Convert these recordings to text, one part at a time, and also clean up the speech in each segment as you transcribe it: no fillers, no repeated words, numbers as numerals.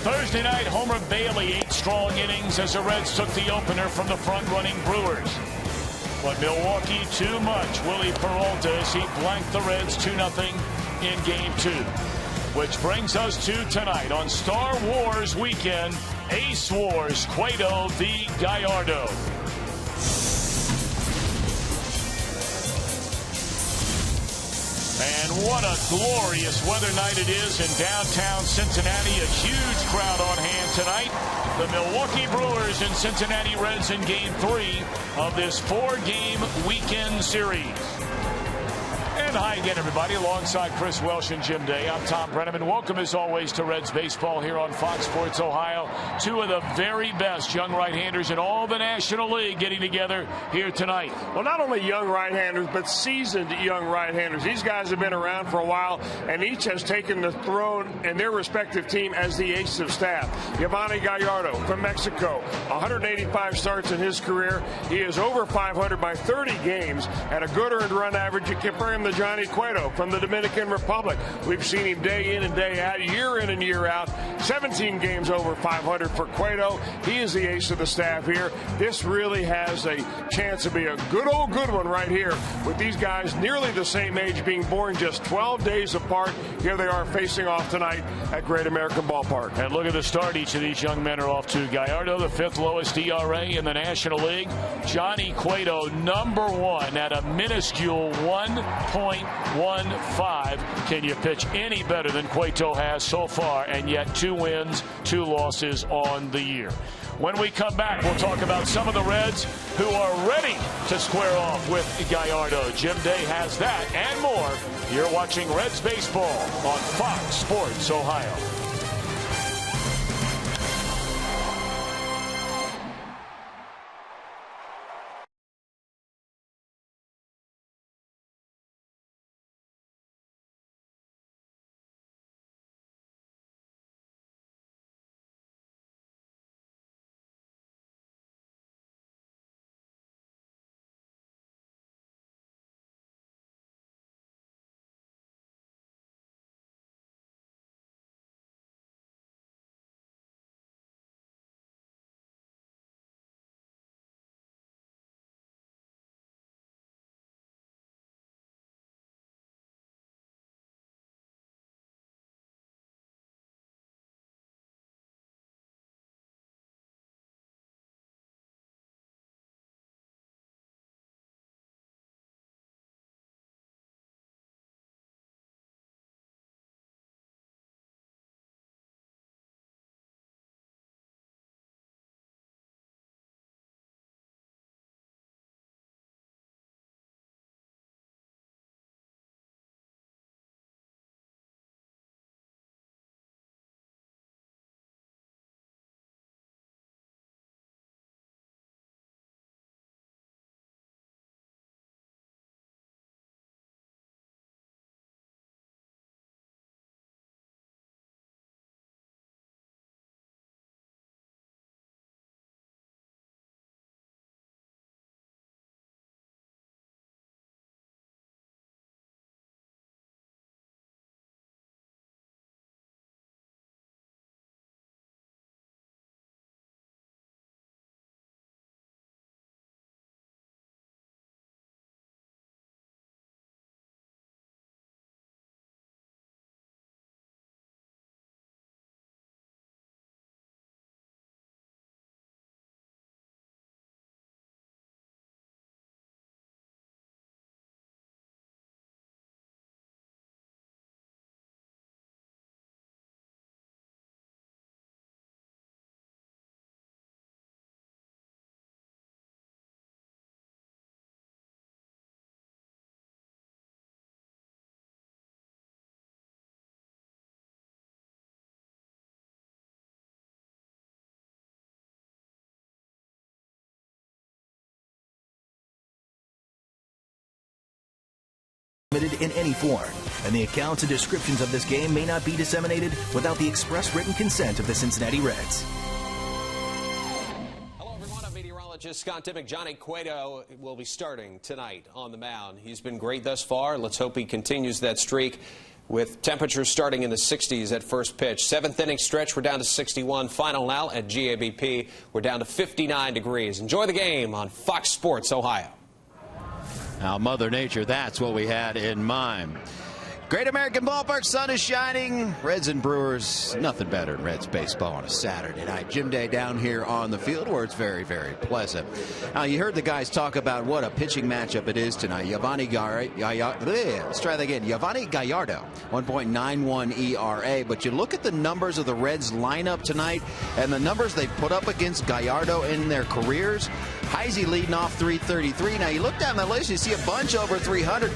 Thursday night, Homer Bailey 8 strong innings as the Reds took the opener from the front-running Brewers. But Milwaukee too much. Willie Peralta as he blanked the Reds 2-0 in Game 2. Which brings us to tonight on Star Wars weekend, Ace Wars, Cueto v. Gallardo. And what a glorious weather night it is in downtown Cincinnati. A huge crowd on hand tonight. The Milwaukee Brewers and Cincinnati Reds in Game 3 of this 4-game weekend series. And hi again, everybody. Alongside Chris Welsh and Jim Day, I'm Tom Brenneman. Welcome, as always, to Reds Baseball here on Fox Sports Ohio. Two of the very best young right-handers in all the National League getting together here tonight. Well, not only young right-handers, but seasoned young right-handers. These guys have been around for a while, and each has taken the throne in their respective team as the ace of staff. Yovani Gallardo from Mexico, 185 starts in his career. He is over 500 by 30 games at a good earned run average. You compare him to Johnny Cueto from the Dominican Republic. We've seen him day in and day out, year in and year out. 17 games over 500 for Cueto. He is the ace of the staff here. This really has a chance to be a good one right here with these guys nearly the same age, being born just 12 days apart. Here they are facing off tonight at Great American Ballpark. And look at the start each of these young men are off to. Gallardo, the 5th lowest ERA in the National League. Johnny Cueto, #1 at a minuscule 1.15. Can you pitch any better than Cueto has so far? And yet 2 wins, 2 losses on the year. When we come back, we'll talk about some of the Reds who are ready to square off with Gallardo. Jim Day has that and more. You're watching Reds Baseball on Fox Sports Ohio. In any form, and the accounts and descriptions of this game may not be disseminated without the express written consent of the Cincinnati Reds. Hello, everyone. I'm meteorologist Scott Dimick. Johnny Cueto will be starting tonight on the mound. He's been great thus far. Let's hope he continues that streak. with temperatures starting in the 60s at first pitch. 7th inning stretch, we're down to 61. Final now at GABP, we're down to 59 degrees. Enjoy the game on Fox Sports Ohio. Now, Mother Nature, that's what we had in mind. Great American Ballpark, sun is shining. Reds and Brewers, nothing better than Reds baseball on a Saturday night. Gym day down here on the field where it's very, very pleasant. Now, you heard the guys talk about what a pitching matchup it is tonight. Yovani Gallardo, 1.91 ERA. But you look at the numbers of the Reds lineup tonight and the numbers they put up against Gallardo in their careers. Heisey leading off 333. Now, you look down the list, you see a bunch over 300.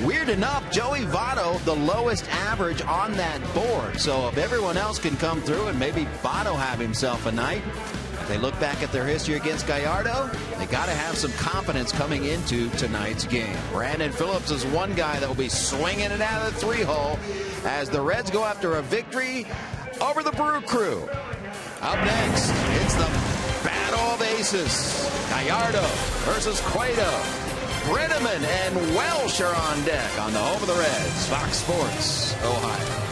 Weird enough, Joey Votto, the lowest average on that board. So if everyone else can come through and maybe Votto have himself a night, if they look back at their history against Gallardo, they got to have some confidence coming into tonight's game. Brandon Phillips is one guy that will be swinging it out of the 3-hole as the Reds go after a victory over the Brew Crew. Up next, it's the Battle of Aces. Gallardo versus Cueto. Brenneman and Welsh are on deck on the home of the Reds, Fox Sports Ohio.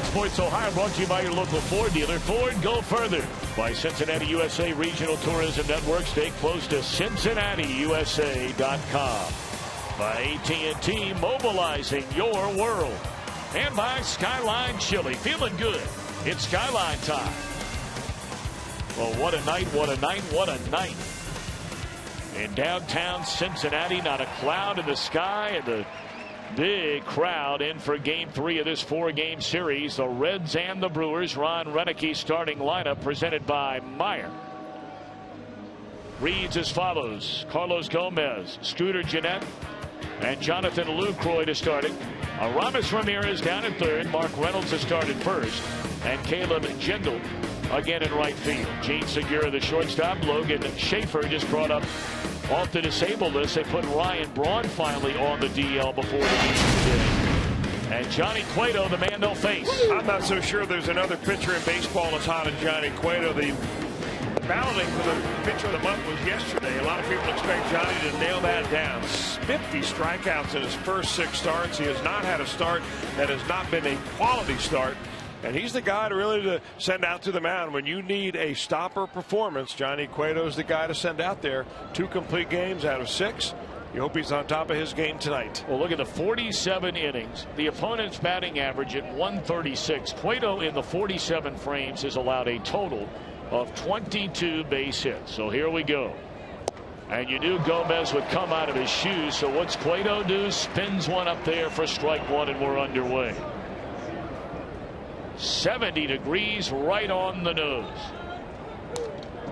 Sports Ohio brought to you by your local Ford dealer. Ford, go further. By Cincinnati USA Regional Tourism Network. Stay close to CincinnatiUSA.com. By AT&T, mobilizing your world. And by Skyline Chili. Feeling good. It's Skyline time. Well, what a night, what a night, what a night. In downtown Cincinnati, not a cloud in the sky, and the big crowd in for Game 3 of this 4-game series. The Reds and the Brewers. Ron Renneke starting lineup presented by Meyer. Reads as follows: Carlos Gomez, Scooter Gennett, and Jonathan Lucroy to starting. Aramis Ramirez down in third. Mark Reynolds has started first. And Caleb Jindal again in right field. Gene Segura, the shortstop. Logan Schaefer just brought up off the disabled list. They put Ryan Braun finally on the DL before the game today. And Johnny Cueto, the man they'll face. I'm not so sure there's another pitcher in baseball as hot as Johnny Cueto. The balloting for the pitcher of the month was yesterday. A lot of people expect Johnny to nail that down. 50 strikeouts in his first 6 starts. He has not had a start that has not been a quality start. And he's the guy to really send out to the mound. When you need a stopper performance, Johnny Cueto is the guy to send out there. 2 complete games out of 6. You hope he's on top of his game tonight. Well, look at the 47 innings. The opponent's batting average at 136. Cueto in the 47 frames has allowed a total of 22 base hits. So here we go. And you knew Gomez would come out of his shoes. So what's Cueto do? Spins one up there for strike one, and we're underway. 70 degrees right on the nose.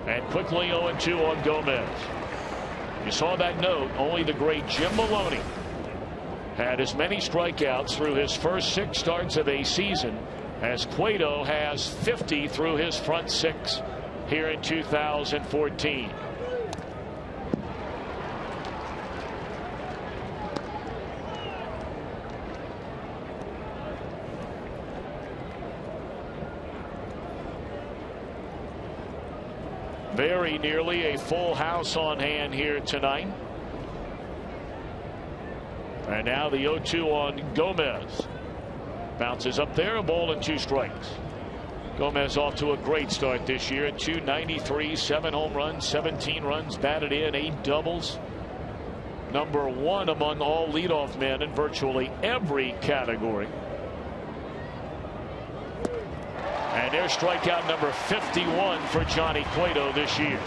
And quickly 0-2 on Gomez. You saw that note. Only the great Jim Maloney had as many strikeouts through his first 6 starts of a season as Cueto has 50 through his front 6 here in 2014. Very nearly a full house on hand here tonight. And now the 0-2 on Gomez. Bounces up there, a ball and 2 strikes. Gomez off to a great start this year at .293, 7 home runs, 17 runs batted in, 8 doubles. Number 1 among all leadoff men in virtually every category. And there's strikeout number 51 for Johnny Cueto this year.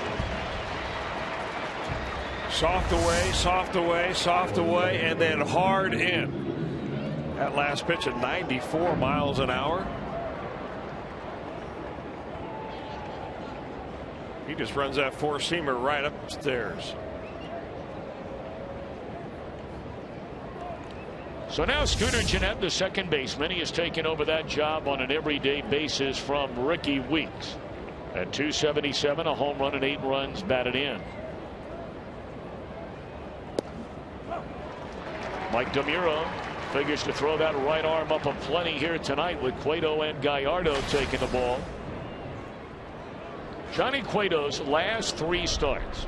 Soft away, soft away, soft away, and then hard in. That last pitch at 94 miles an hour. He just runs that 4-seamer right upstairs. So now Scooter Gennett, the second baseman, he has taken over that job on an everyday basis from Ricky Weeks. At .277, a home run and 8 runs batted in. Mike DeMuro figures to throw that right arm up a plenty here tonight with Cueto and Gallardo taking the ball. Johnny Cueto's last 3 starts.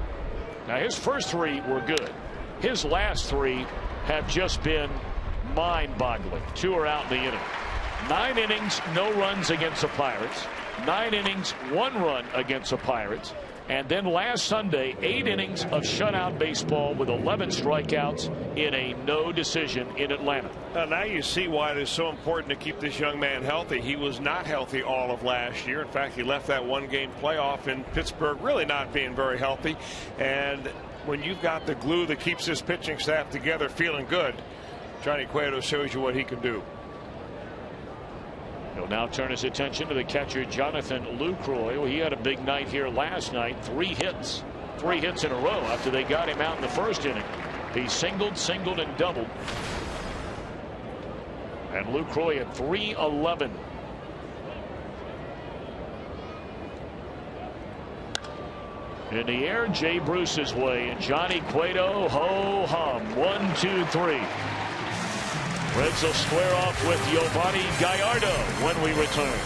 Now his first 3 were good. His last 3 have just been mind-boggling. 2 are out in the inning. 9 innings, no runs against the Pirates. 9 innings, 1 run against the Pirates. And then last Sunday, 8 innings of shutout baseball with 11 strikeouts in a no decision in Atlanta. Now you see why it is so important to keep this young man healthy. He was not healthy all of last year. In fact, he left that 1-game playoff in Pittsburgh really not being very healthy. And when you've got the glue that keeps this pitching staff together feeling good, Johnny Cueto shows you what he can do. He'll now turn his attention to the catcher Jonathan Lucroy. Well, he had a big night here last night. 3 hits. 3 hits in a row after they got him out in the first inning. He singled, and doubled. And Lucroy at .311. In the air, Jay Bruce's way, and Johnny Cueto, ho-hum. 1, 2, 3. Reds will square off with Giovanni Gallardo when we return.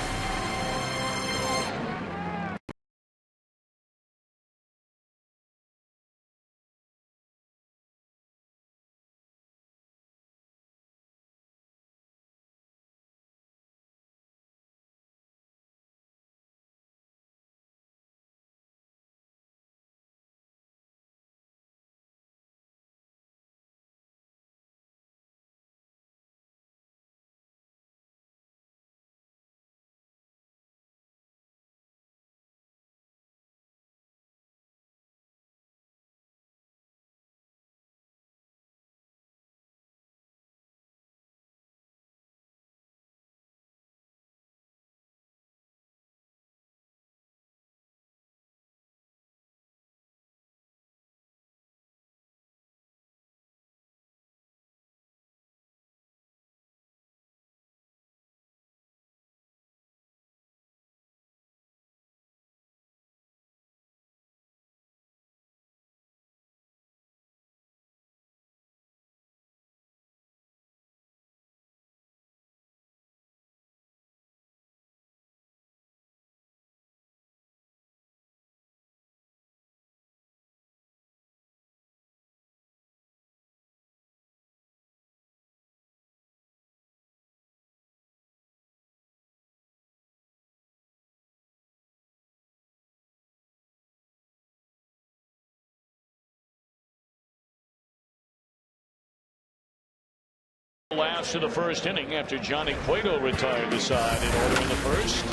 last of the first inning after Johnny Cueto retired the side in order in the first.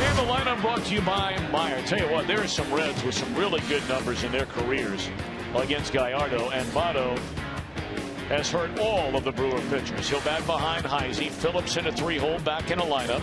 And the lineup brought to you by Meyer. Tell you what, there are some Reds with some really good numbers in their careers against Gallardo, and Votto has hurt all of the Brewer pitchers. He'll bat behind Heisey. Phillips in a 3-hole back in a lineup.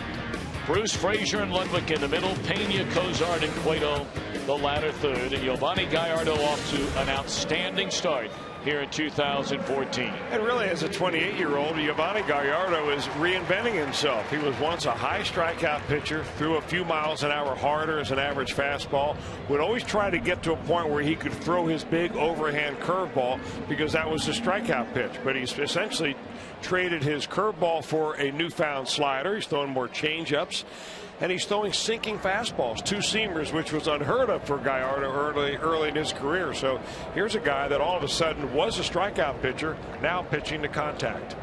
Bruce Frazier and Ludwig in the middle. Pena, Cozart, and Cueto the latter third. And Giovanni Gallardo off to an outstanding start here in 2014. And really, as a 28-year-old, Giovanni Gallardo is reinventing himself. He was once a high strikeout pitcher, threw a few miles an hour harder as an average fastball, would always try to get to a point where he could throw his big overhand curveball because that was the strikeout pitch. But he's essentially traded his curveball for a newfound slider. He's throwing more changeups. And he's throwing sinking fastballs, 2 seamers, which was unheard of for Gallardo early in his career. So here's a guy that all of a sudden was a strikeout pitcher, now pitching to contact.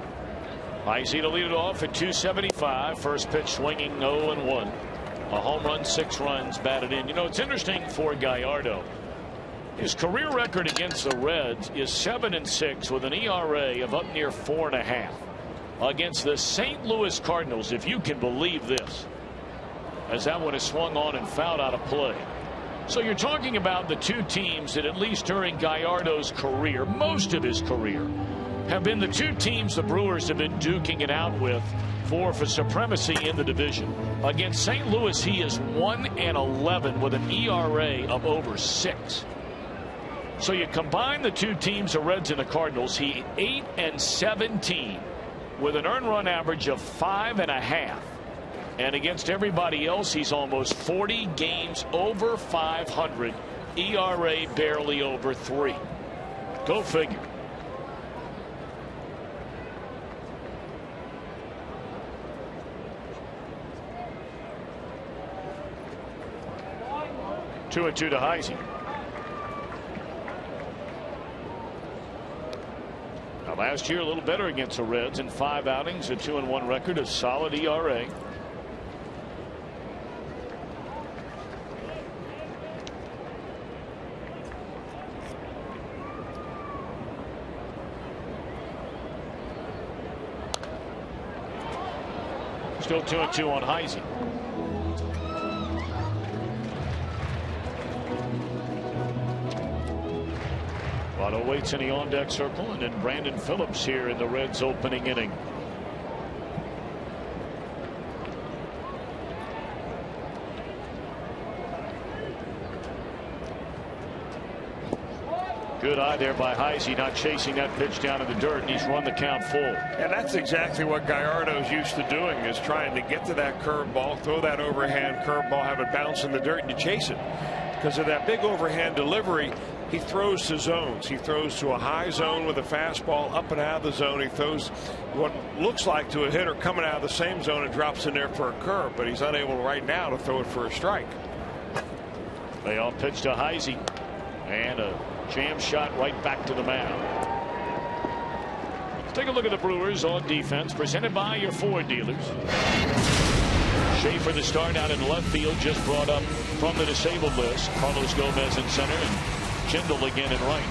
Heisey to lead it off at 275. First pitch swinging 0-1. A home run, 6 runs batted in. You know, it's interesting for Gallardo. His career record against the Reds is 7-6 with an ERA of up near 4.5. Against the St. Louis Cardinals, if you can believe this, as that one is swung on and fouled out of play. So you're talking about the 2 teams that, at least during Gallardo's career, most of his career, have been the 2 teams the Brewers have been duking it out with for supremacy in the division. Against St. Louis, he is 1-11 with an ERA of over 6. So you combine the 2 teams, the Reds and the Cardinals, he 8-17 with an earned run average of 5.5. And against everybody else, he's almost 40 games over 500. ERA barely over 3. Go figure. Two and 2 to Heisey. Now last year a little better against the Reds in 5 outings, a 2-1 record, a solid ERA. Still 2-2 on Heisey. Votto waits in the on-deck circle, and then Brandon Phillips here in the Reds' opening inning. Good eye there by Heisey, not chasing that pitch down in the dirt, and he's run the count full. And that's exactly what Gallardo's used to doing, is trying to get to that curveball, throw that overhand curveball, have it bounce in the dirt, and you chase it. Because of that big overhand delivery, he throws to zones. He throws to a high zone with a fastball, up and out of the zone. He throws what looks like to a hitter coming out of the same zone and drops in there for a curve, but he's unable right now to throw it for a strike. They all pitch to Heisey, and a jam shot right back to the mound. Let's take a look at the Brewers on defense, presented by your Ford dealers. Schaefer, the start out in left field, just brought up from the disabled list. Carlos Gomez in center, and Kindle again in right.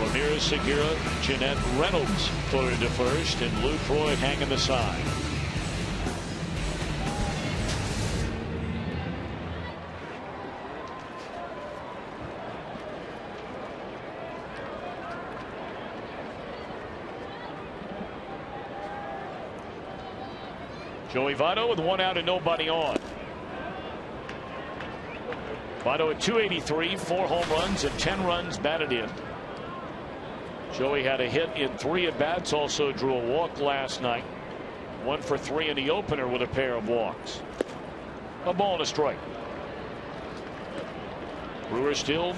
Ramirez, Segura, Jeanette, Reynolds third to first, and Lou Croyd hanging the side. Joey Votto with 1 out and nobody on. Votto at 283, 4 home runs and 10 runs batted in. Joey had a hit in 3 at-bats, also drew a walk last night. 1 for 3 in the opener with a pair of walks. A ball and a strike. Brewers still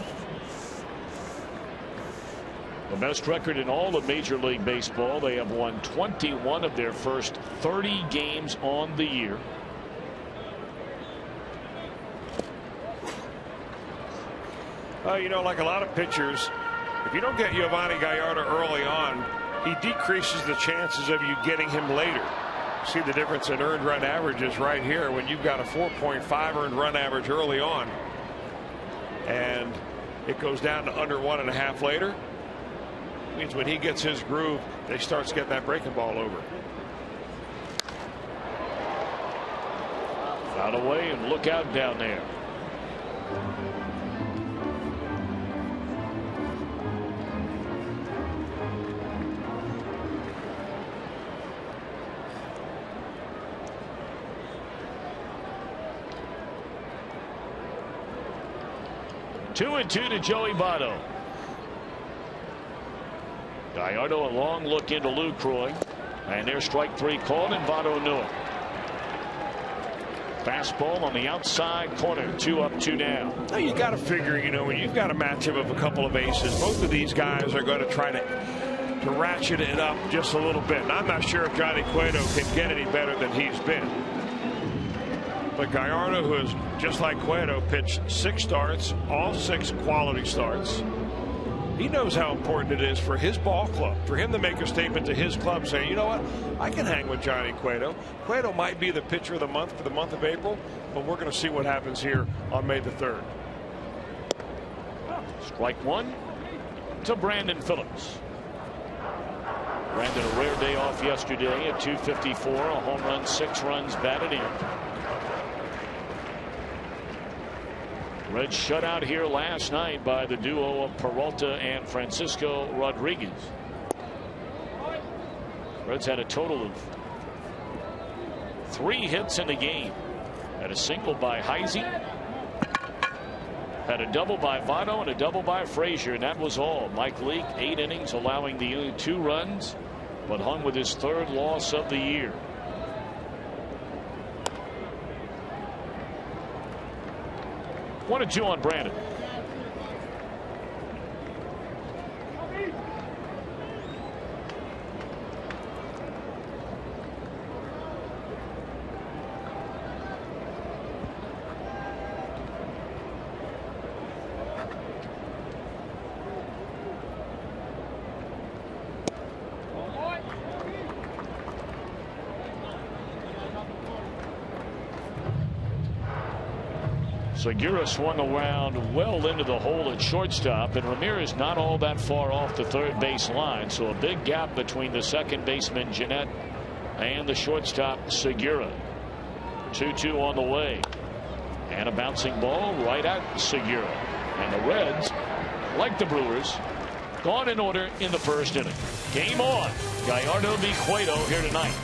the best record in all of Major League Baseball. They have won 21 of their first 30 games on the year. You know, like a lot of pitchers, if you don't get Giovanni Gallardo early on, he decreases the chances of you getting him later. See the difference in earned run averages right here when you've got a 4.5 earned run average early on, and it goes down to under 1.5 later. means when he gets his groove, they start getting that breaking ball over. Foul away and look out down there. Two and two to Joey Votto. Gallardo a long look into Lucroy, and there's strike three called, and Votto knew it. Fastball on the outside corner, 2 up, 2 down. Now you got to figure, you know, when you've got a matchup of a couple of aces, both of these guys are going to try to ratchet it up just a little bit. And I'm not sure if Johnny Cueto can get any better than he's been. But Gallardo, who is just like Cueto, pitched 6 starts, all 6 quality starts. He knows how important it is for his ball club, for him to make a statement to his club saying, you know what, I can hang with Johnny Cueto. Cueto might be the pitcher of the month for the month of April, but we're going to see what happens here on May the 3rd. Strike one to Brandon Phillips. Brandon, a rare day off yesterday at 254, a home run, 6 runs batted in. Reds shut out here last night by the duo of Peralta and Francisco Rodriguez. Reds had a total of 3 hits in the game. Had a single by Heisey, had a double by Votto, and a double by Frazier, and that was all. Mike Leake, 8 innings, allowing the 2 runs, but hung with his 3rd loss of the year. One and 2 on Brandon. Segura swung around well into the hole at shortstop, and Ramirez not all that far off the 3rd base line, so a big gap between the 2nd baseman Jeanette and the shortstop Segura. 2-2 on the way, and a bouncing ball right at Segura, and the Reds, like the Brewers, gone in order in the 1st inning. Game on. Gallardo v. Cueto here tonight.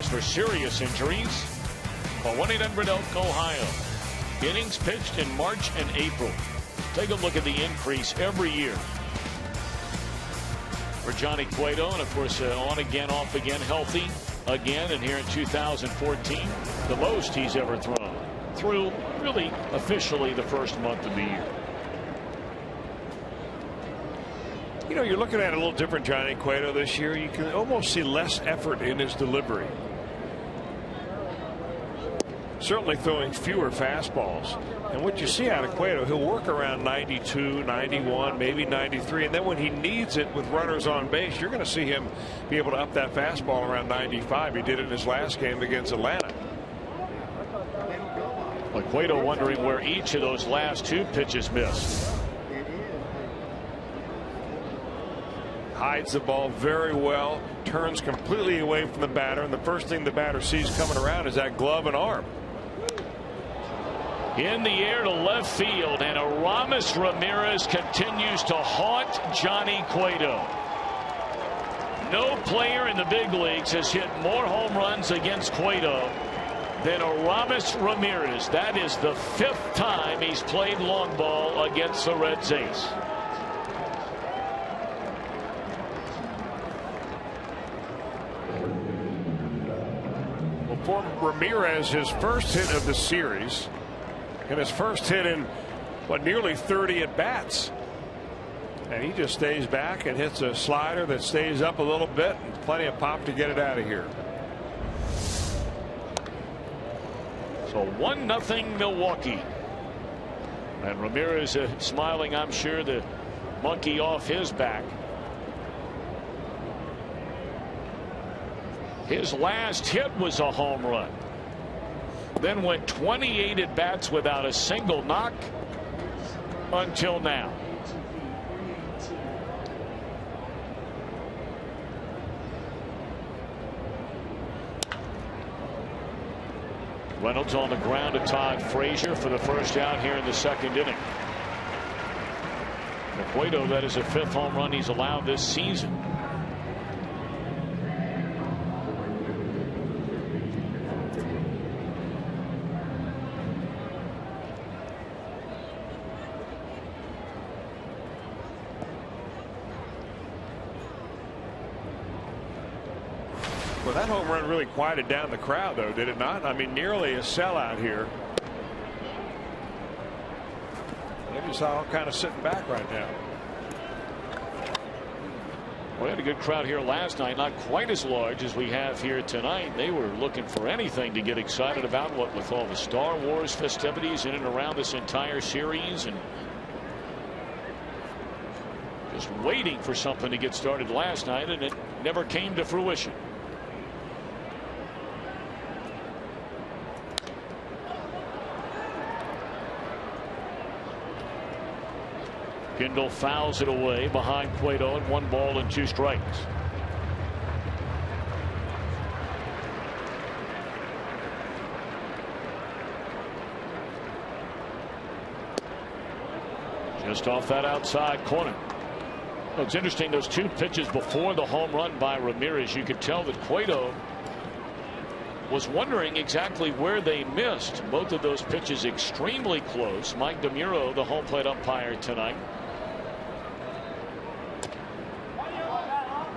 For serious injuries, call 1-800-ELK-OHIO. Innings pitched in March and April. Take a look at the increase every year for Johnny Cueto, and of course on again, off again, healthy again, and here in 2014 the most he's ever thrown. through really officially the first month of the year. You know, you're looking at it a little different, Johnny Cueto, this year. You can almost see less effort in his delivery. Certainly throwing fewer fastballs. And what you see out of Cueto, he'll work around 92, 91, maybe 93. And then when he needs it with runners on base, you're going to see him be able to up that fastball around 95. He did it in his last game against Atlanta. Well, Cueto wondering where each of those last two pitches missed. Hides the ball very well, turns completely away from the batter, and the first thing the batter sees coming around is that glove and arm. In the air to left field, and Aramis Ramirez continues to haunt Johnny Cueto. No player in the big leagues has hit more home runs against Cueto than Aramis Ramirez. That is the 5th time he's played long ball against the Reds ace. Well, for Ramirez, his first hit of the series, and his first hit in nearly 30 at bats, and he just stays back and hits a slider that stays up a little bit, and plenty of pop to get it out of here. So 1-0 Milwaukee, and Ramirez smiling, I'm sure, the monkey off his back. His last hit was a home run. Then went 28 at bats without a single knock until now. Reynolds on the ground to Todd Frazier for the first out here in the 2nd inning. Cueto, that is the 5th home run he's allowed this season. Well, that home run really quieted down the crowd, though, did it not? I mean, nearly a sellout here. Maybe it's all kind of sitting back right now. We had a good crowd here last night, not quite as large as we have here tonight. They were looking for anything to get excited about, what with all the Star Wars festivities in and around this entire series, and just waiting for something to get started last night, and it never came to fruition. Kindle fouls it away behind Cueto at 1 ball and 2 strikes. Just off that outside corner. Well, it's interesting, those 2 pitches before the home run by Ramirez, you could tell that Cueto was wondering exactly where they missed. Both of those pitches extremely close. Mike DeMuro, the home plate umpire tonight.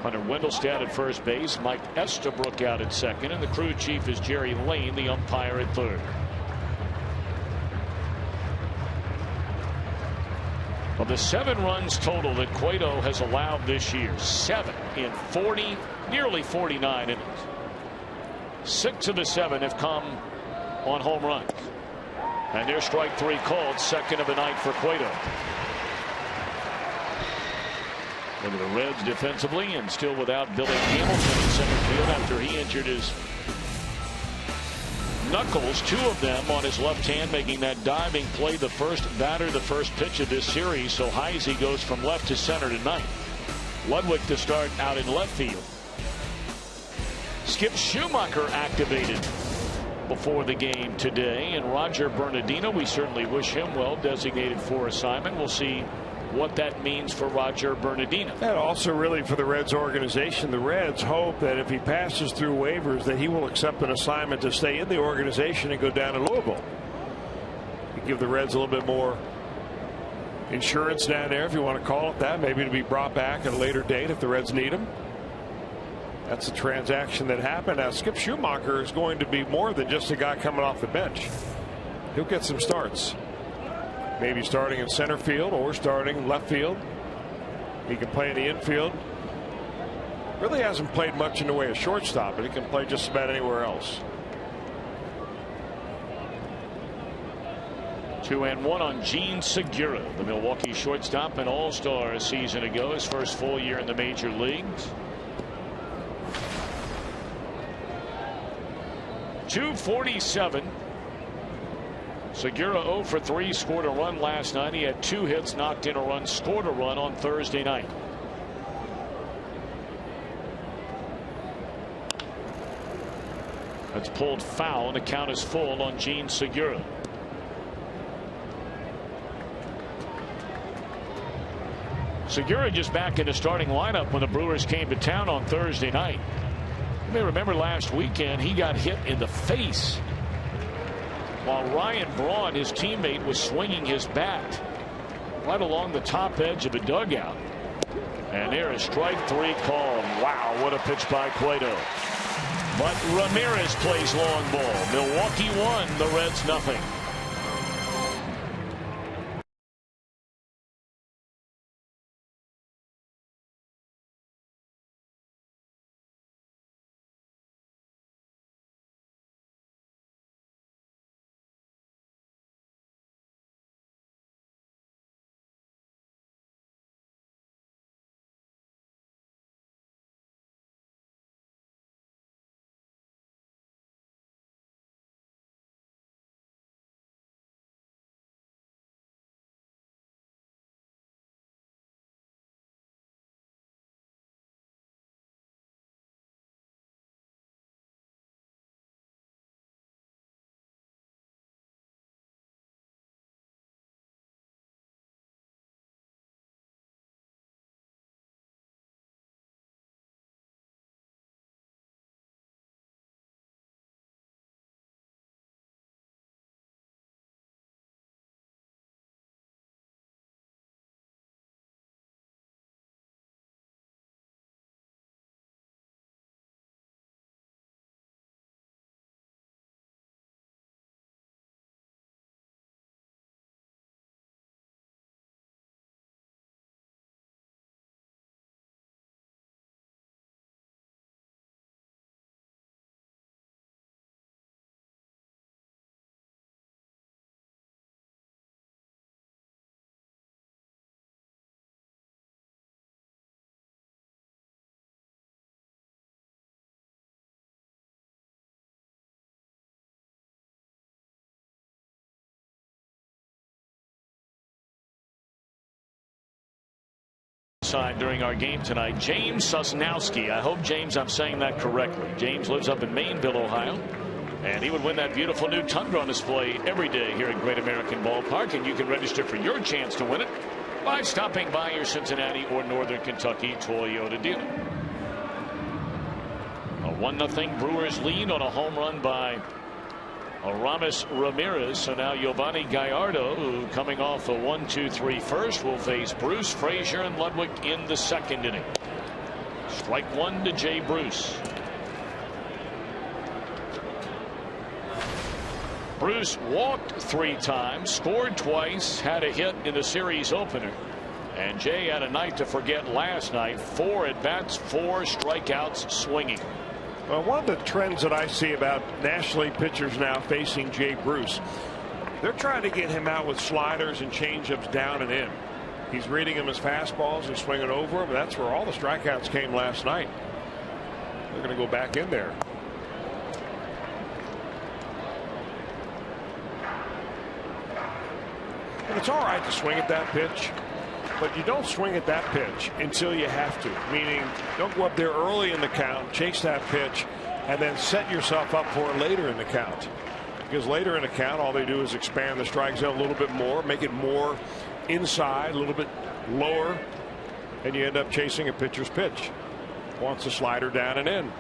Hunter Wendelstedt at first base, Mike Estabrook out at second, and the crew chief is Jerry Lane, the umpire, at third. Of the 7 runs total that Cueto has allowed this year, 7 in 40, nearly 49 innings. 6 of the 7 have come on home runs. And there's strike 3 called, 2nd of the night for Cueto. Look at the Reds defensively, and still without Billy Hamilton in center field after he injured his knuckles, 2 of them on his left hand, making that diving play the first batter, the first pitch of this series. So Heisey goes from left to center tonight. Ludwig to start out in left field. Skip Schumacher activated before the game today, and Roger Bernardino, we certainly wish him well, designated for assignment. We'll see what that means for Roger Bernardino. And also really for the Reds organization. The Reds hope that if he passes through waivers that he will accept an assignment to stay in the organization and go down to Louisville. You give the Reds a little bit more insurance down there, if you want to call it that, maybe to be brought back at a later date if the Reds need him. That's a transaction that happened. Now Skip Schumacher is going to be more than just a guy coming off the bench. he'll get some starts. Maybe starting in center field or starting left field. He can play in the infield. Really hasn't played much in the way of shortstop, but he can play just about anywhere else. 2-1 on Gene Segura, the Milwaukee shortstop, an all-star a season ago, his first full year in the major leagues. 247. Segura 0 for 3, scored a run last night. He had 2 hits, knocked in a run, scored a run on Thursday night. That's pulled foul, and the count is full on Gene Segura. Segura just back in the starting lineup when the Brewers came to town on Thursday night. You may remember last weekend he got hit in the face while Ryan Braun, his teammate, was swinging his bat right along the top edge of the dugout. And there is strike 3 called. Wow, what a pitch by Cueto. But Ramirez plays long ball. Milwaukee 1, the Reds nothing. During our game tonight, James Sosnowski. I hope, James, I'm saying that correctly. James lives up in Mainville, Ohio, and he would win that beautiful new Tundra on display every day here at Great American Ballpark. And you can register for your chance to win it by stopping by your Cincinnati or Northern Kentucky Toyota dealer. A 1-0 Brewers lead on a home run by Aramis Ramirez. So now Giovanni Gallardo, who coming off a 1-2-3 first, will face Bruce, Frazier, and Ludwig in the second inning. Strike 1 to Jay Bruce. Bruce walked 3 times, scored twice, had a hit in the series opener. And Jay had a night to forget last night. 4 at-bats, 4 strikeouts, swinging. Well, one of the trends that I see about National League pitchers now facing Jay Bruce, they're trying to get him out with sliders and changeups down and in. He's reading them as fastballs and swinging over them. That's where all the strikeouts came last night. They're going to go back in there. And it's all right to swing at that pitch, but you don't swing at that pitch until you have to. Meaning, don't go up there early in the count, chase that pitch, and then set yourself up for it later in the count. Because later in the count, all they do is expand the strike zone a little bit more, make it more inside, a little bit lower, and you end up chasing a pitcher's pitch. Wants a slider down and in.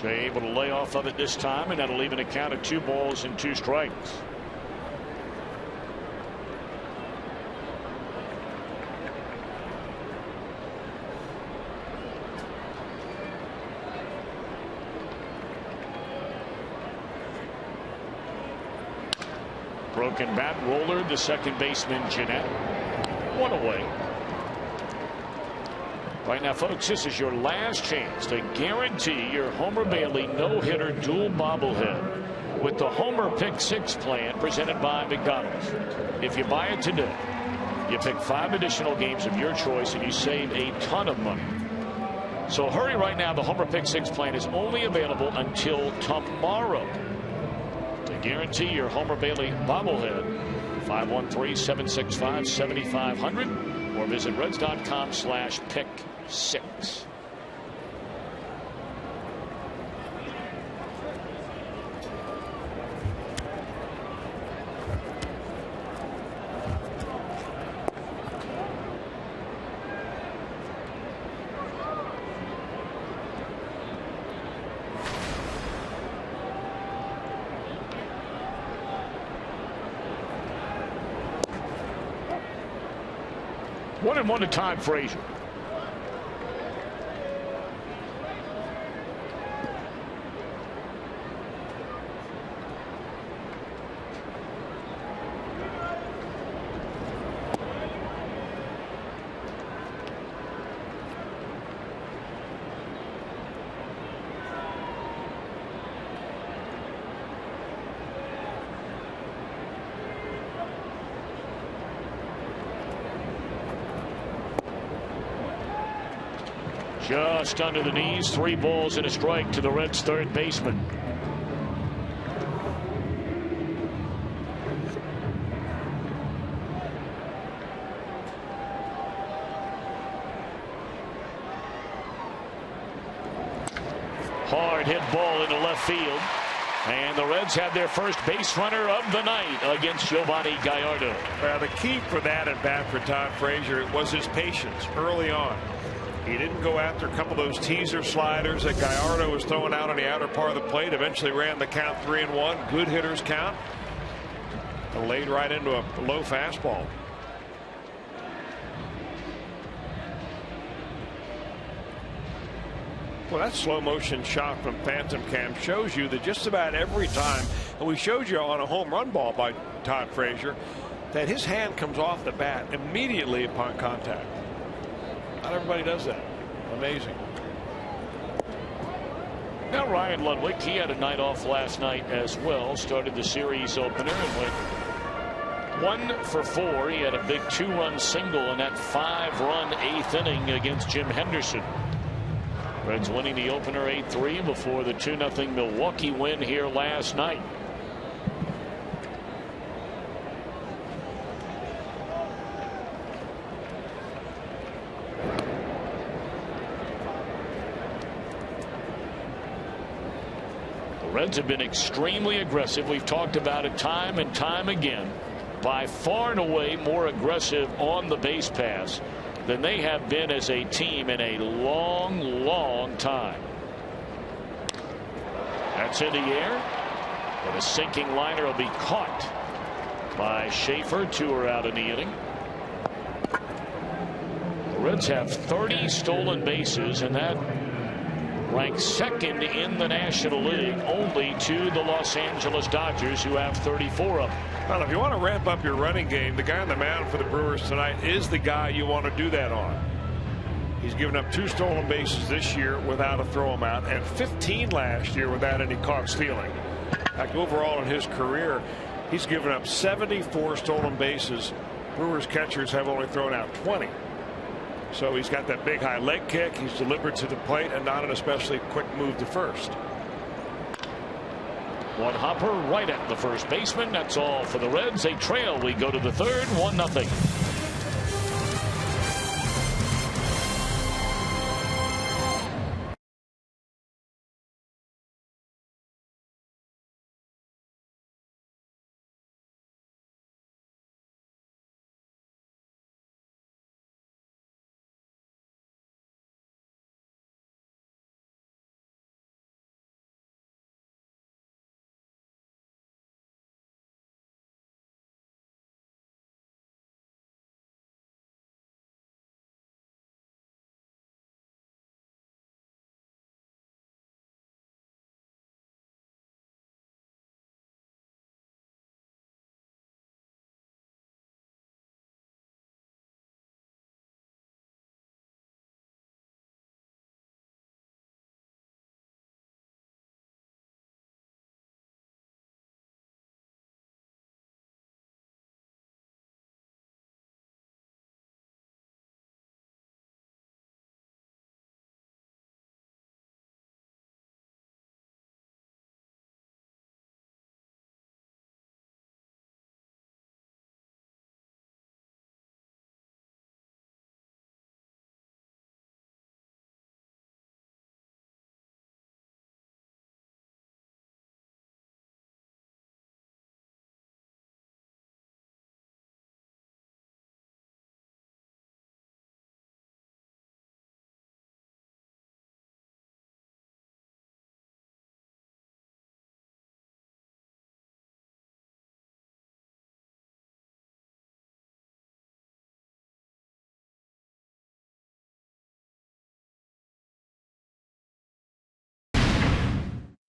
Jay able to lay off of it this time, and that'll leave an account of 2 balls and 2 strikes. Broken bat, Roller, the second baseman, Jeanette. One away. Right now, folks, this is your last chance to guarantee your Homer Bailey no-hitter dual bobblehead with the Homer Pick 6 plan presented by McDonald's. If you buy it today, you pick 5 additional games of your choice and you save a ton of money. So hurry right now. The Homer Pick 6 plan is only available until tomorrow. To guarantee your Homer Bailey bobblehead, 513-765-7500 or visit Reds.com/pick6. One and one to Todd Frazier. Just under the knees, 3 balls and a strike to the Reds' third baseman. Hard hit ball into left field. And the Reds have their first base runner of the night against Giovanni Gallardo. Well, the key for that at bat for Todd Frazier was his patience early on. He didn't go after a couple of those teaser sliders that Gallardo was throwing out on the outer part of the plate. Eventually ran the count 3-1. Good hitters count. And laid right into a low fastball. Well, that slow motion shot from Phantom Cam shows you that just about every time, and we showed you on a home run ball by Todd Frazier, that his hand comes off the bat immediately upon contact. Not everybody does that. Amazing. Now Ryan Ludwig, he had a night off last night as well. Started the series opener and went 1 for 4. He had a big 2-run single in that 5-run 8th inning against Jim Henderson. Reds winning the opener 8-3 before the 2-0 Milwaukee win here last night. The Reds have been extremely aggressive. We've talked about it time and time again. By far and away more aggressive on the base pass than they have been as a team in a long time. That's in the air, but a sinking liner will be caught by Schaefer. 2 are out in the inning. The Reds have 30 stolen bases, and that ranks second in the National League, only to the Los Angeles Dodgers, who have 34 of them. Well, if you want to ramp up your running game, the guy on the mound for the Brewers tonight is the guy you want to do that on. He's given up 2 stolen bases this year without a throw him out, and 15 last year without any caught stealing. In fact, overall in his career, he's given up 74 stolen bases. Brewers catchers have only thrown out 20. So he's got that big high leg kick. He's delivered to the plate and not an especially quick move to first. One hopper right at the first baseman. That's all for the Reds. A trail. We go to the third. 1-0.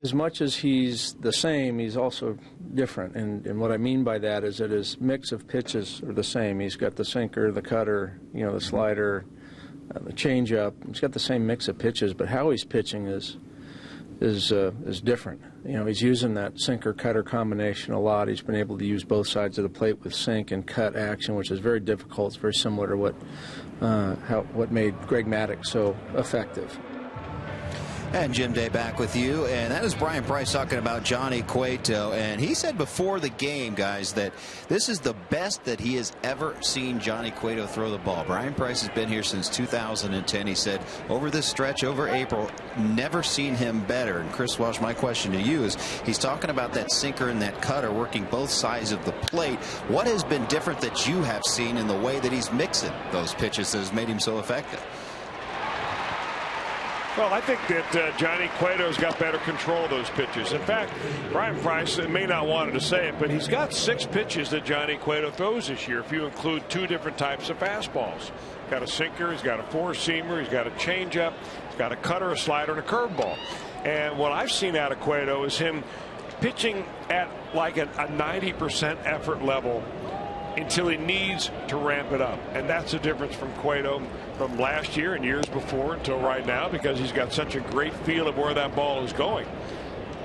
As much as he's the same, he's also different. And what I mean by that is that his mix of pitches are the same. He's got the sinker, the cutter, the slider, the changeup. He's got the same mix of pitches, but how he's pitching is different. He's using that sinker-cutter combination a lot. He's been able to use both sides of the plate with sink and cut action, which is very difficult. It's very similar to what made Greg Maddux so effective. And Jim Day back with you, and that is Brian Price talking about Johnny Cueto, and he said before the game, guys, that this is the best that he has ever seen Johnny Cueto throw the ball. Brian Price has been here since 2010. He said over this stretch, over April, never seen him better. And Chris Walsh, my question to you is, he's talking about that sinker and that cutter working both sides of the plate. What has been different that you have seen in the way that he's mixing those pitches that has made him so effective? Well, I think that Johnny Cueto's got better control of those pitches. In fact, Brian Price may not want to say it, but he's got 6 pitches that Johnny Cueto throws this year, if you include 2 different types of fastballs. He's got a sinker, he's got a four-seamer, he's got a changeup, he's got a cutter, a slider, and a curveball. And what I've seen out of Cueto is him pitching at like a 90% effort level until he needs to ramp it up. And that's the difference from Cueto from last year and years before until right now, because he's got such a great feel of where that ball is going.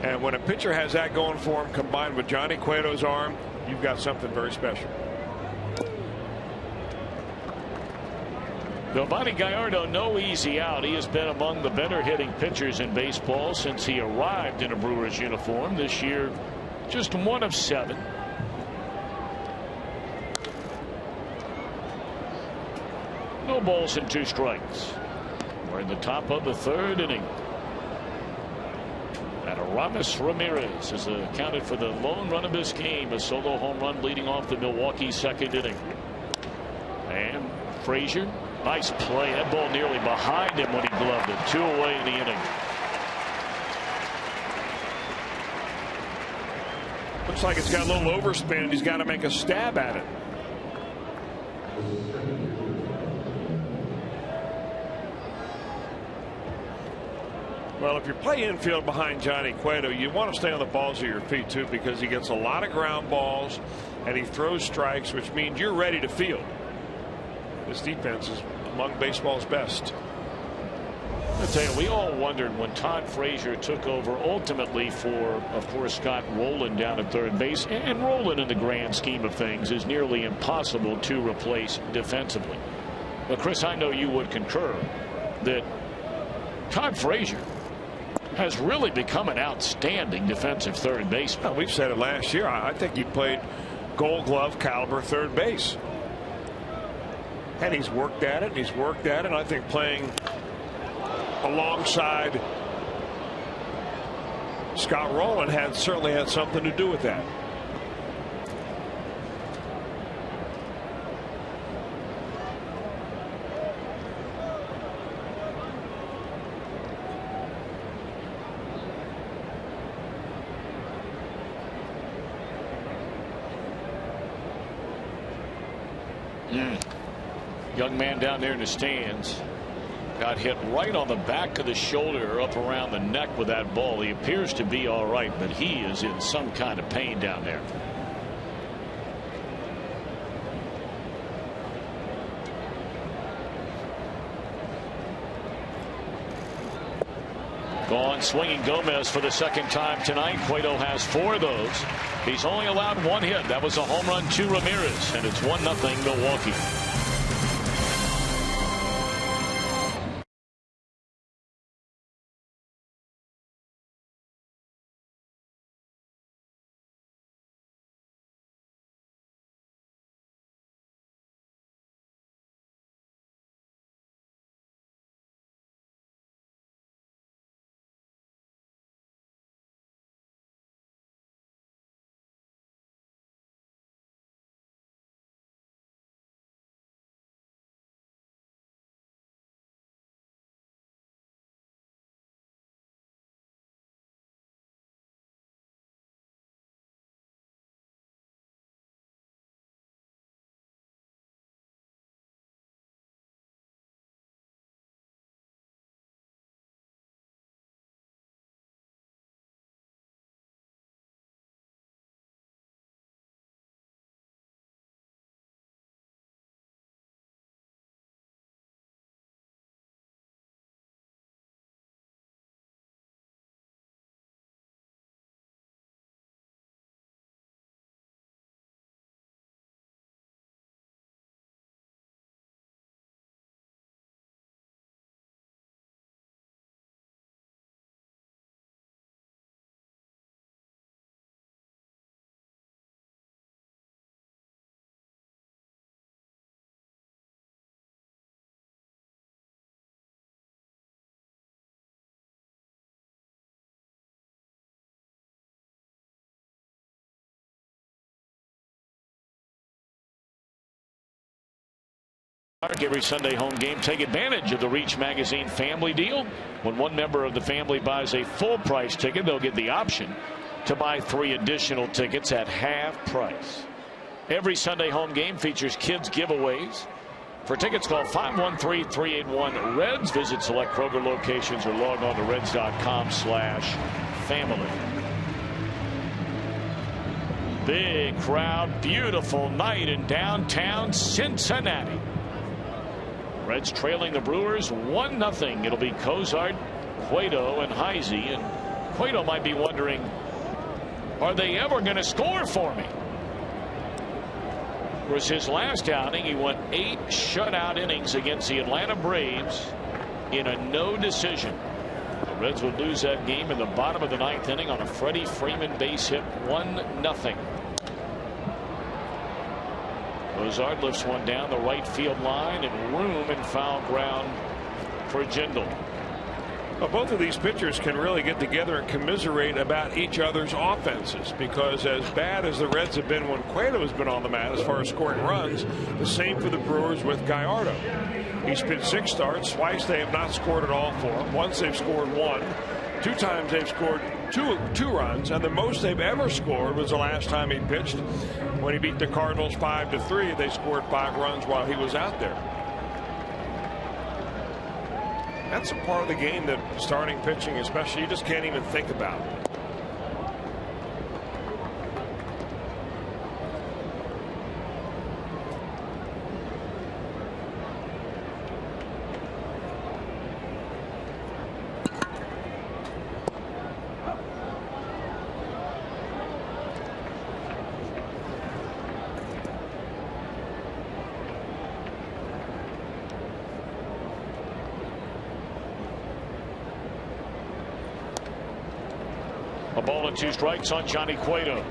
And when a pitcher has that going for him, combined with Johnny Cueto's arm, you've got something very special. Giovanni Gallardo, no easy out. He has been among the better hitting pitchers in baseball since he arrived in a Brewers uniform. This year, just 1 of 7. No balls and 2 strikes. We're in the top of the 3rd inning. And Aramis Ramirez has accounted for the lone run of this game, a solo home run leading off the Milwaukee 2nd inning. And Frazier, nice play. That ball nearly behind him when he gloved it. 2 away in the inning. Looks like it's got a little overspin. He's got to make a stab at it. Well, if you play infield behind Johnny Cueto, you want to stay on the balls of your feet, too, because he gets a lot of ground balls and he throws strikes, which means you're ready to field. This defense is among baseball's best. I'll tell you, we all wondered when Todd Frazier took over ultimately for, of course, Scott Rowland down at third base. And Rowland, in the grand scheme of things, is nearly impossible to replace defensively. But, Chris, I know you would concur that Todd Frazier has really become an outstanding defensive third baseman. Well, we've said it last year. I think he played Gold Glove caliber third base. And he's worked at it. He's worked at it. I think playing alongside Scott Rowland certainly had something to do with that. Young man down there in the stands got hit right on the back of the shoulder, up around the neck with that ball. He appears to be all right, but he is in some kind of pain down there. Gone swinging Gomez for the 2nd time tonight. Cueto has 4 of those. He's only allowed 1 hit. That was a home run to Ramirez, and it's 1-0 Milwaukee. Every Sunday home game, take advantage of the Reach Magazine family deal. When one member of the family buys a full price ticket, they'll get the option to buy 3 additional tickets at half price. Every Sunday home game features kids giveaways. For tickets, call 513-381-REDS. Visit select Kroger locations or log on to reds.com/family. Big crowd, beautiful night in downtown Cincinnati. Reds trailing the Brewers 1-0. It'll be Cozart, Cueto, and Heisey. And Cueto might be wondering, are they ever going to score for me? It was his last outing. He went 8 shutout innings against the Atlanta Braves in a no decision. The Reds would lose that game in the bottom of the 9th inning on a Freddie Freeman base hit, 1-0. Cozart lifts one down the right field line, and room and foul ground for Jindal. Well, both of these pitchers can really get together and commiserate about each other's offenses, because as bad as the Reds have been when Cueto has been on the mat as far as scoring runs, the same for the Brewers with Gallardo. He's been 6 starts. Twice they have not scored at all for him. Once they've scored 1. 2 times they've scored two runs, and the most they've ever scored was the last time he pitched when he beat the Cardinals 5-3. They scored 5 runs while he was out there. That's a part of the game that starting pitching, especially, you just can't even think about. A ball and 2 strikes on Johnny Cueto.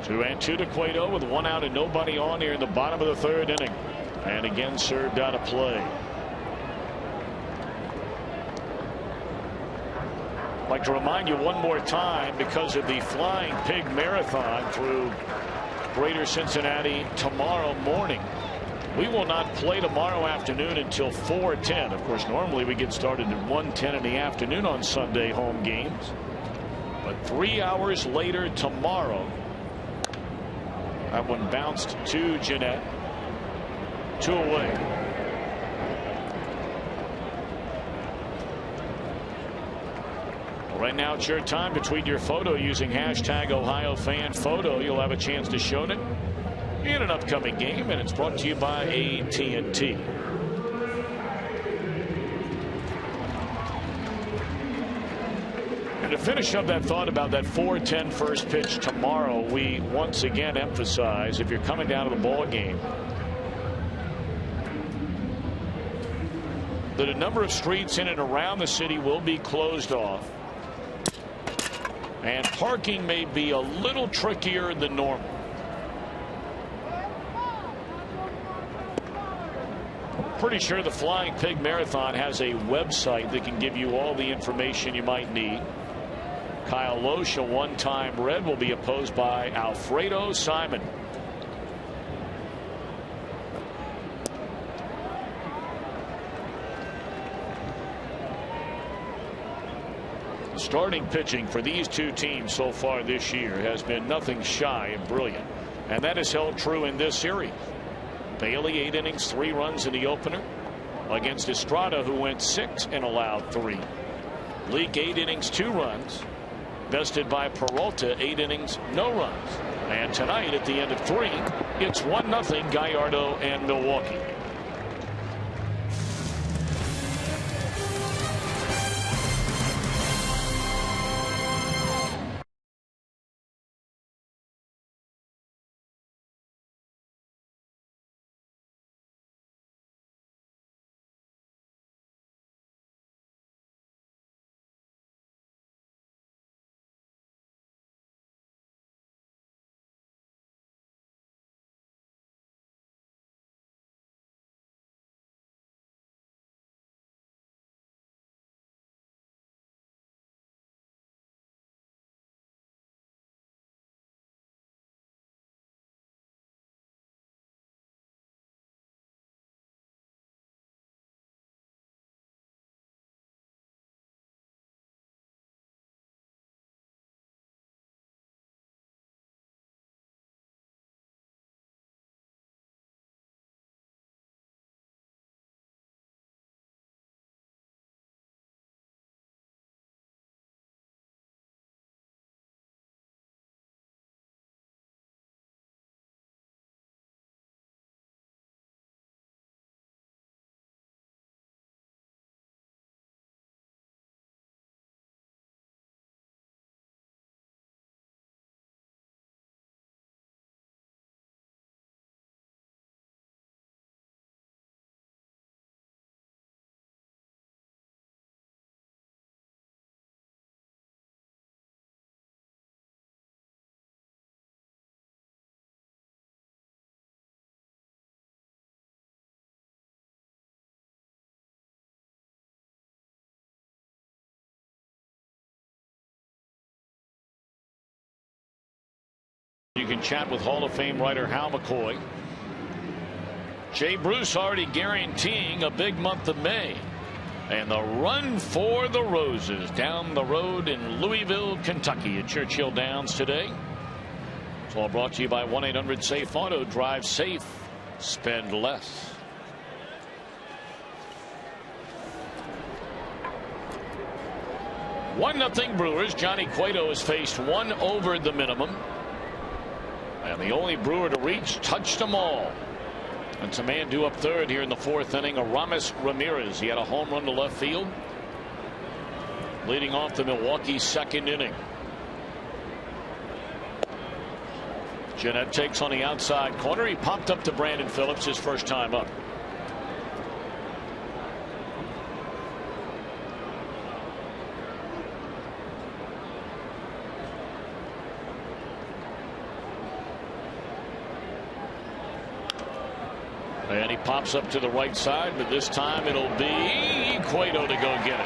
Two and 2 to Cueto with 1 out and nobody on here in the bottom of the 3rd inning. And again served out of play. I'd like to remind you one more time, because of the Flying Pig Marathon through Greater Cincinnati tomorrow morning, we will not play tomorrow afternoon until 4:10. Of course, normally we get started at 1:10 in the afternoon on Sunday home games. But 3 hours later tomorrow. That one bounced to Jeanette. 2 away. Well, right now it's your time to tweet your photo using hashtag #OhioFanPhoto. You'll have a chance to show it in an upcoming game, and it's brought to you by AT&T. To finish up that thought about that 4:10 first pitch tomorrow, we once again emphasize, if you're coming down to the ball game, that a number of streets in and around the city will be closed off, and parking may be a little trickier than normal. Pretty sure the Flying Pig Marathon has a website that can give you all the information you might need. Kyle Loesch, a one-time Red, will be opposed by Alfredo Simon. Starting pitching for these 2 teams so far this year has been nothing shy of brilliant, and that has held true in this series. Bailey, 8 innings, 3 runs in the opener against Estrada, who went 6 and allowed 3. Leak, 8 innings, 2 runs. Bested by Peralta, 8 innings, no runs. And tonight at the end of 3, it's 1-0 Gallardo and Milwaukee. can chat with Hall of Fame writer Hal McCoy. Jay Bruce already guaranteeing a big month of May. And the run for the Roses down the road in Louisville, Kentucky at Churchill Downs today. It's all brought to you by 1-800-SAFE-AUTO. Drive safe, spend less. One 1-0 Brewers. Johnny Cueto has faced one over the minimum. And the only Brewer to reach touched them all. And some man due up third here in the fourth inning. Aramis Ramirez. He had a home run to left field, leading off the Milwaukee second inning. Jeanette takes on the outside corner. He popped up to Brandon Phillips his first time up. And he pops up to the right side, but this time it'll be Cueto to go get it.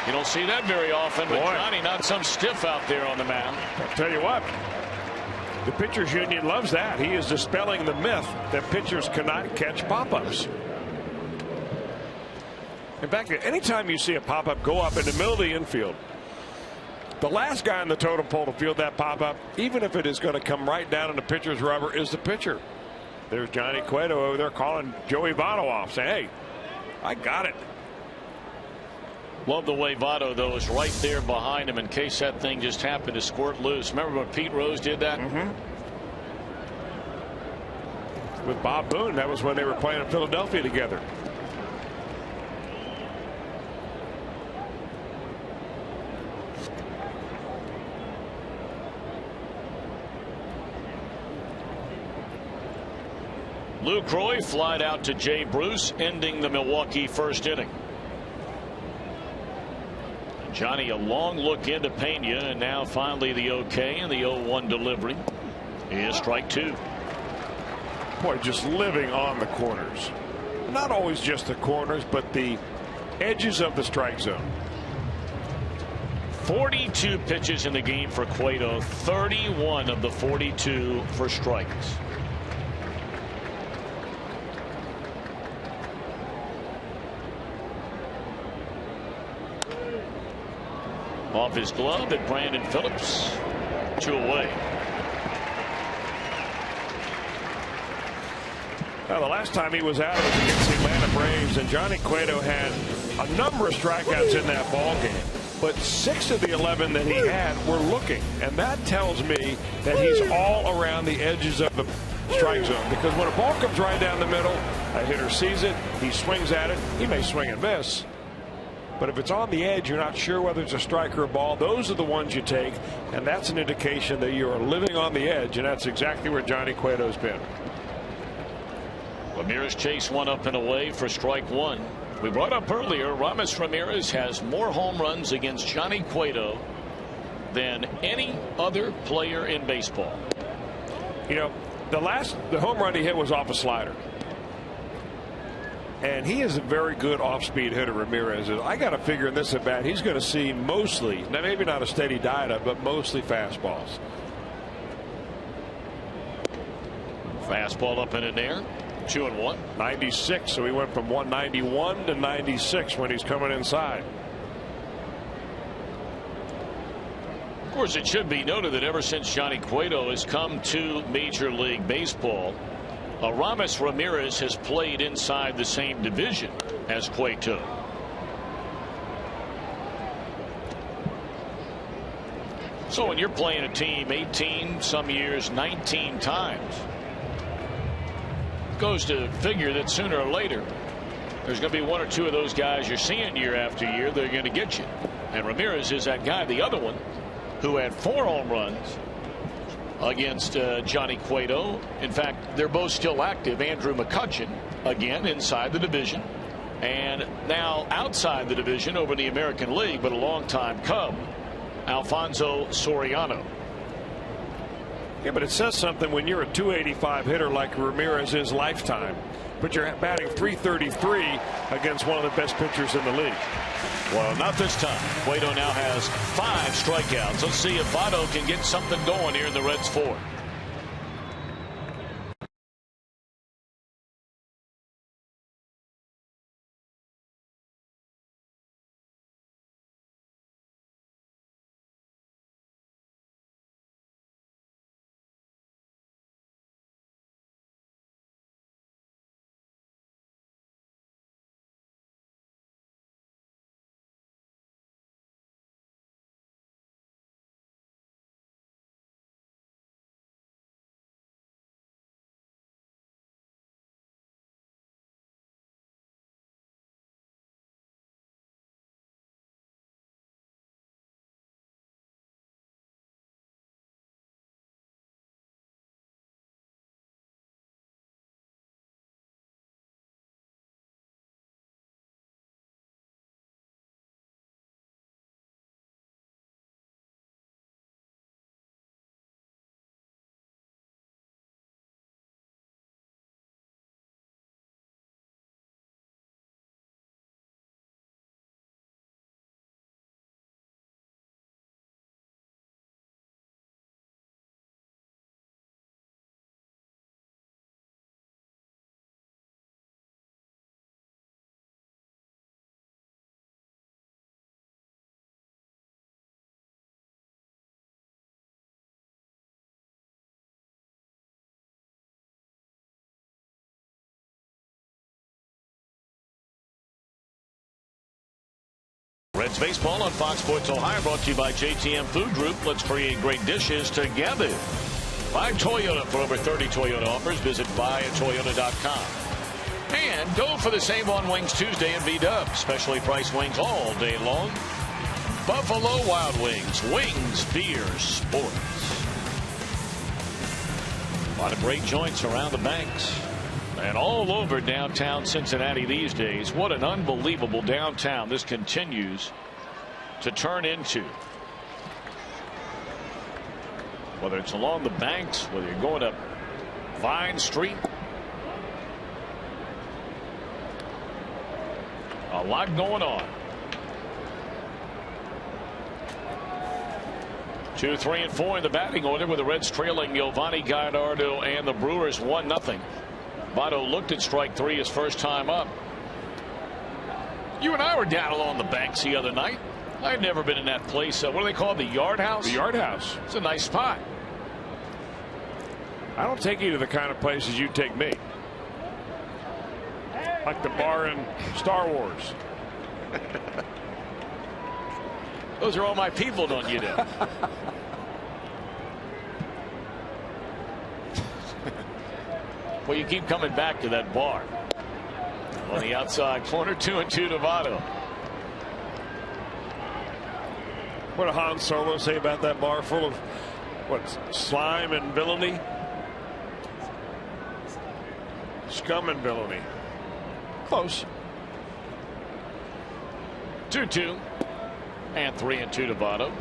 You don't see that very often, but Johnny, not some stiff out there on the mound. I'll tell you what, the pitchers union loves that. He is dispelling the myth that pitchers cannot catch pop-ups. In fact, anytime you see a pop-up go up in the middle of the infield, the last guy on the totem pole to field that pop-up, even if it is going to come right down on the pitcher's rubber, is the pitcher. There's Johnny Cueto over there calling Joey Votto off, saying, hey, I got it. Love the way Votto, though, is right there behind him in case that thing just happened to squirt loose. Remember when Pete Rose did that? With Bob Boone, that was when they were playing in Philadelphia together. Luke Roy flied out to Jay Bruce, ending the Milwaukee first inning. Johnny, a long look into Pena, and now finally the okay, and the 0-1 delivery is strike two. Boy, just living on the corners. Not always just the corners, but the edges of the strike zone. 42 pitches in the game for Cueto, 31 of the 42 for strikes. Off his glove at Brandon Phillips. 2 away. Now, the last time he was out, it was against the Atlanta Braves, and Johnny Cueto had a number of strikeouts in that ball game. But 6 of the 11 that he had were looking, and that tells me that he's all around the edges of the strike zone. Because when a ball comes right down the middle, a hitter sees it, he swings at it, he may swing and miss. But if it's on the edge, you're not sure whether it's a strike or a ball. Those are the ones you take, and that's an indication that you are living on the edge, and that's exactly where Johnny Cueto's been. Ramirez chased one up and away for strike one. We brought up earlier, Aramis Ramirez has more home runs against Johnny Cueto than any other player in baseball. You know, the home run he hit was off a slider. And he is a very good off-speed hitter, Ramirez. I got to figure in this at bat, he's going to see mostly, now maybe not a steady diet of, but mostly fastballs. Fastball up and in there. 2-1. 96, so he went from 191 to 96 when he's coming inside. Of course, it should be noted that ever since Johnny Cueto has come to Major League Baseball, Aramis Ramirez has played inside the same division as Cueto. So when you're playing a team 18, some years 19 times, goes to figure that sooner or later there's going to be one or two of those guys you're seeing year after year that are going to get you. And Ramirez is that guy. The other one, who had 4 home runs against Johnny Cueto. In fact, they're both still active. Andrew McCutchen, again inside the division, and now outside the division over in the American League, but a longtime Cub, Alfonso Soriano. Yeah, but it says something when you're a 285 hitter like Ramirez is lifetime, but you're batting .333 against one of the best pitchers in the league. Well, not this time. Cueto now has 5 strikeouts. Let's see if Votto can get something going here in the Reds' 4. Reds baseball on Fox Sports Ohio, brought to you by JTM Food Group. Let's create great dishes together. Buy Toyota for over 30 Toyota offers. Visit buyatoyota.com. And go for the Save on Wings Tuesday in B-Dub. Specially priced wings all day long. Buffalo Wild Wings. Wings, beer, sports. A lot of great joints around the banks. And all over downtown Cincinnati these days. What an unbelievable downtown this continues to turn into. Whether it's along the banks, whether you're going up Vine Street. A lot going on. 2, 3, and 4 in the batting order, with the Reds trailing Giovanni Gallardo and the Brewers 1-0. Votto looked at strike 3 his first time up. You and I were down along the banks the other night. I've never been in that place. What do they call it? The Yard House? The Yard House. It's a nice spot. I don't take you to the kind of places you take me. Like the bar in Star Wars. Those are all my people, don't you know? Well, you keep coming back to that bar. On the outside corner, 2-2 to Votto. What did Han Solo say about that bar full of what, slime and villainy? Scum and villainy. Close. 2-2 and 3-2 to Votto.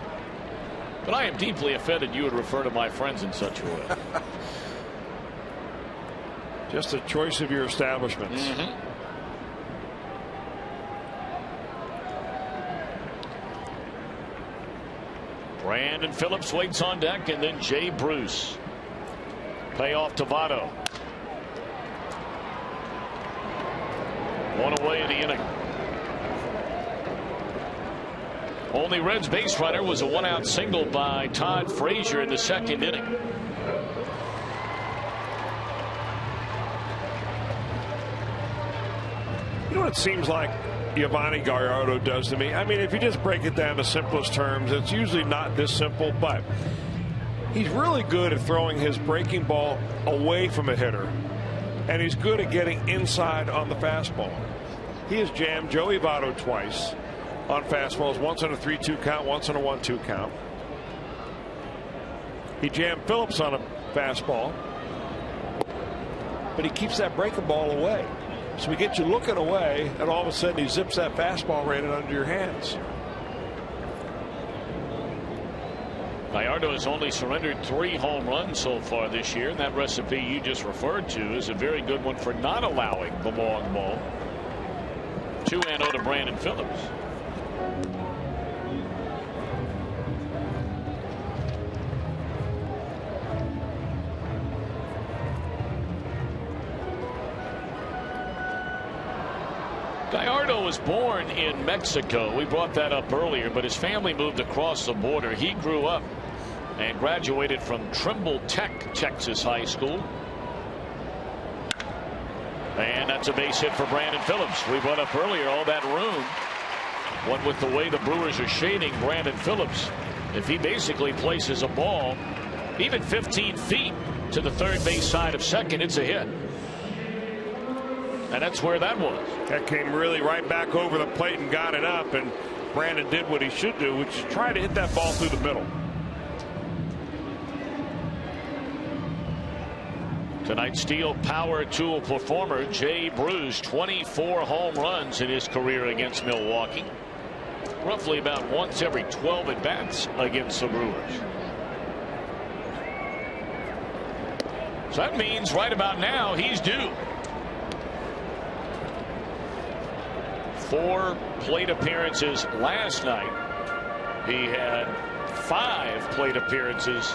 But I am deeply offended you would refer to my friends in such a way. Just a choice of your establishments. Brandon Phillips waits on deck, and then Jay Bruce. Payoff to Votto. One away in the inning. Only Reds base runner was a one-out single by Todd Frazier in the second inning. You know what it seems like Giovanni Gallardo does to me? I mean, if you just break it down to simplest terms, it's usually not this simple, but he's really good at throwing his breaking ball away from a hitter, and he's good at getting inside on the fastball. He has jammed Joey Votto twice on fastballs, once on a 3-2 count, once on a 1-2 count. He jammed Phillips on a fastball, but he keeps that breaking ball away. So we get you looking away, and all of a sudden he zips that fastball right under your hands. Gallardo has only surrendered 3 home runs so far this year, and that recipe you just referred to is a very good one for not allowing the long ball. 2-0 to Brandon Phillips. Gallardo was born in Mexico. We brought that up earlier, but his family moved across the border. He grew up and graduated from Trimble Tech, Texas High School. And that's a base hit for Brandon Phillips. We brought up earlier all that room. What with the way the Brewers are shading Brandon Phillips, if he basically places a ball even 15 feet to the third base side of second, it's a hit. And that's where that was. That came really right back over the plate and got it up, and Brandon did what he should do, which is try to hit that ball through the middle. Tonight's steel power tool performer Jay Bruce, 24 home runs in his career against Milwaukee. Roughly about once every 12 at-bats against the Brewers. So that means right about now he's due. 4 plate appearances last night. He had 5 plate appearances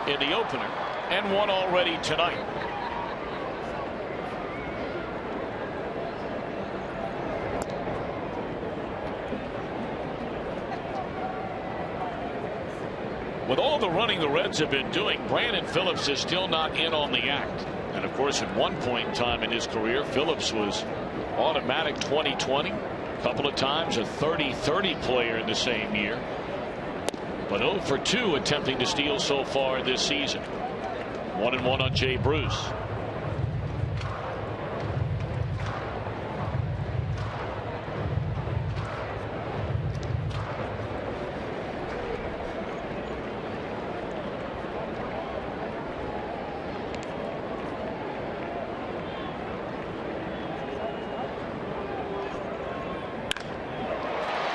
in the opener and 1 already tonight. With all the running the Reds have been doing, Brandon Phillips is still not in on the act. And of course, at one point in time in his career, Phillips was automatic 20-20. couple of times a 30-30 player in the same year. But 0 for 2 attempting to steal so far this season. 1-1 on Jay Bruce.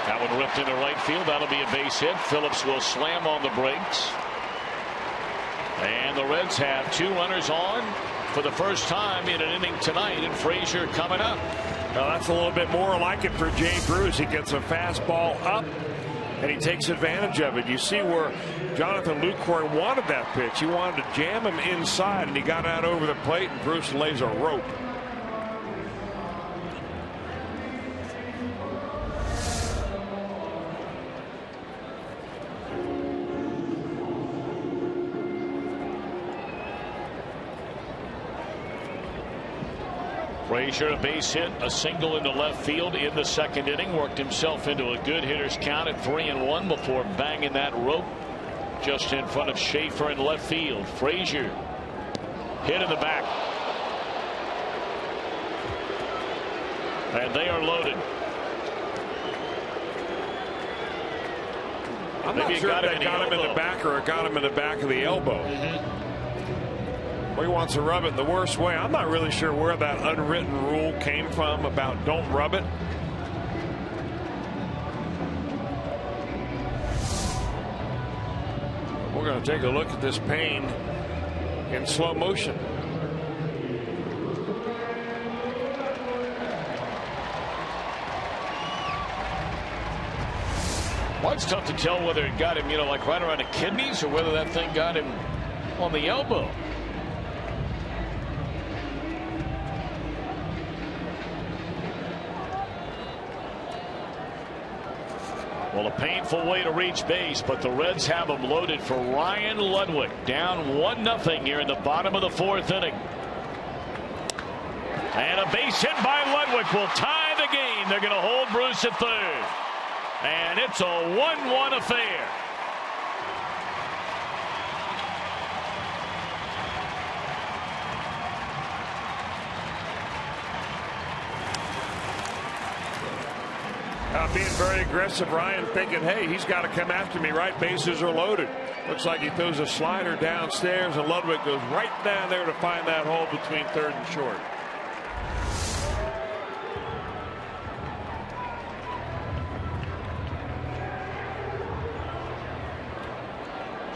That one ripped into right field. That'll be a base hit. Phillips will slam on the brakes. And the Reds have 2 runners on for the first time in an inning tonight, and Frazier coming up. Now that's a little bit more like it for Jay Bruce. He gets a fastball up and he takes advantage of it. You see where Jonathan Lucroy wanted that pitch. He wanted to jam him inside, and he got out over the plate, and Bruce lays a rope. Frazier, a base hit, a single into left field in the second inning. Worked himself into a good hitter's count at 3-1 before banging that rope just in front of Schaefer in left field. Frazier hit in the back. And they are loaded. I'm not sure if they got him in the back or it got him in the back of the elbow. He wants to rub it the worst way. I'm not really sure where that unwritten rule came from about don't rub it. We're going to take a look at this pain in slow motion. Well, it's tough to tell whether it got him, like right around the kidneys, or whether that thing got him on the elbow. Well, a painful way to reach base, but the Reds have him loaded for Ryan Ludwig. Down 1-0 here in the bottom of the 4th inning. And a base hit by Ludwig will tie the game. They're going to hold Bruce at third. And it's a 1-1 affair. Being very aggressive, Ryan thinking, hey, he's got to come after me, right? Bases are loaded. Looks like he throws a slider downstairs, and Ludwig goes right down there to find that hole between third and short.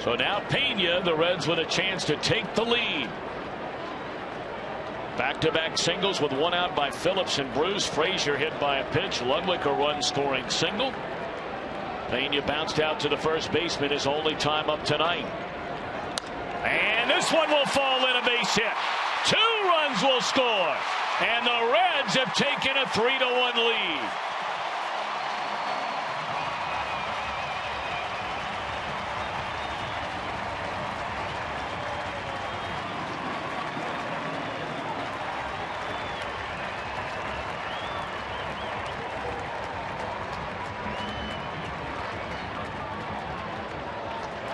So now Pena, the Reds with a chance to take the lead. Back-to-back singles with one out by Phillips and Bruce. Frazier hit by a pitch. Ludwig a run-scoring single. Pena bounced out to the first baseman, his only time up tonight. And this one will fall in, a base hit. 2 runs will score. And the Reds have taken a 3-1 lead.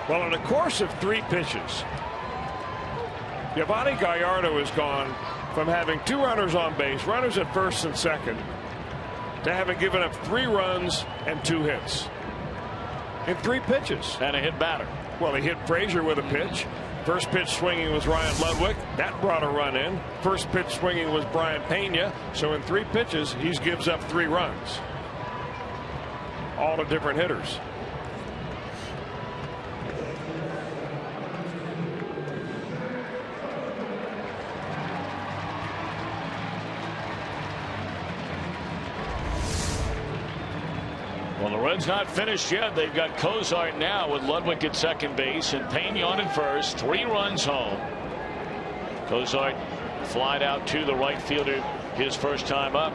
Well, in the course of 3 pitches, Yovani Gallardo has gone from having 2 runners on base, runners at first and second, to having given up 3 runs and 2 hits in 3 pitches. And a hit batter. Well, he hit Frazier with a pitch. First pitch swinging was Ryan Ludwig. That brought a run in. First pitch swinging was Brian Pena. So in 3 pitches, he gives up 3 runs. All to different hitters. Well, the Reds not finished yet. They've got Cozart now with Ludwig at second base and Pena on at first. 3 runs home. Cozart flied out to the right fielder his first time up.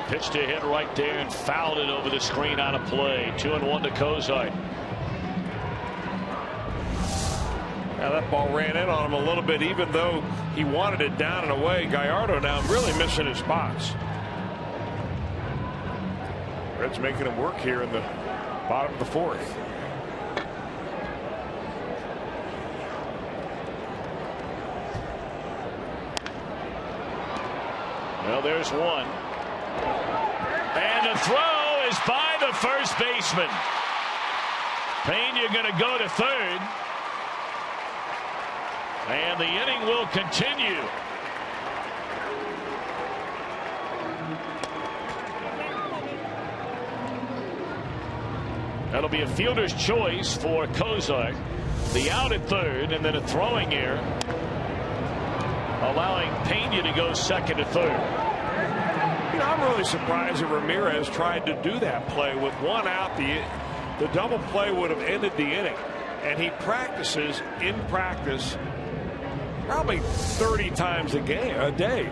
Pitch to hit right there and fouled it over the screen out of play. 2-1 to Kozart. Now that ball ran in on him a little bit, even though he wanted it down and away. Gallardo now really missing his spots. Reds making him work here in the bottom of the fourth. Well, there's one. And the throw is by the first baseman. Pena going to go to third. And the inning will continue. That'll be a fielder's choice for Kozart. The out at third, and then a throwing error, allowing Pena to go second to third. You know, I'm really surprised that Ramirez tried to do that play with one out. The double play would have ended the inning. And he practices in practice probably 30 times a day.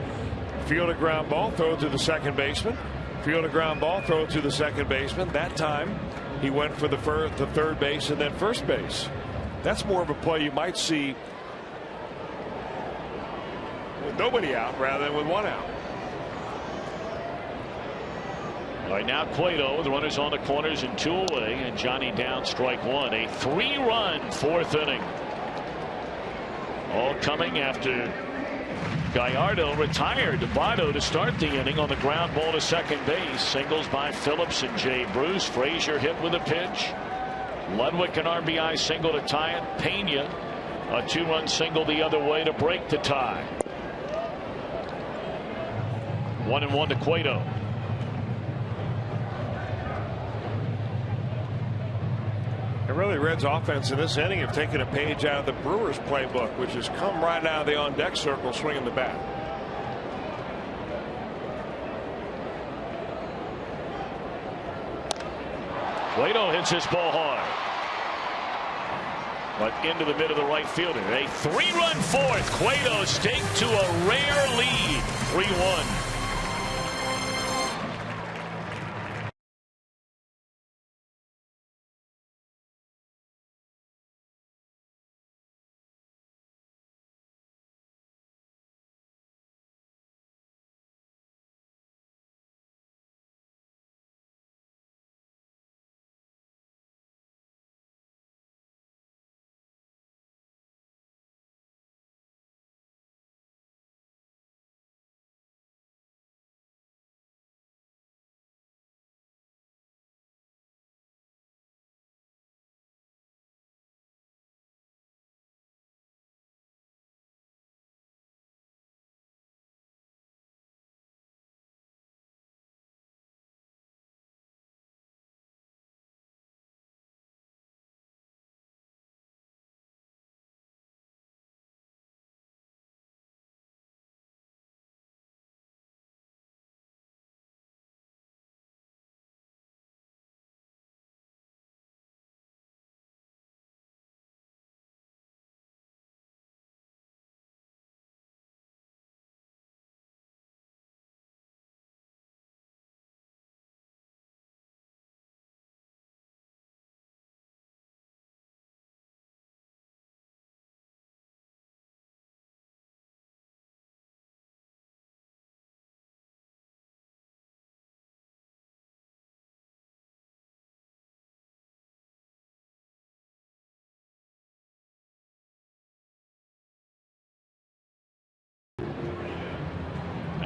Field a ground ball, throw it to the second baseman. Field a ground ball, throw it to the second baseman. That time he went for the third base and then first base. That's more of a play you might see with nobody out rather than with one out. All right, now Cueto, the runners on the corners and 2 away, and Johnny down, strike 1. A 3-run fourth inning. All coming after Gallardo retired. Votto to start the inning on the ground ball to second base. Singles by Phillips and Jay Bruce. Frazier hit with a pitch. Ludwig an RBI single to tie it. Pena a 2-run single the other way to break the tie. 1-1 to Cueto. And really, Reds offense in this inning have taken a page out of the Brewers playbook, which has come right out of the on-deck circle swinging the bat. Cueto hits this ball hard, but into the mid of the right fielder. A 3-run fourth. Cueto staked to a rare lead. 3-1.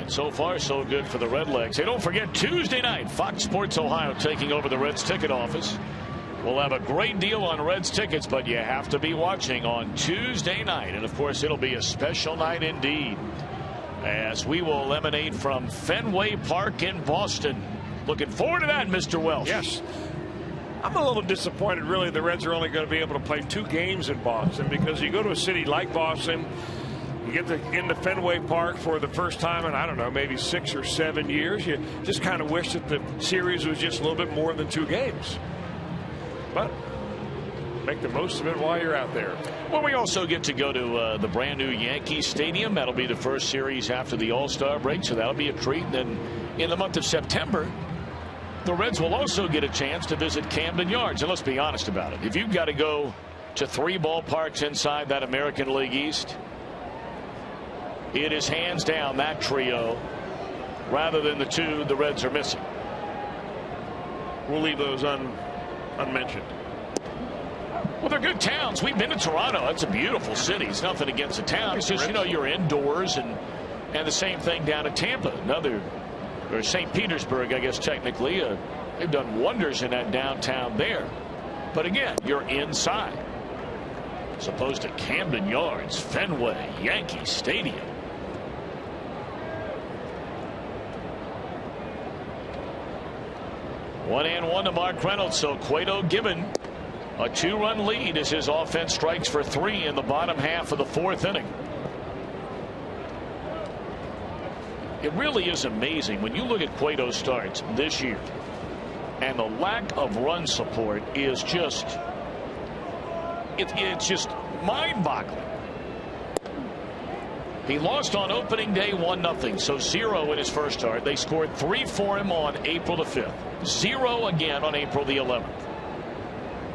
So far, so good for the Redlegs. Hey, don't forget, Tuesday night, Fox Sports Ohio taking over the Reds ticket office. We'll have a great deal on Reds tickets, but you have to be watching on Tuesday night. And, of course, it'll be a special night indeed, as we will emanate from Fenway Park in Boston. Looking forward to that, Mr. Welsh. Yes. I'm a little disappointed, really, the Reds are only going to be able to play 2 games in Boston, because you go to a city like Boston, you get into Fenway Park for the first time in, I don't know, maybe 6 or 7 years. You just kind of wish that the series was just a little bit more than 2 games. But make the most of it while you're out there. Well, we also get to go to the brand new Yankee Stadium. That'll be the first series after the All-Star break, so that'll be a treat. And then in the month of September, the Reds will also get a chance to visit Camden Yards. And let's be honest about it. If you've got to go to 3 ballparks inside that American League East, it is hands down that trio rather than the 2 the Reds are missing. We'll leave those unmentioned. Well, they're good towns. We've been to Toronto. It's a beautiful city. It's nothing against the town. It's just, you know, you're indoors, and the same thing down at Tampa. Or St. Petersburg, I guess, technically. They've done wonders in that downtown there. But again, you're inside. As opposed to Camden Yards, Fenway, Yankee Stadium. One and one to Mark Reynolds. So Cueto given a 2-run lead as his offense strikes for 3 in the bottom half of the 4th inning. It really is amazing when you look at Cueto's starts this year, and the lack of run support is just it's just mind-boggling. He lost on opening day 1-0, so 0 in his first start. They scored 3 for him on April the 5th, 0 again on April the 11th.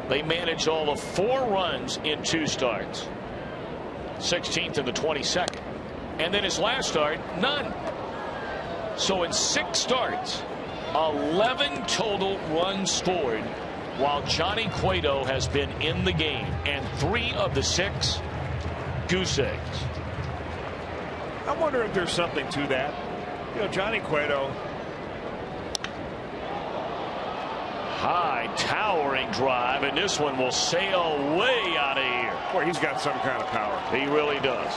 They managed all of 4 runs in 2 starts, 16th and the 22nd, and then his last start, none. So in 6 starts, 11 total runs scored while Johnny Cueto has been in the game, and 3 of the 6 goose eggs. I wonder if there's something to that. You know, Johnny Cueto. High towering drive, and this one will sail way out of here. Boy, he's got some kind of power. He really does.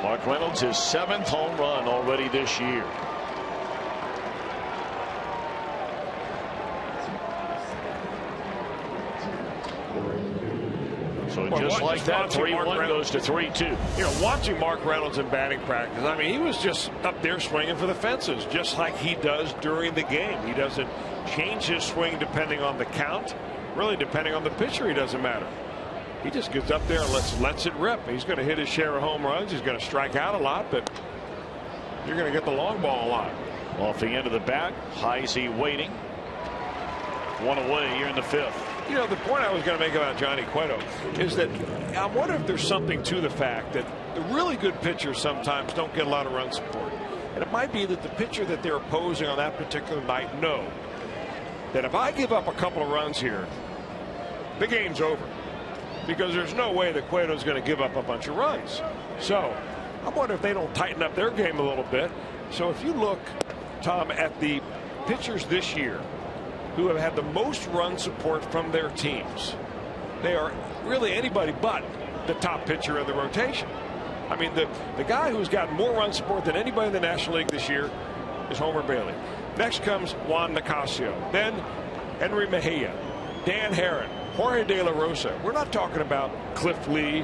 Mark Reynolds, his 7th home run already this year. So just like that, 3-1 goes to 3-2. You know, watching Mark Reynolds in batting practice, I mean, he was just up there swinging for the fences, just like he does during the game. He doesn't change his swing depending on the count. Really, depending on the pitcher, he doesn't matter. He just gets up there and lets it rip. He's going to hit his share of home runs. He's going to strike out a lot, but you're going to get the long ball a lot. Off the end of the bat, Heisey waiting. 1 away here in the 5th. You know, the point I was going to make about Johnny Cueto is that I wonder if there's something to the fact that the really good pitchers sometimes don't get a lot of run support. And it might be that the pitcher that they're opposing on that particular night know that if I give up a couple of runs here, the game's over. Because there's no way that Cueto's going to give up a bunch of runs. So I wonder if they don't tighten up their game a little bit. So if you look, Tom, at the pitchers this year who have had the most run support from their teams, they are really anybody but the top pitcher in the rotation. I mean, the guy who's gotten more run support than anybody in the National League this year is Homer Bailey. Next comes Juan Nicasio. Then Henry Mejia, Dan Herron, Jorge De La Rosa. We're not talking about Cliff Lee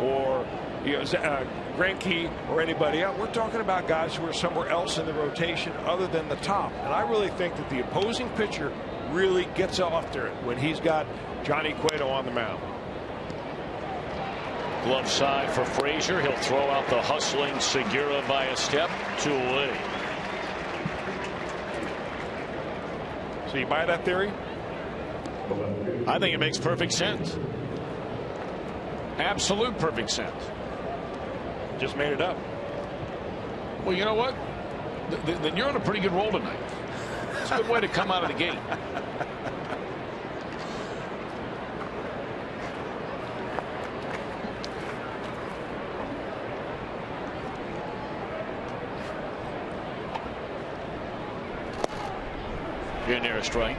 or Greinke or anybody else. We're talking about guys who are somewhere else in the rotation other than the top. And I really think that the opposing pitcher really gets after it when he's got Johnny Cueto on the mound. Glove side for Frazier. He'll throw out the hustling Segura by a step. 2 away. So you buy that theory? I think it makes perfect sense. Absolute perfect sense. Just made it up. Well, you know what? Then you're on a pretty good roll tonight. It's a good way to come out of the game. Here near a strike.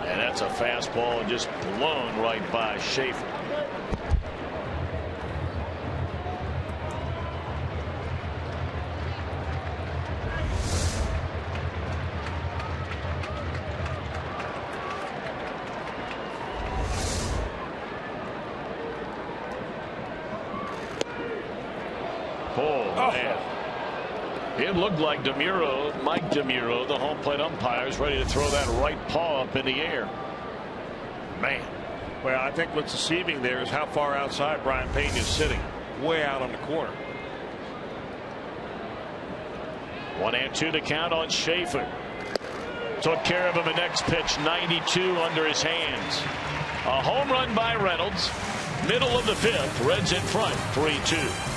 And that's a fastball just blown right by Schaefer. Oh, man. It looked like Mike DeMuro, the home plate umpire, is ready to throw that right paw up in the air. Man. Well, I think what's deceiving there is how far outside Brian Payne is sitting. Way out on the corner. 1-2 to count on Schaefer. Took care of him the next pitch, 92 under his hands. A home run by Reynolds. Middle of the 5th. Reds in front, 3-2.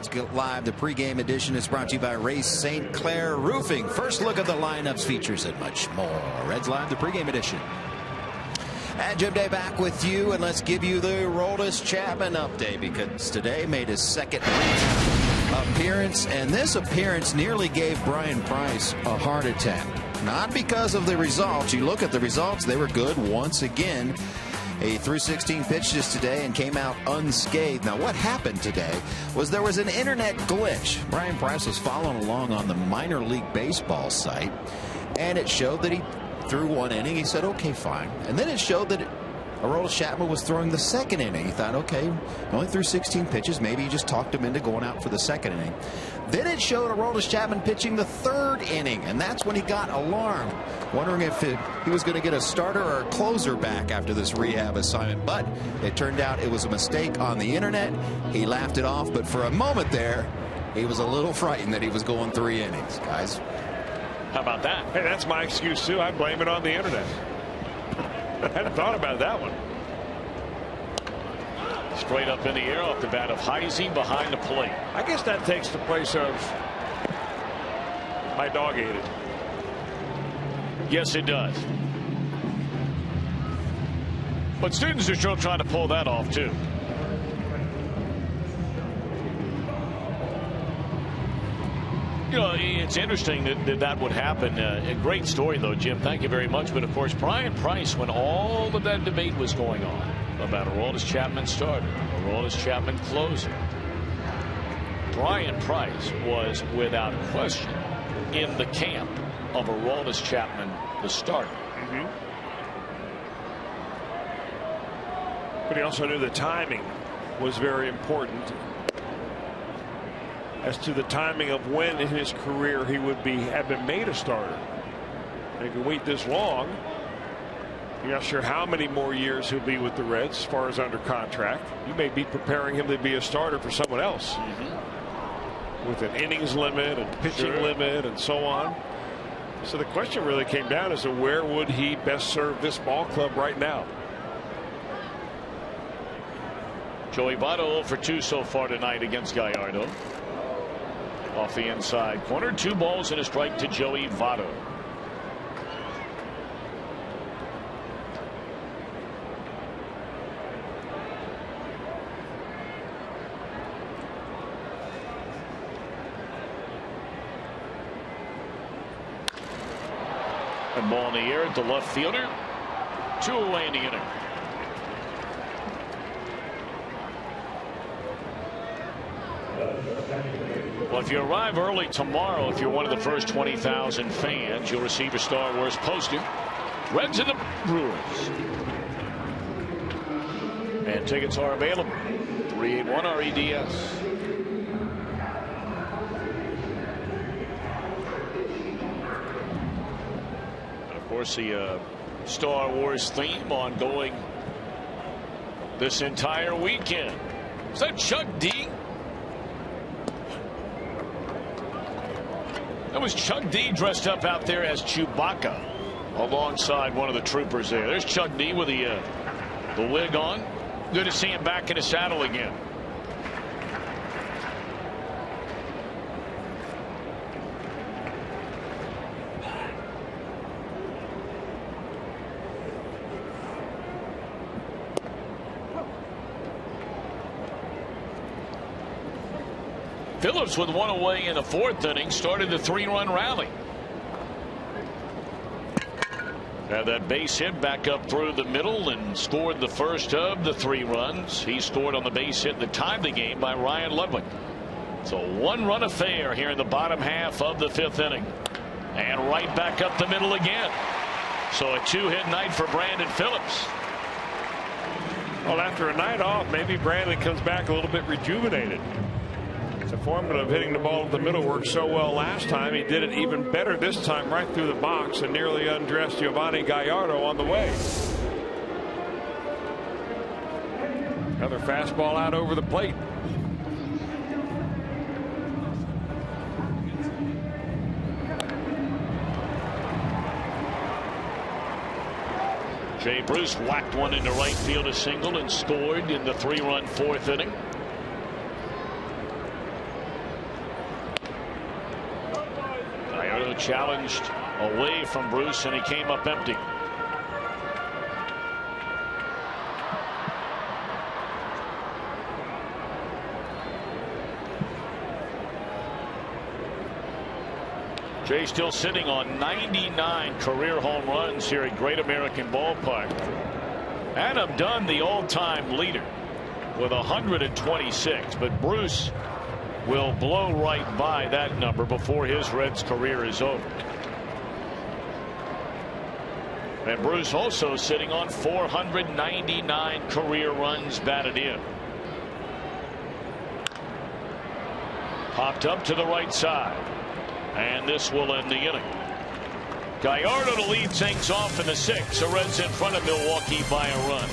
Let's get live. The pregame edition is brought to you by Race St. Clair Roofing. First look at the lineups, features, and much more. Reds Live, the pregame edition. And Jim Day back with you, and let's give you the Aroldis Chapman update, because today made his second appearance, and this appearance nearly gave Brian Price a heart attack. Not because of the results. You look at the results, they were good once again. He threw 16 pitches today and came out unscathed. Now, what happened today was there was an internet glitch. Brian Price was following along on the minor league baseball site, and it showed that he threw one inning. He said, okay, fine. And then it showed that Aroldis Chapman was throwing the second inning. He thought, okay, he only threw 16 pitches. Maybe he just talked him into going out for the second inning. Then it showed Aroldis Chapman pitching the third inning, and that's when he got alarmed, wondering if he was going to get a starter or a closer back after this rehab assignment. But it turned out it was a mistake on the internet. He laughed it off, but for a moment there, he was a little frightened that he was going 3 innings, guys. How about that? Hey, that's my excuse, too. I blame it on the internet. I hadn't thought about that one. Straight up in the air off the bat of Heising behind the plate. I guess that takes the place of my dog ate it. Yes, it does. But students are still trying to pull that off, too. You know, it's interesting that would happen. A great story, though, Jim. Thank you very much. But, of course, Brian Price, when all of that debate was going on about Aroldis Chapman starter, Aroldis Chapman closer, Brian Price was, without question, in the camp of Aroldis Chapman, the starter. Mm-hmm. But he also knew the timing was very important as to the timing of when in his career he would have been made a starter. And if you wait this long, you're not sure how many more years he'll be with the Reds as far as under contract. You may be preparing him to be a starter for someone else, with an innings limit and pitching limit and so on. So the question really came down as to where would he best serve this ball club right now. Joey Votto 0 for 2 so far tonight against Gallardo. Off the inside corner, 2 balls and a strike to Joey Votto. And ball in the air at the left fielder. 2 away in the inning. Well, if you arrive early tomorrow, if you're one of the first 20,000 fans, you'll receive a Star Wars poster. Reds and the Brewers. And tickets are available. 381 REDS. And of course, the Star Wars theme ongoing this entire weekend. Is that Chuck D? That was Chuck D dressed up out there as Chewbacca alongside one of the troopers there. There's Chuck D with the wig on. Good to see him back in the saddle again. Phillips with 1 away in the 4th inning started the 3-run rally. Had that base hit back up through the middle and scored the first of the 3 runs. He scored on the base hit that tied the game by Ryan Ludwig. It's a 1-run affair here in the bottom half of the 5th inning. And right back up the middle again. So a 2-hit night for Brandon Phillips. Well, after a night off, maybe Brandon comes back a little bit rejuvenated. The formula of hitting the ball at the middle worked so well last time. He did it even better this time, right through the box, and nearly undressed Giovanni Gallardo on the way. Another fastball out over the plate. Jay Bruce whacked one into right field, a single, and scored in the 3-run 4th inning. Challenged away from Bruce, and he came up empty. Jay still sitting on 99 career home runs here at Great American Ballpark. Adam Dunn, the all-time leader, with 126, but Bruce will blow right by that number before his Reds career is over. And Bruce also sitting on 499 career runs batted in. Popped up to the right side, and this will end the inning. Gallardo to lead things off in the 6th. The Reds in front of Milwaukee by a run.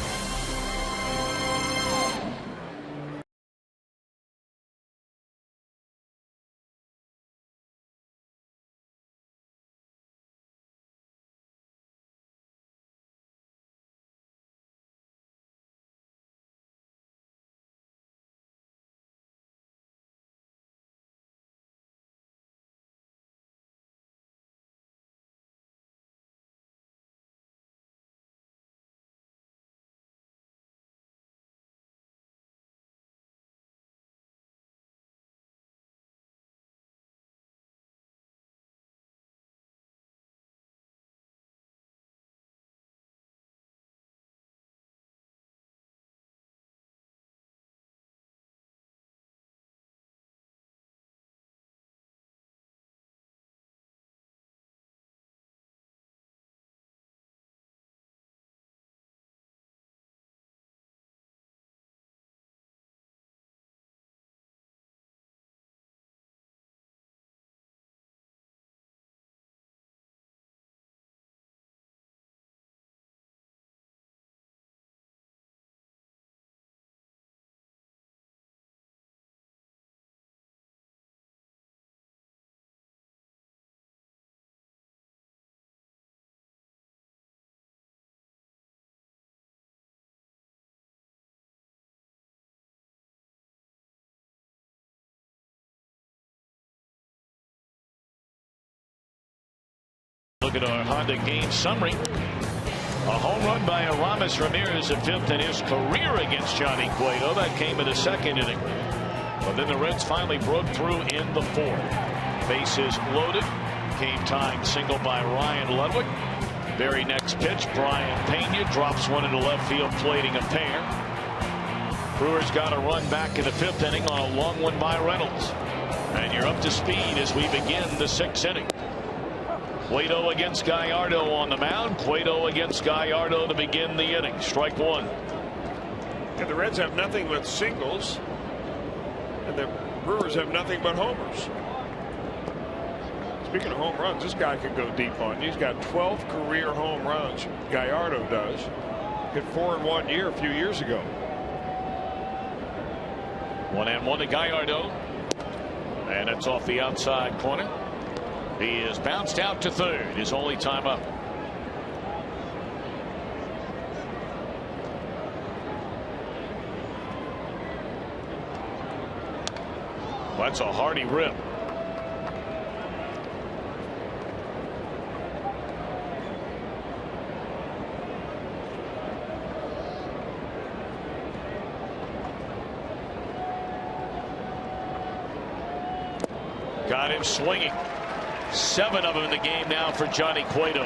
Look at our Honda game summary. A home run by Aramis Ramirez, the 5th in his career against Johnny Cueto. That came in the 2nd inning. But then the Reds finally broke through in the 4th. Bases loaded. game-tying single by Ryan Ludwig. Very next pitch, Brian Pena drops one into left field, plating a pair. Brewers got a run back in the 5th inning on a long one by Reynolds. And you're up to speed as we begin the 6th inning. Cueto against Gallardo on the mound. Cueto against Gallardo to begin the inning. Strike one. And the Reds have nothing but singles, and the Brewers have nothing but homers. Speaking of home runs, this guy can go deep on you. He's got 12 career home runs. Gallardo does. Hit 4 in 1 year a few years ago. 1-1 to Gallardo. And it's off the outside corner. He is bounced out to third. His only time up. That's a hearty rip. Got him swinging. 7 of them in the game now for Johnny Cueto.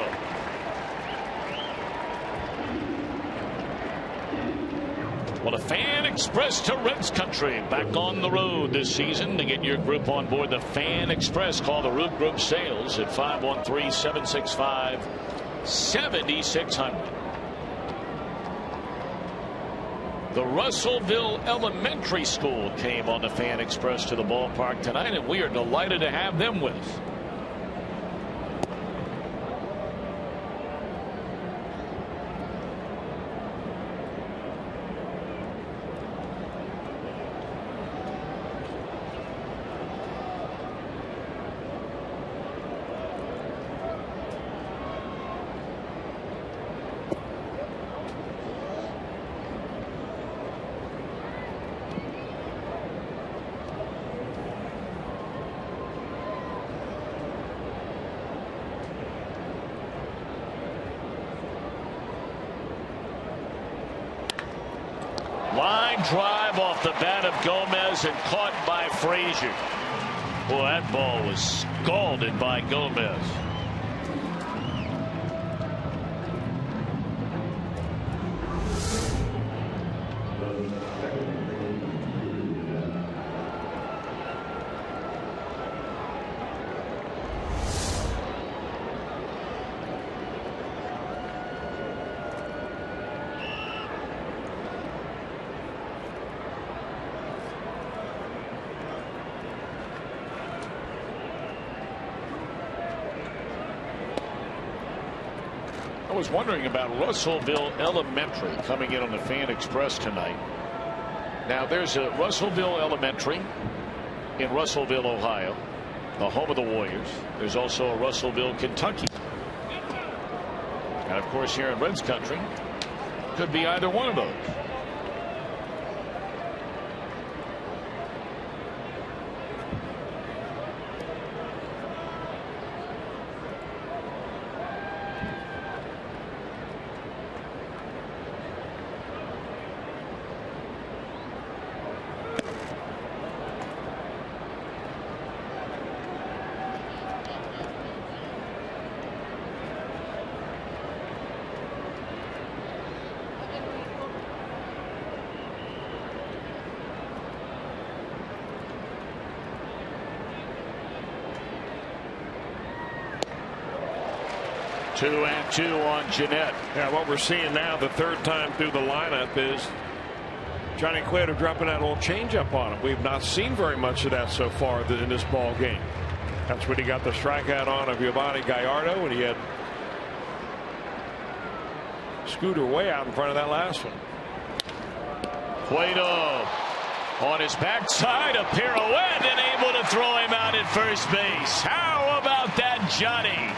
Well, the Fan Express to Reds Country back on the road this season. To get your group on board the Fan Express, call the Root Group Sales at 513-765-7600. The Russellville Elementary School came on the Fan Express to the ballpark tonight, and we are delighted to have them with us. Line drive off the bat of Gomez and caught by Frazier. Boy, that ball was scalded by Gomez. I was wondering about Russellville Elementary coming in on the Fan Express tonight. Now there's a Russellville Elementary in Russellville, Ohio, the home of the Warriors. There's also a Russellville, Kentucky. And of course here in Reds Country, could be either one of those. Two and two on Jeanette. Yeah, what we're seeing now, the third time through the lineup, is Johnny Cueto dropping that little changeup on him. We've not seen very much of that so far in this ball game. That's when he got the strikeout on of Yvonne Gallardo, and he had Scooter way out in front of that last one. Cueto on his backside, a pirouette, and able to throw him out at first base. How about that, Johnny?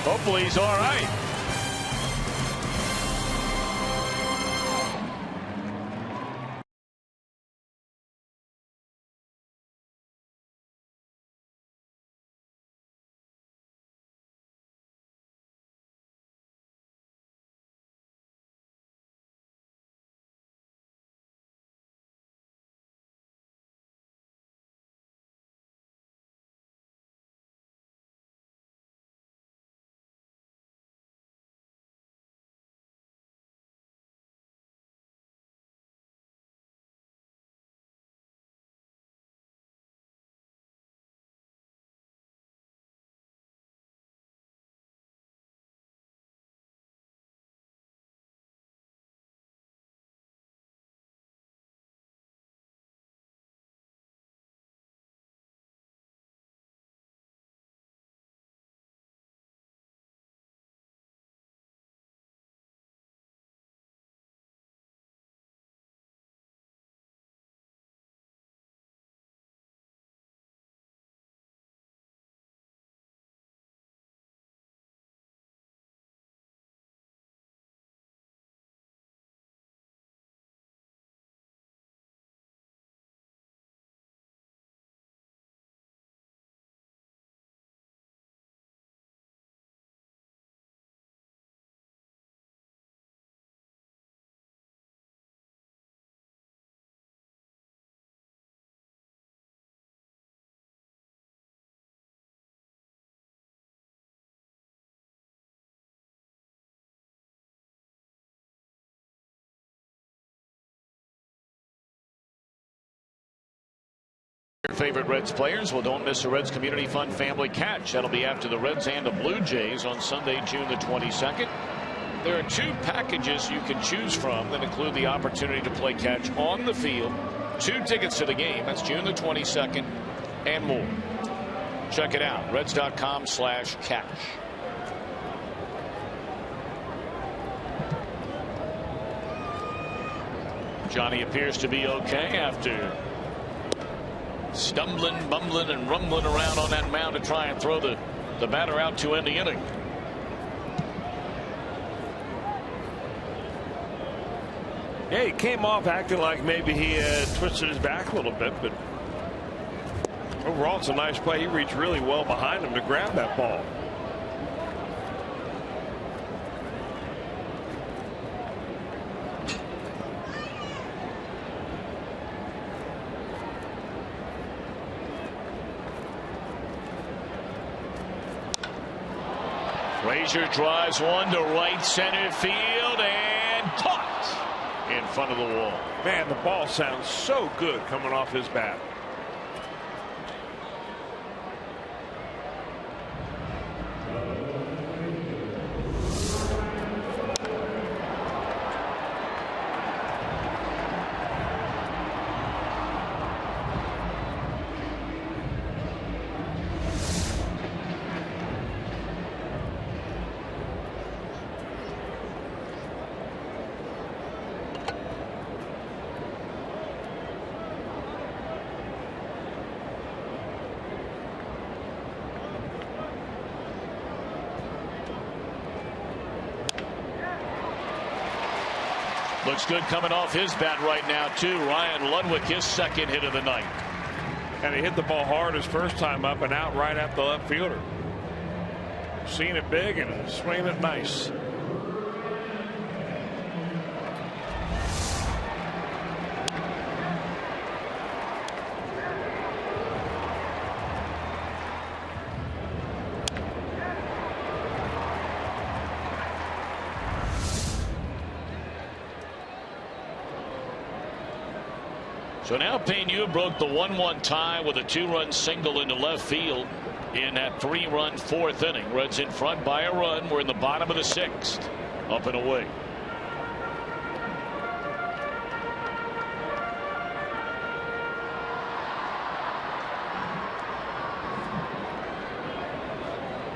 Hopefully he's all right. Your favorite Reds players? Well, don't miss a Reds Community Fund Family Catch. That'll be after the Reds and the Blue Jays on Sunday, June the 22nd. There are 2 packages you can choose from that include the opportunity to play catch on the field, 2 tickets to the game. That's June the 22nd and more. Check it out. Reds.com/catch. Johnny appears to be okay after stumbling, bumbling, and rumbling around on that mound to try and throw the batter out to end the inning. Yeah, he came off acting like maybe he had twisted his back a little bit, but overall it's a nice play. He reached really well behind him to grab that ball. Frazier drives one to right center field and caught in front of the wall. Man, the ball sounds so good coming off his bat. Looks good coming off his bat right now, too. Ryan Ludwig, his 2nd hit of the night. And he hit the ball hard his first time up and out right at the left fielder. Seeing it big and swinging it nice. So now Pena broke the 1-1 tie with a 2-run single into left field in that 3-run 4th inning. Reds in front by a run. We're in the bottom of the 6th. Up and away.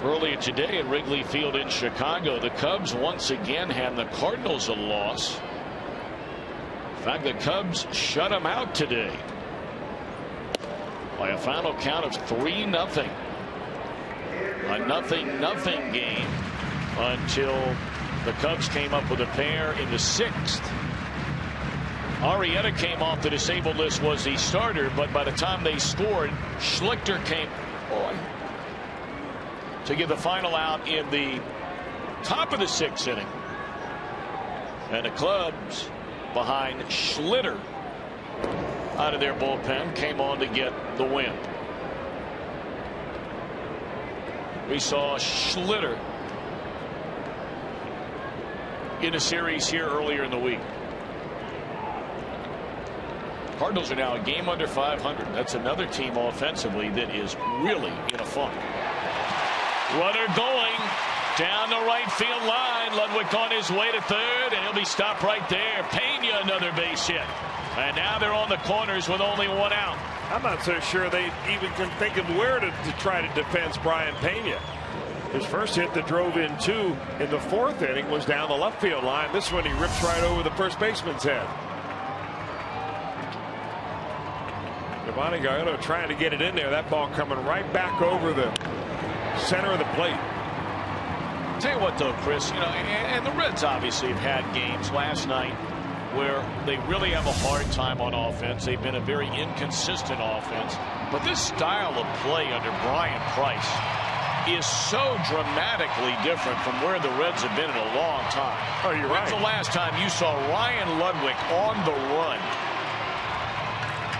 Earlier today at Wrigley Field in Chicago, the Cubs once again hand the Cardinals a loss. In fact, the Cubs shut them out today by a final count of 3-0. A 0-0 game until the Cubs came up with a pair in the 6th. Arrieta came off the disabled list, was the starter, but by the time they scored, Schlichter came on to give the final out in the top of the 6th inning. And the Cubs, behind Schlitter out of their bullpen, came on to get the win. We saw Schlitter in a series here earlier in the week. Cardinals are now a game under 500. That's another team offensively that is really in a funk. Runner going down the right field line. Ludwig on his way to 3rd, and he'll be stopped right there. Pena, another base hit. And now they're on the corners with only 1 out. I'm not so sure they even can think of where to try to defense Brian Pena. His first hit that drove in 2 in the 4th inning was down the left field line. This one he rips right over the first baseman's head. Giovanni Gallardo trying to get it in there. That ball coming right back over the center of the plate. Tell you what, though, Chris, you know, and the Reds obviously have had games last night where they really have a hard time on offense. They've been a very inconsistent offense. But this style of play under Brian Price is so dramatically different from where the Reds have been in a long time. Oh, you're right. When's the last time you saw Ryan Ludwig on the run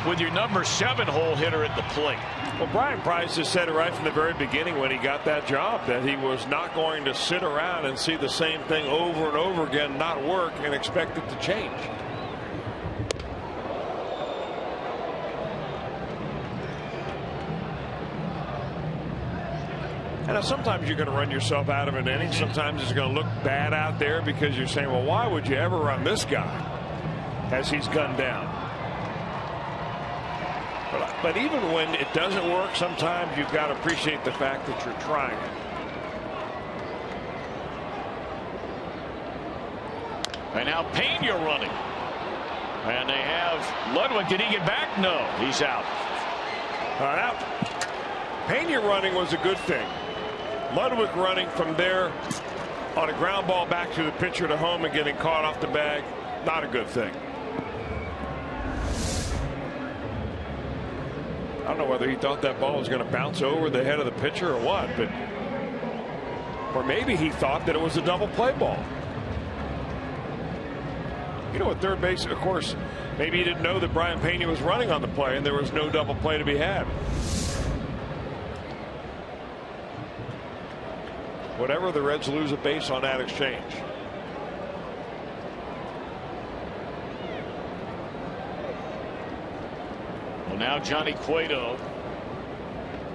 with your number 7 hole hitter at the plate? Well, Brian Price just said it right from the very beginning when he got that job, that he was not going to sit around and see the same thing over and over again not work and expect it to change. And sometimes you're going to run yourself out of an inning. Sometimes it's going to look bad out there because you're saying, well, why would you ever run this guy as he's gunned down? But even when it doesn't work, sometimes you've got to appreciate the fact that you're trying it. And now Pena running. And they have Ludwig. Did he get back? No, he's out. Now, Pena running was a good thing. Ludwig running from there on a ground ball back to the pitcher to home and getting caught off the bag, not a good thing. I don't know whether he thought that ball was going to bounce over the head of the pitcher or what, but or maybe he thought that it was a double play ball. You know, at third base, of course, maybe he didn't know that Brian Pena was running on the play and there was no double play to be had. Whatever, the Reds lose a base on that exchange. Well, now Johnny Cueto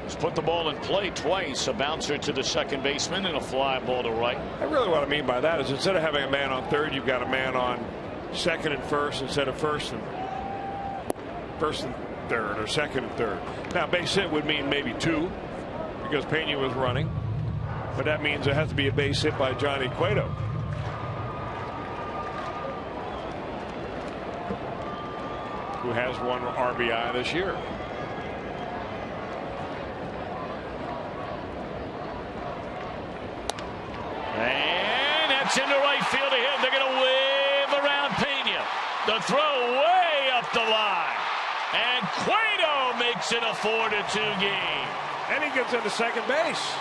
has put the ball in play twice. A bouncer to the second baseman and a fly ball to right. Really what I mean by that is instead of having a man on third, you've got a man on second and first instead of first and third or second and third. Now base hit would mean maybe two because Pena was running, but that means there has to be a base hit by Johnny Cueto. Who has one RBI this year. And that's into right field to him. They're going to wave around Pena. The throw way up the line. And Cueto makes it a 4-2 game. And he gets into second base.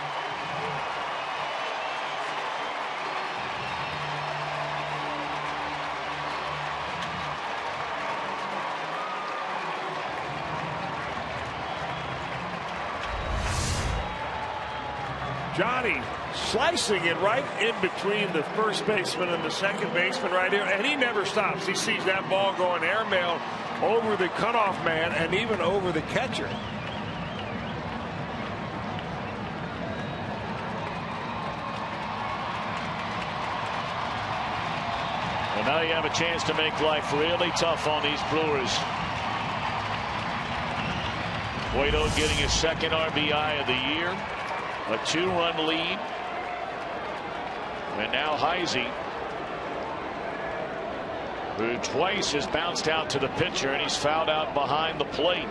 Johnny slicing it right in between the first baseman and the second baseman right here, and he never stops. He sees that ball going airmail over the cutoff man and even over the catcher. Well, now you have a chance to make life really tough on these Brewers. Cueto getting his second RBI of the year. A 2-run lead. And now Heisey, who twice has bounced out to the pitcher, and he's fouled out behind the plate.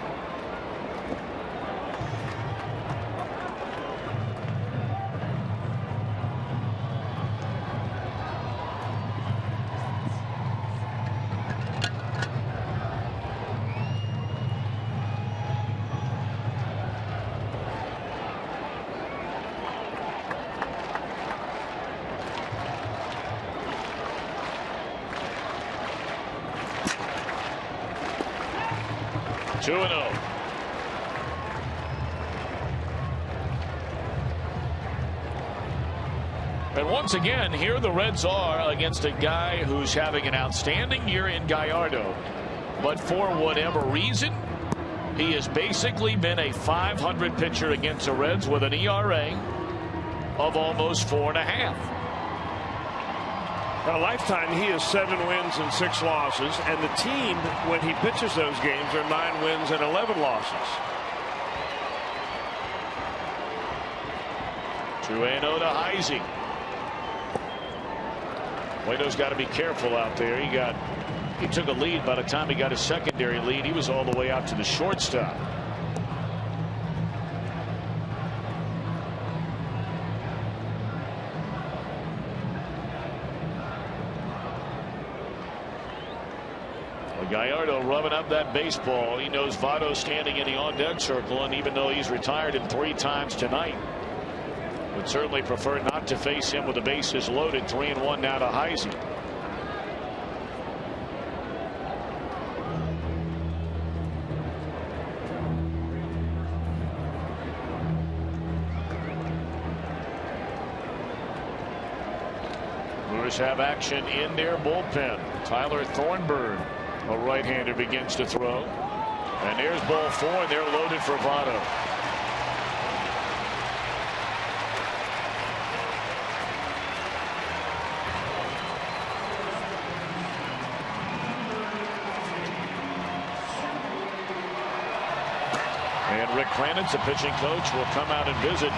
And once again, here the Reds are against a guy who's having an outstanding year in Gallardo. But for whatever reason, he has basically been a .500 pitcher against the Reds with an ERA of almost 4.5. A lifetime, he has 7 wins and 6 losses, and the team, when he pitches those games, are 9 wins and 11 losses. 2-0 to Heisey. Cueto's got to be careful out there. He took a lead. By the time he got his secondary lead, he was all the way out to the shortstop. Gallardo rubbing up that baseball. He knows Votto's standing in the on-deck circle, and even though he's retired him 3 times tonight, would certainly prefer not to face him with the bases loaded. 3-1 now to Heisey. Brewers have action in their bullpen. Tyler Thornburg, a right-hander, begins to throw. And there's ball 4, and they're loaded for Votto. And Rick Kranitz, the pitching coach, will come out and visit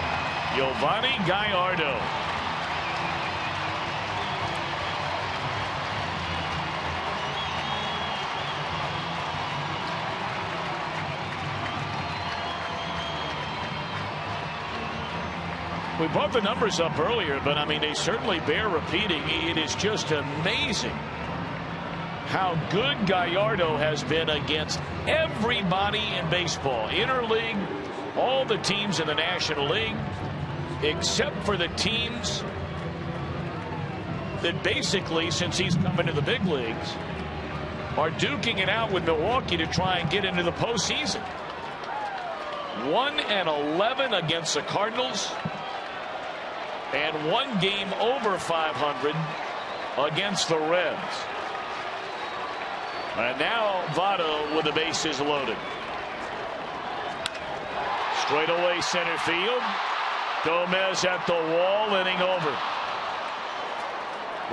Yovani Gallardo. We brought the numbers up earlier, but I mean, they certainly bear repeating. It is just amazing how good Gallardo has been against everybody in baseball. Interleague, all the teams in the National League, except for the teams that basically, since he's come into the big leagues, are duking it out with Milwaukee to try and get into the postseason. 1-11 against the Cardinals, and 1 game over 500 against the Reds. And now Votto with the bases loaded. Straight away center field. Gomez at the wall, inning over.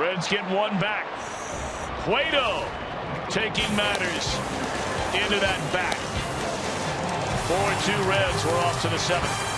Reds get 1 back. Cueto taking matters into that back. 4-2 Reds. We're off to the 7th.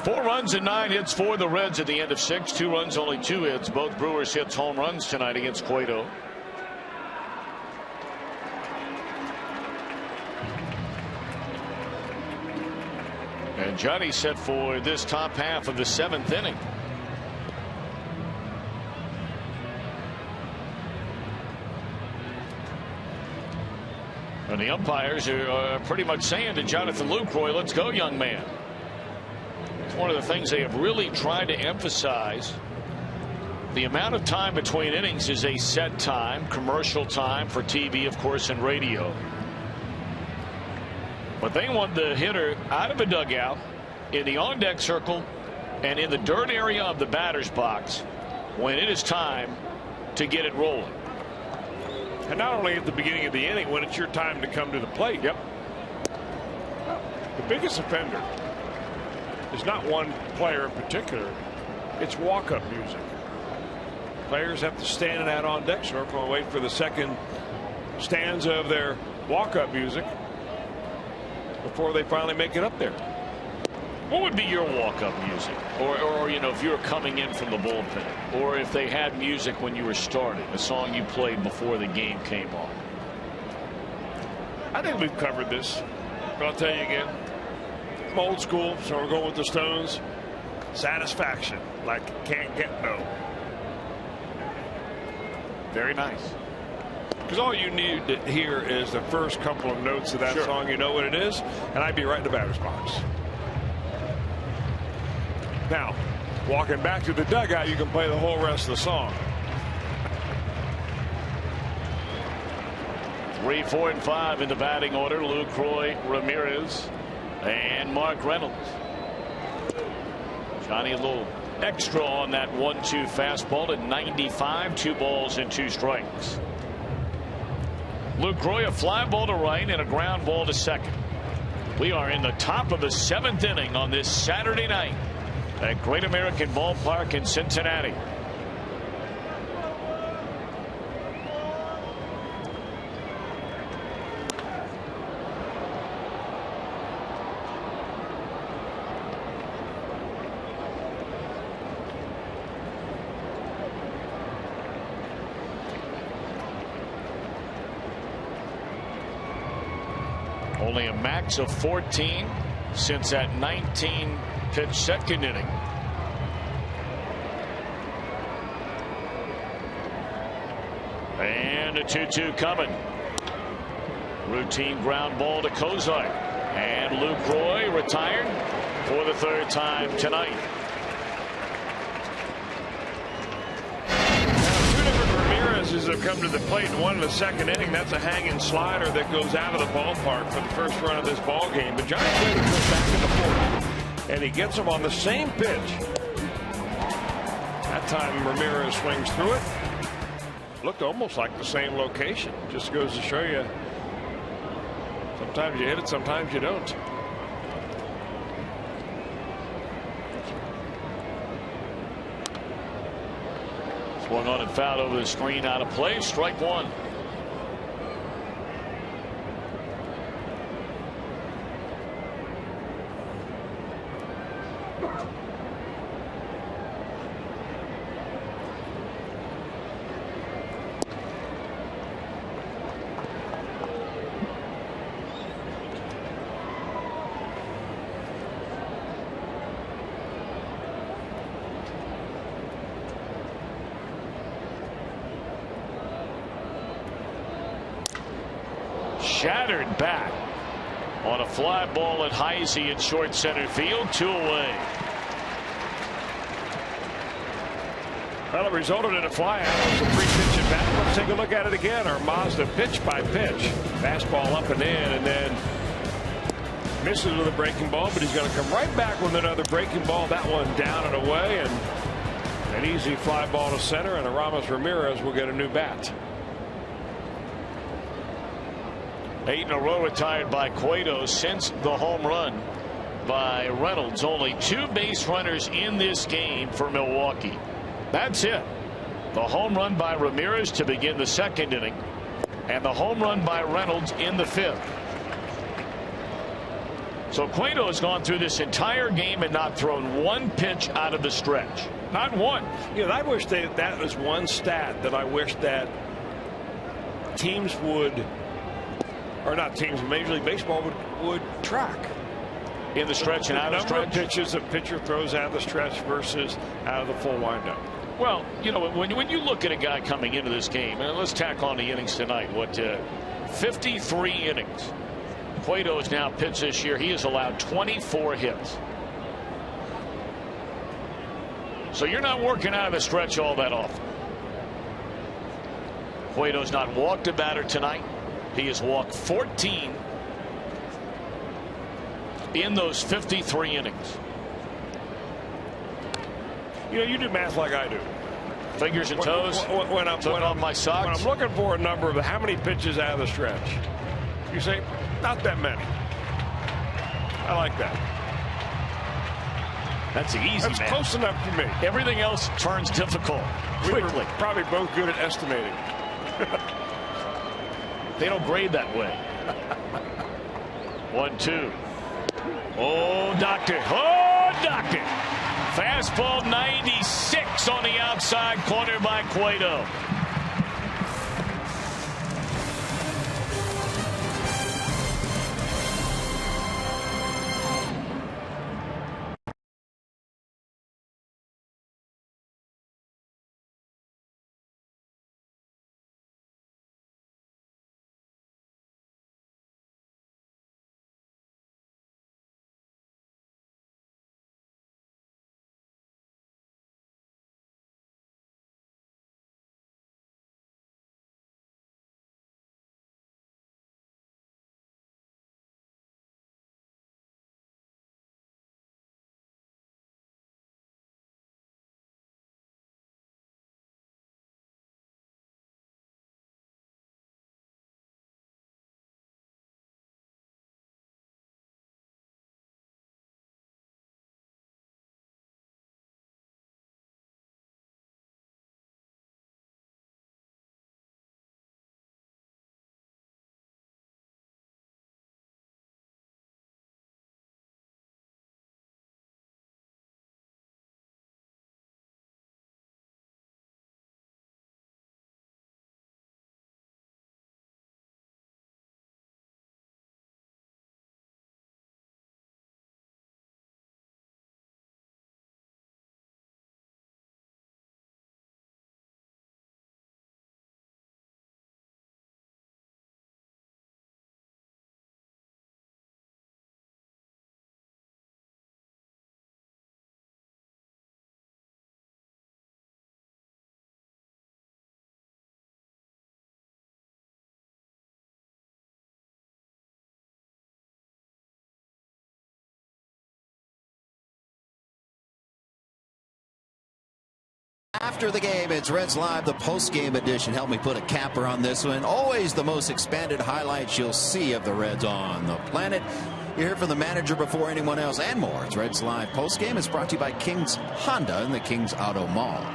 Four runs and 9 hits for the Reds at the end of 6. 2 runs, only 2 hits. Both Brewers hits home runs tonight against Cueto. And Johnny set for this top half of the 7th inning. And the umpires are pretty much saying to Jonathan Lucroy, let's go, young man. One of the things they have really tried to emphasize. The amount of time between innings is a set time, commercial time for TV, of course, and radio. But they want the hitter out of the dugout, in the on-deck circle, and in the dirt area of the batter's box when it is time to get it rolling. And not only at the beginning of the inning, when it's your time to come to the plate. Yep. The biggest offender is not one player in particular. It's walk-up music. Players have to stand in that on-deck circle and wait for the second stanza of their walk-up music before they finally make it up there. What would be your walk-up music? Or you know, if you were coming in from the bullpen, or if they had music when you were starting, a song you played before the game came on? I think we've covered this, but I'll tell you again. I'm old school, so we're going with the Stones. Satisfaction, like Can't Get No. Very nice. Because all you need to hear is the first couple of notes of that song. You know what it is, and I'd be right in the batter's box. Now, walking back to the dugout, you can play the whole rest of the song. 3, 4, and 5 in the batting order. Lucroy, Ramirez, and Mark Reynolds. Johnny a little extra on that 1-2 fastball to 95. 2 balls and 2 strikes. Lucroy, a fly ball to right and a ground ball to second. We are in the top of the 7th inning on this Saturday night at Great American Ballpark in Cincinnati. Only a max of 14 since that 19-pitch second inning. And a 2-2 coming. Routine ground ball to Kozak. And Lucroy retired for the 3rd time tonight. Have come to the plate and one in the second inning. That's a hanging slider that goes out of the ballpark for the first run of this ball game. But Johnny Cueto goes back in the 4th, and he gets him on the same pitch. That time Ramirez swings through it. Looked almost like the same location. Just goes to show you, sometimes you hit it, sometimes you don't. Swung on and fouled over the screen, out of play. Strike 1. Shattered back on a fly ball at Heisey in short center field. 2 away. Well, it resulted in a fly out. It was a 3-pitch at bat. Let's take a look at it again. Our Mazda pitch by pitch. Fastball up and in, and then misses with a breaking ball, but he's going to come right back with another breaking ball. That one down and away, and an easy fly ball to center, and Aramis Ramirez will get a new bat. 8 in a row retired by Cueto since the home run by Reynolds. Only 2 base runners in this game for Milwaukee. That's it. The home run by Ramirez to begin the 2nd inning, and the home run by Reynolds in the 5th. So Cueto has gone through this entire game and not thrown 1 pitch out of the stretch. Not one. You know, I wish that was one stat that I wish that teams would, or not teams, Major League Baseball would track. In the stretch and out of the stretch? Number of pitches a pitcher throws out of the stretch versus out of the full windup. Well, you know, when you look at a guy coming into this game, and let's tack on the innings tonight, 53 innings. Cueto has now pitched this year. He has allowed 24 hits. So you're not working out of the stretch all that often. Cueto's not walked a batter tonight. He has walked 14 in those 53 innings. You know, you do math like I do. Fingers and toes. When I'm on my socks. When I'm looking for a number of how many pitches out of the stretch, you say not that many. I like that. That's easy. That's close enough for me. Everything else turns difficult quickly. We were probably both good at estimating. They don't grade that way. 1-2. Oh, doctor. Oh, doctor. Fastball 96 on the outside corner by Cueto. After the game, it's Reds Live, the post-game edition. Help me put a capper on this one. Always the most expanded highlights you'll see of the Reds on the planet. You hear from the manager before anyone else and more. It's Reds Live post-game. It's brought to you by King's Honda and the King's Auto Mall.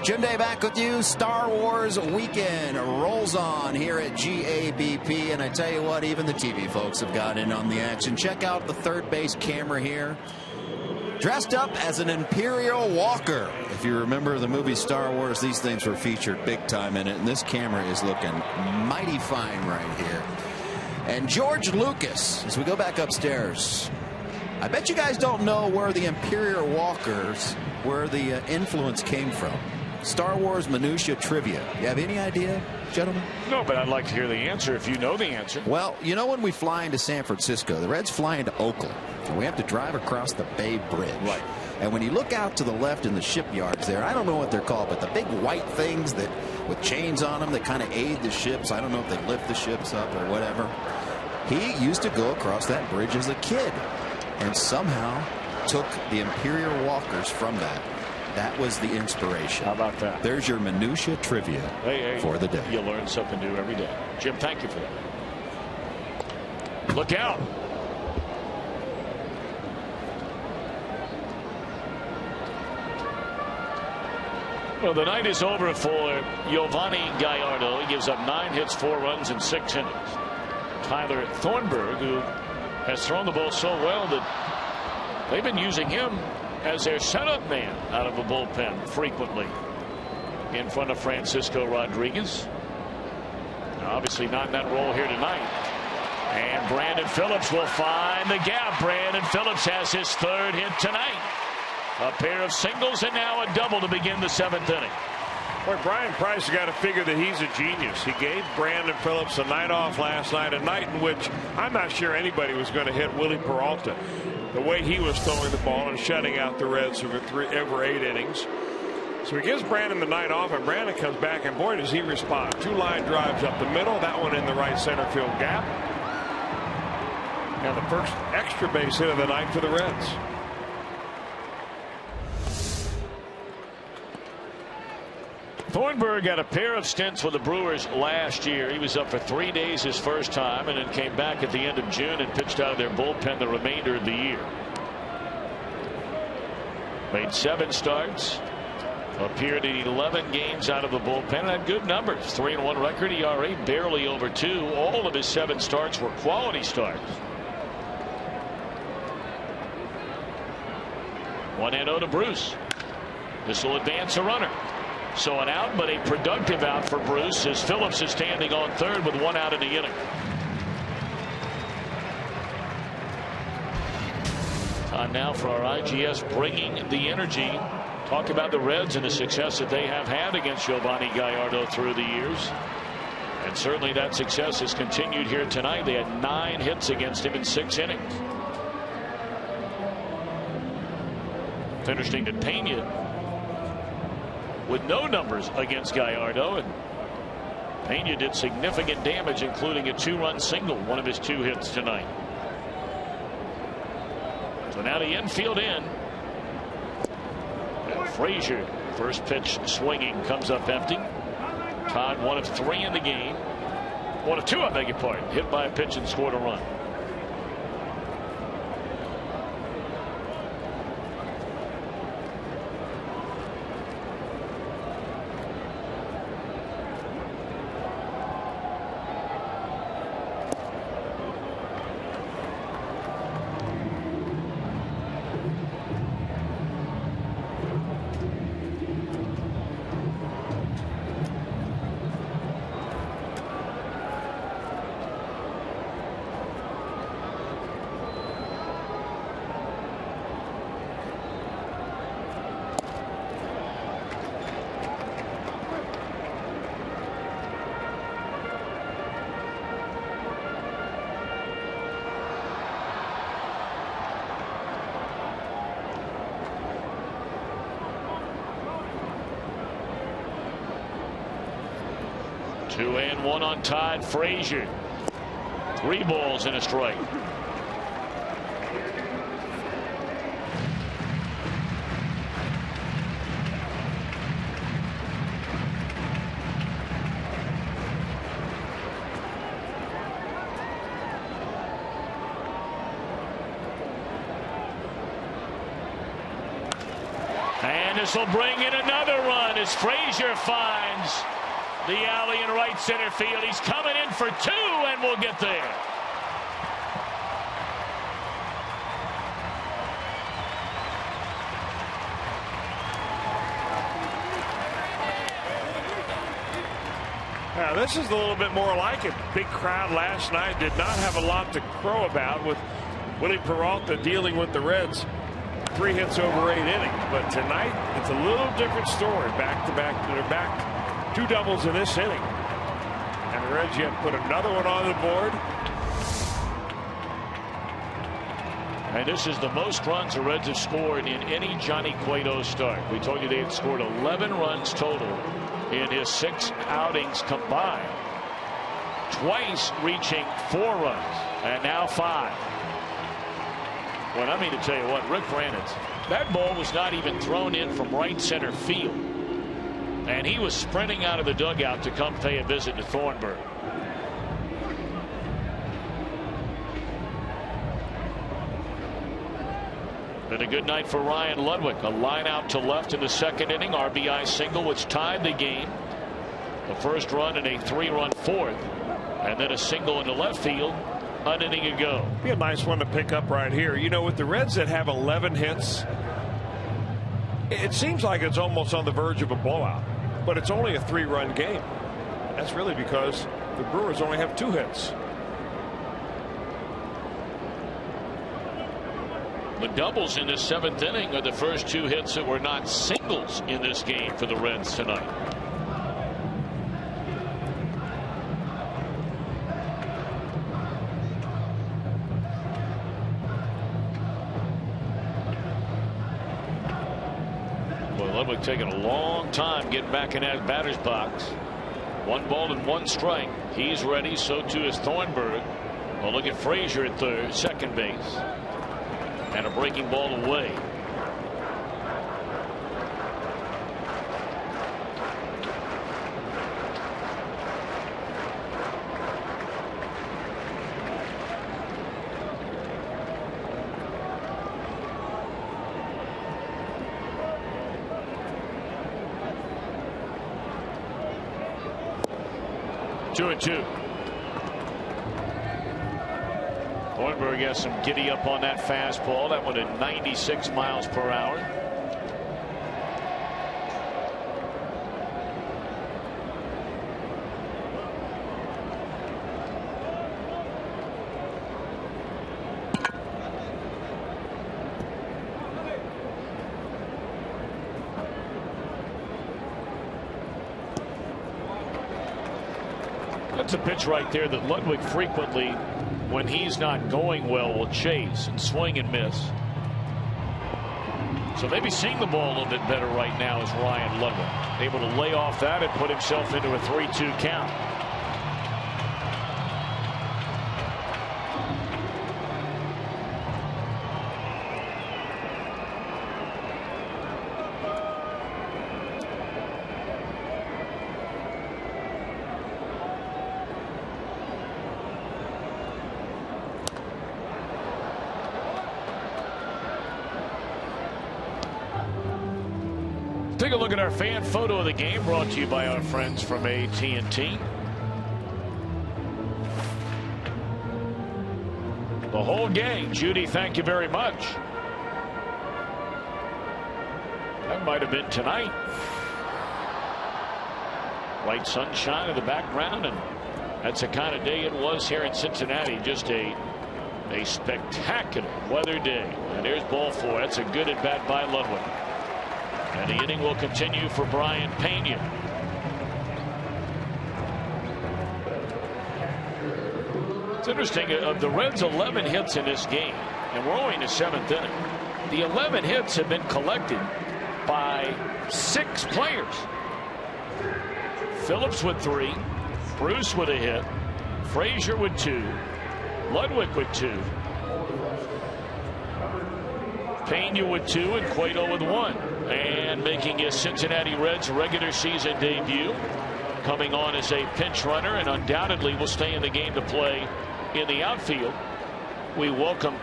Jim Day back with you. Star Wars weekend rolls on here at GABP. And I tell you what, even the TV folks have got in on the action. Check out the third base camera here. Dressed up as an Imperial Walker. If you remember the movie Star Wars, these things were featured big time in it. And this camera is looking mighty fine right here. And George Lucas, as we go back upstairs, I bet you guys don't know where the Imperial Walkers, where the influence came from. Star Wars minutia trivia. You have any idea, gentlemen? No, but I'd like to hear the answer if you know the answer. Well, you know when we fly into San Francisco, the Reds fly into Oakland, and we have to drive across the Bay Bridge. Right. And when you look out to the left in the shipyards there, I don't know what they're called, but the big white things that with chains on them that kind of aid the ships. I don't know if they lift the ships up or whatever. He used to go across that bridge as a kid and somehow took the Imperial Walkers from that. That was the inspiration. How about that? There's your minutia trivia for the day. You learn something new every day. Jim, thank you for that. Look out. Well, the night is over for Giovanni Gallardo. He gives up 9 hits, 4 runs, and 6 innings. Tyler Thornburg, who has thrown the ball so well that they've been using him as their setup man out of the bullpen frequently in front of Francisco Rodriguez. Now, obviously not in that role here tonight. And Brandon Phillips will find the gap. Brandon Phillips has his 3rd hit tonight. A pair of singles and now a double to begin the 7th inning. Boy, Brian Price has got to figure that he's a genius. He gave Brandon Phillips a night off last night, a night in which I'm not sure anybody was going to hit Willie Peralta. The way he was throwing the ball and shutting out the Reds over 8 innings. So he gives Brandon the night off, and Brandon comes back, and boy, does he respond. 2 line drives up the middle, that one in the right center field gap. And the first extra base hit of the night for the Reds. Thornburg had a pair of stints with the Brewers last year. He was up for 3 days his first time and then came back at the end of June and pitched out of their bullpen the remainder of the year. Made 7 starts. Appeared in 11 games out of the bullpen and had good numbers. 3-1 record, ERA barely over 2. All of his 7 starts were quality starts. 1-0 to Bruce. This will advance a runner. So an out, but a productive out for Bruce as Phillips is standing on 3rd with 1 out in the inning. Time now for our IGS Bringing the Energy. Talk about the Reds and the success that they have had against Giovanni Gallardo through the years. And certainly that success has continued here tonight. They had 9 hits against him in 6 innings. It's interesting that Pena with no numbers against Gallardo, and Pena did significant damage, including a 2-run single, one of his 2 hits tonight. So now the infield in. And Frazier, first pitch swinging, comes up empty. Todd 1 of 3 in the game. 1 of 2, I beg your pardon. Hit by a pitch and scored a run. Two and one on Todd Frazier. 3 balls and a strike. And this will bring in another run as Frazier finds the alley in right center field. He's coming in for 2 and will get there. Now, this is a little bit more like it. Big crowd last night did not have a lot to crow about with Willie Peralta dealing with the Reds. 3 hits over 8 innings. But tonight, it's a little different story. Back-to-back. They're back 2 doubles in this inning. And the Reds yet put another one on the board. And this is the most runs the Reds have scored in any Johnny Cueto start. We told you they had scored 11 runs total in his 6 outings combined. Twice reaching 4 runs. And now 5. Well, I mean to tell you what, Rick Reynolds, that ball was not even thrown in from right center field. And he was sprinting out of the dugout to come pay a visit to Thornburg. Been a good night for Ryan Ludwig. A line out to left in the 2nd inning. RBI single which tied the game. The first run and a 3-run 4th. And then a single in the left field an inning ago. Be a nice one to pick up right here. You know, with the Reds that have 11 hits, it seems like it's almost on the verge of a blowout. But it's only a 3-run game. That's really because the Brewers only have 2 hits. The doubles in this 7th inning are the first 2 hits that were not singles in this game for the Reds tonight. Well, Ludwig taking a long time getting back in that batter's box. 1 ball and 1 strike. He's ready. So too is Thornburg. Well, look at Frazier at third, second base. And a breaking ball away. Two and 2. Thornburg has some giddy up on that fastball. That one at 96 miles per hour. That's a pitch right there that Ludwig frequently, when he's not going well, will chase and swing and miss. So maybe seeing the ball a little bit better right now is Ryan Ludwig. Able to lay off that and put himself into a 3-2 count. Take a look at our fan photo of the game, brought to you by our friends from AT&T. The whole gang. Judy, thank you very much. That might have been tonight. White sunshine in the background, and that's the kind of day it was here in Cincinnati. Just a spectacular weather day. And there's ball 4. That's a good at bat by Ludwig. And the inning will continue for Brian Pena. It's interesting, of the Reds' 11 hits in this game, and we're only in the 7th inning, the 11 hits have been collected by 6 players. Phillips with 3, Bruce with a hit, Frazier with 2, Ludwig with 2, Pena with 2, and Cueto with 1. And making his Cincinnati Reds regular season debut, coming on as a pinch runner and undoubtedly will stay in the game to play in the outfield. We welcome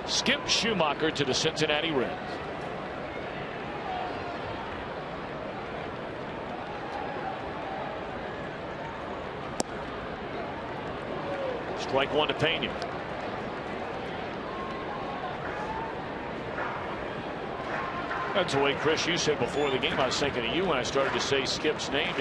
Skip Schumacher to the Cincinnati Reds. Strike one to Pena. That's the way, Chris, you said before the game. I was thinking of you when I started to say Skip's name.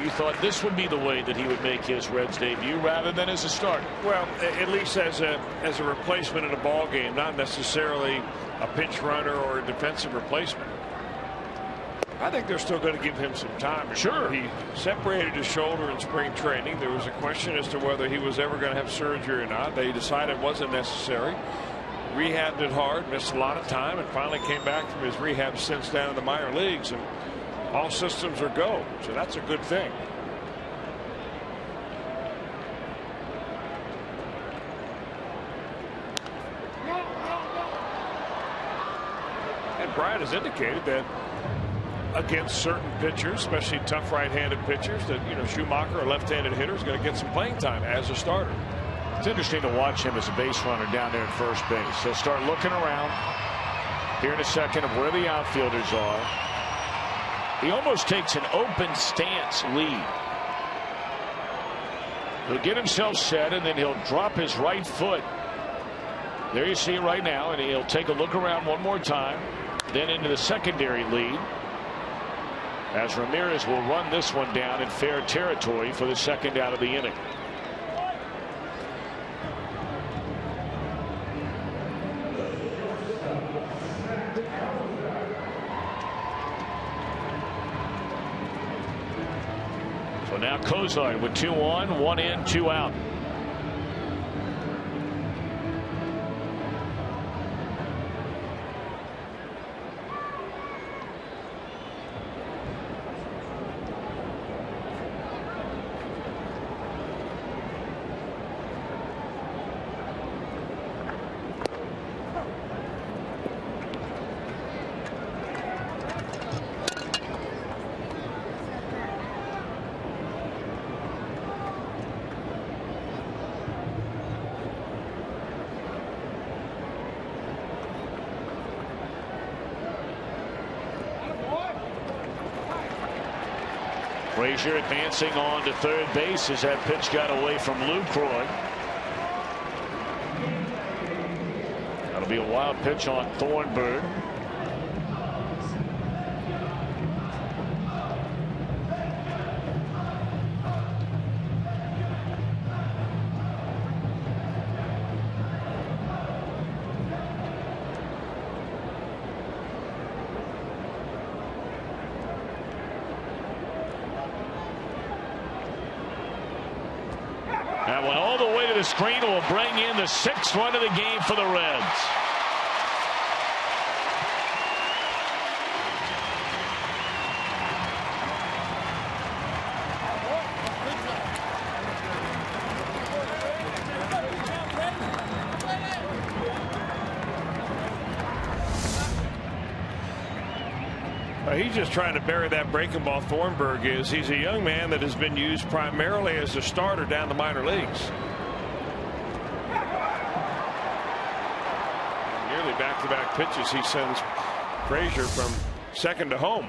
You thought this would be the way that he would make his Reds debut rather than as a starter. Well, at least as a replacement in a ball game, not necessarily a pinch runner or a defensive replacement. I think they're still going to give him some time. Sure. He separated his shoulder in spring training. There was a question as to whether he was ever going to have surgery or not. They decided it wasn't necessary. Rehabbed it hard, missed a lot of time, and finally came back from his rehab stints down in the minor leagues, and all systems are go. So that's a good thing. And Bryant has indicated that against certain pitchers, especially tough right-handed pitchers, that Schumacher, a left-handed hitter, is going to get some playing time as a starter. It's interesting to watch him as a base runner down there at first base. He'll start looking around here in a second of where the outfielders are. He almost takes an open stance lead. He'll get himself set, and then he'll drop his right foot. There you see it right now, and he'll take a look around one more time, then into the secondary lead, as Ramirez will run this one down in fair territory for the second out of the inning. So now Cozart with 2 on, 1 in, 2 out. Frazier advancing on to third base as that pitch got away from Lucroy. That'll be a wild pitch on Thornburg. That went all the way to the screen. Will bring in the 6th run of the game for the Reds. He's just trying to bury that breaking ball. Thornburg is. He's a young man that has been used primarily as a starter down the minor leagues. Nearly back-to-back pitches. He sends Frazier from second to home.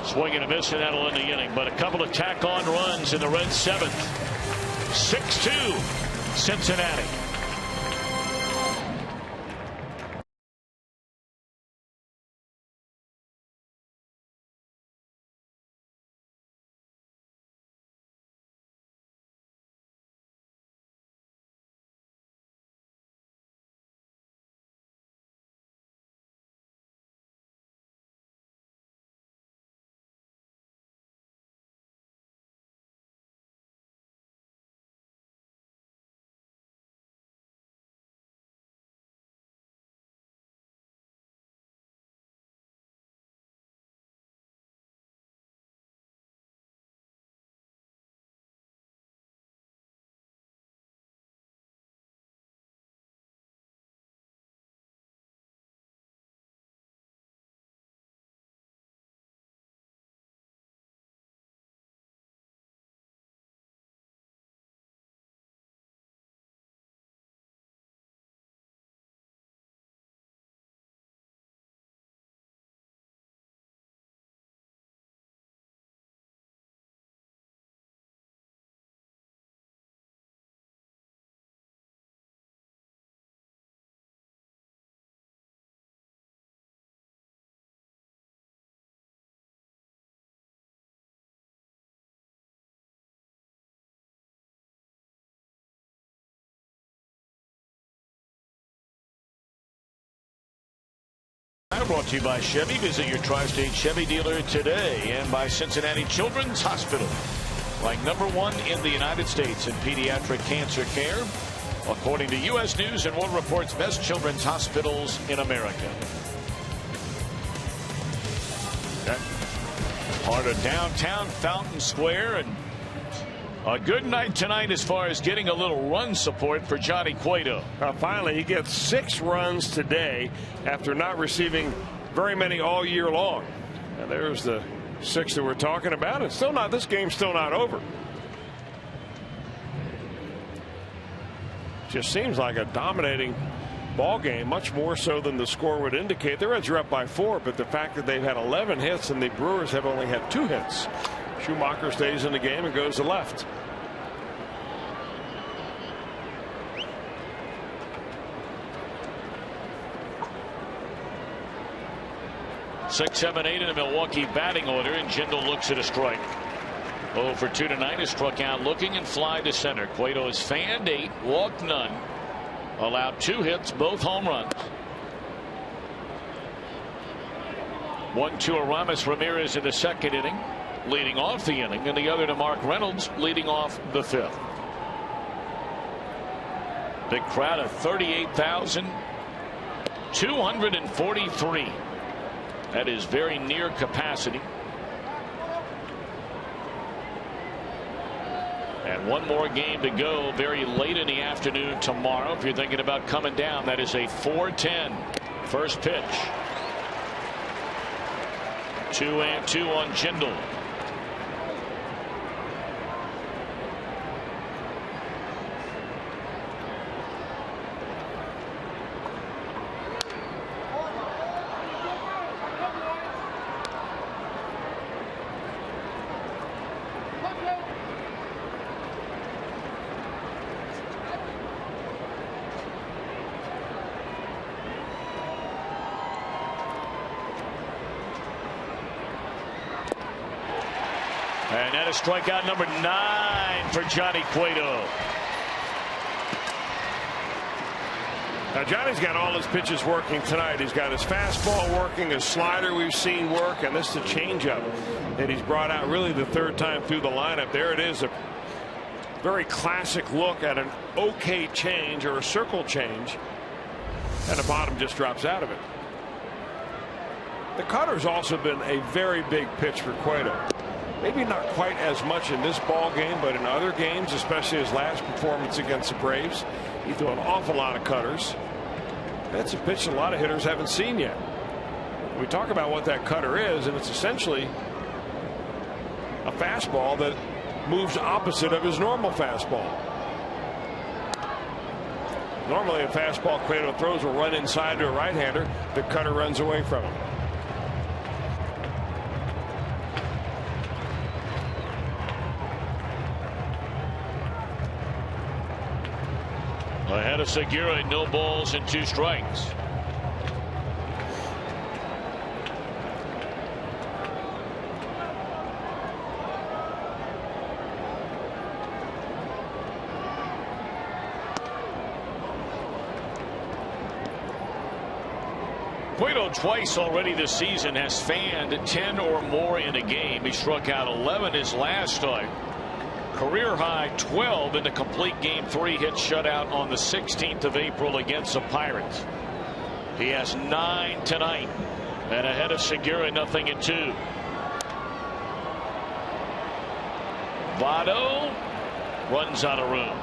Swing and a miss, and that'll end the inning. But a couple of tack-on runs in the Reds' 7th. 6-2 Cincinnati. brought to you by Chevy. Visit your Tri-State Chevy dealer today. And by Cincinnati Children's Hospital, ranked #1 in the United States in pediatric cancer care, according to U.S. News and World Report's best children's hospitals in America. Part of downtown Fountain Square, and a good night tonight as far as getting a little run support for Johnny Cueto. Finally, he gets 6 runs today after not receiving very many all year long. And there's the 6 that we're talking about. It's still not, this game's still not over. Just seems like a dominating ball game, much more so than the score would indicate. The Reds are up by 4, but the fact that they've had 11 hits and the Brewers have only had 2 hits. Schumacher stays in the game and goes to left. Six, 7, 8 in the Milwaukee batting order, and Jindal looks at a strike. 0 for 2 tonight. Is struck out looking and fly to center. Cueto is fanned 8, walked none, allowed 2 hits, both home runs. 1-2 Aramis Ramirez in the second inning, leading off the inning, and the other to Mark Reynolds, leading off the 5th. Big crowd of 38,243. That is very near capacity. And one more game to go very late in the afternoon tomorrow. If you're thinking about coming down, that is a 4:10 first pitch. 2-2 on Jindal. And that is strikeout number 9 for Johnny Cueto. Now Johnny's got all his pitches working tonight. He's got his fastball working, his slider we've seen work, and this is the changeup that he's brought out really the 3rd time through the lineup. There it is, a very classic look at an okay change or a circle change, and the bottom just drops out of it. The cutter's also been a very big pitch for Cueto. Maybe not quite as much in this ball game, but in other games, especially his last performance against the Braves, he threw an awful lot of cutters. That's a pitch a lot of hitters haven't seen yet. We talk about what that cutter is, and it's essentially a fastball that moves opposite of his normal fastball. Normally, a fastball Cueto throws will run inside to a right-hander. The cutter runs away from him. Ahead of Segura, no balls and 2 strikes. Cueto twice already this season has fanned 10 or more in a game. He struck out 11 his last start. Career high 12 in the complete game 3 hit shutout on the 16th of April against the Pirates. He has 9 tonight, and ahead of Segura, 0-2. Votto runs out of room.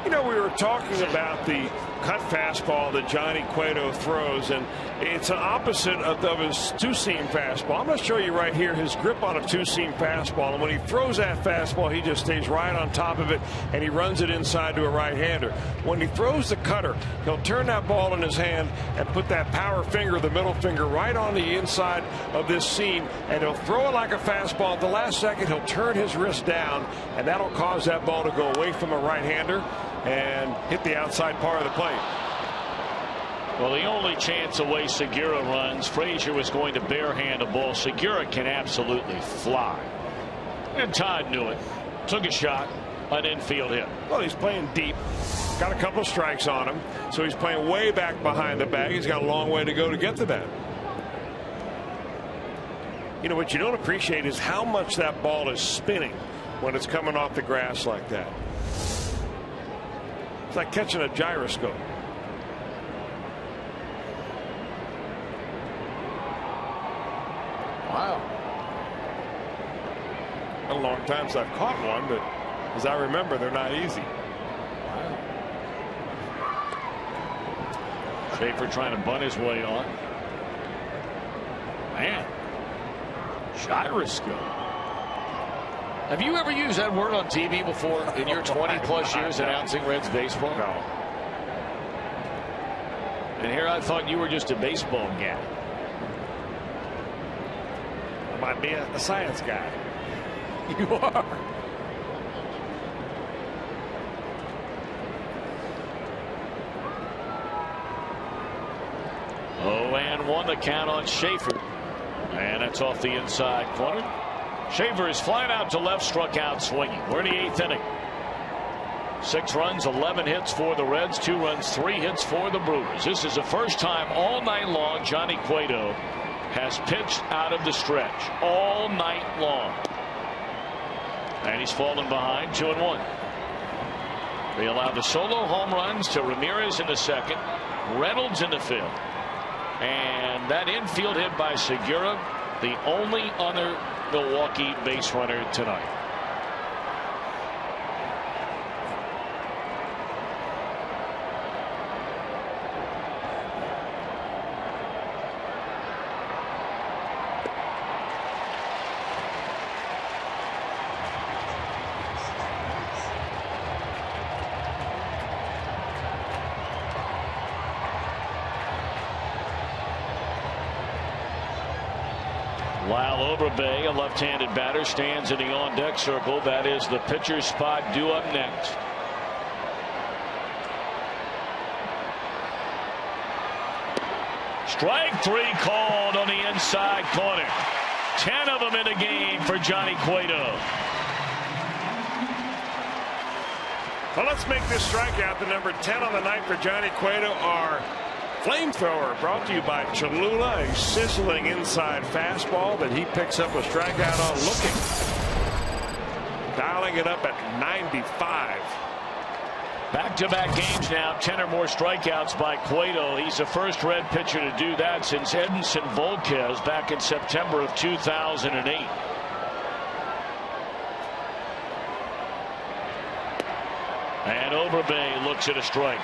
You know, we were talking about the cut fastball that Johnny Cueto throws, and it's an opposite of his two-seam fastball. I'm going to show you right here his grip on a two-seam fastball, and when he throws that fastball, he just stays right on top of it, and he runs it inside to a right-hander. When he throws the cutter, he'll turn that ball in his hand and put that power finger, the middle finger, right on the inside of this seam, and he'll throw it like a fastball. At the last second, he'll turn his wrist down, and that'll cause that ball to go away from a right-hander and hit the outside part of the plate. Well, the only chance away Segura runs, Frazier was going to barehand a ball. Segura can absolutely fly. And Todd knew it. Took a shot, an infield hit. Well, he's playing deep. Got a couple strikes on him, so he's playing way back behind the bag. He's got a long way to go to get the bat. You know, what you don't appreciate is how much that ball is spinning when it's coming off the grass like that. It's like catching a gyroscope. Wow. A long time since I've caught one, but as I remember, they're not easy. Wow. Schaefer trying to bunt his way on. Man. Gyroscope. Have you ever used that word on TV before in your 20-plus years announcing Reds baseball? No. And here I thought you were just a baseball guy. I might be a science guy. You are. Oh, and 1 the count on Schaefer. And that's off the inside corner. Schaefer is flying out to left, struck out swinging. We're in the 8th inning. 6 runs, 11 hits for the Reds, 2 runs, 3 hits for the Brewers. This is the first time all night long Johnny Cueto has pitched out of the stretch all night long. And he's fallen behind 2-1. They allowed the solo home runs to Ramirez in the 2nd, Reynolds in the 5th. And that infield hit by Segura, the only other Milwaukee base runner tonight. While Overbay, a left-handed batter, stands in the on-deck circle. That is the pitcher's spot due up next. Strike 3 called on the inside corner. 10 of them in the game for Johnny Cueto. Well, let's make this strikeout the number 10 on the night for Johnny Cueto. Our flamethrower, brought to you by Cholula, a sizzling inside fastball that he picks up a strikeout on looking. Dialing it up at 95. Back-to-back games now, 10 or more strikeouts by Cueto. He's the first Red pitcher to do that since Edinson Volquez back in September of 2008. And Overbay looks at a strike.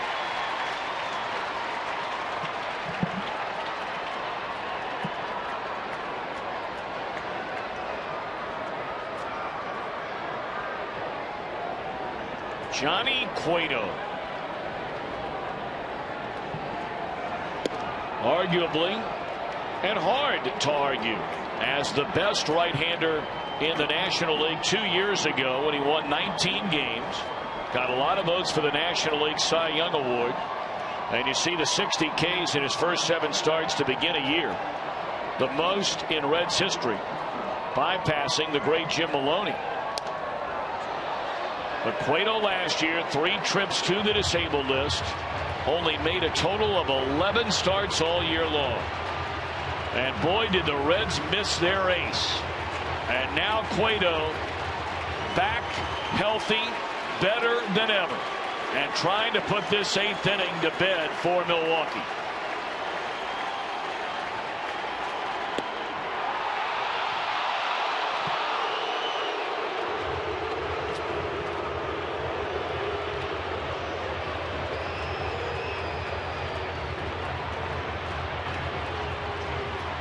Johnny Cueto. Arguably, and hard to argue, as the best right-hander in the National League 2 years ago when he won 19 games. Got a lot of votes for the National League Cy Young Award. And you see the 60 Ks in his first 7 starts to begin a year. The most in Reds history, bypassing the great Jim Maloney. But Cueto last year, 3 trips to the disabled list, only made a total of 11 starts all year long. And boy, did the Reds miss their ace. And now Cueto back, healthy, better than ever, and trying to put this 8th inning to bed for Milwaukee.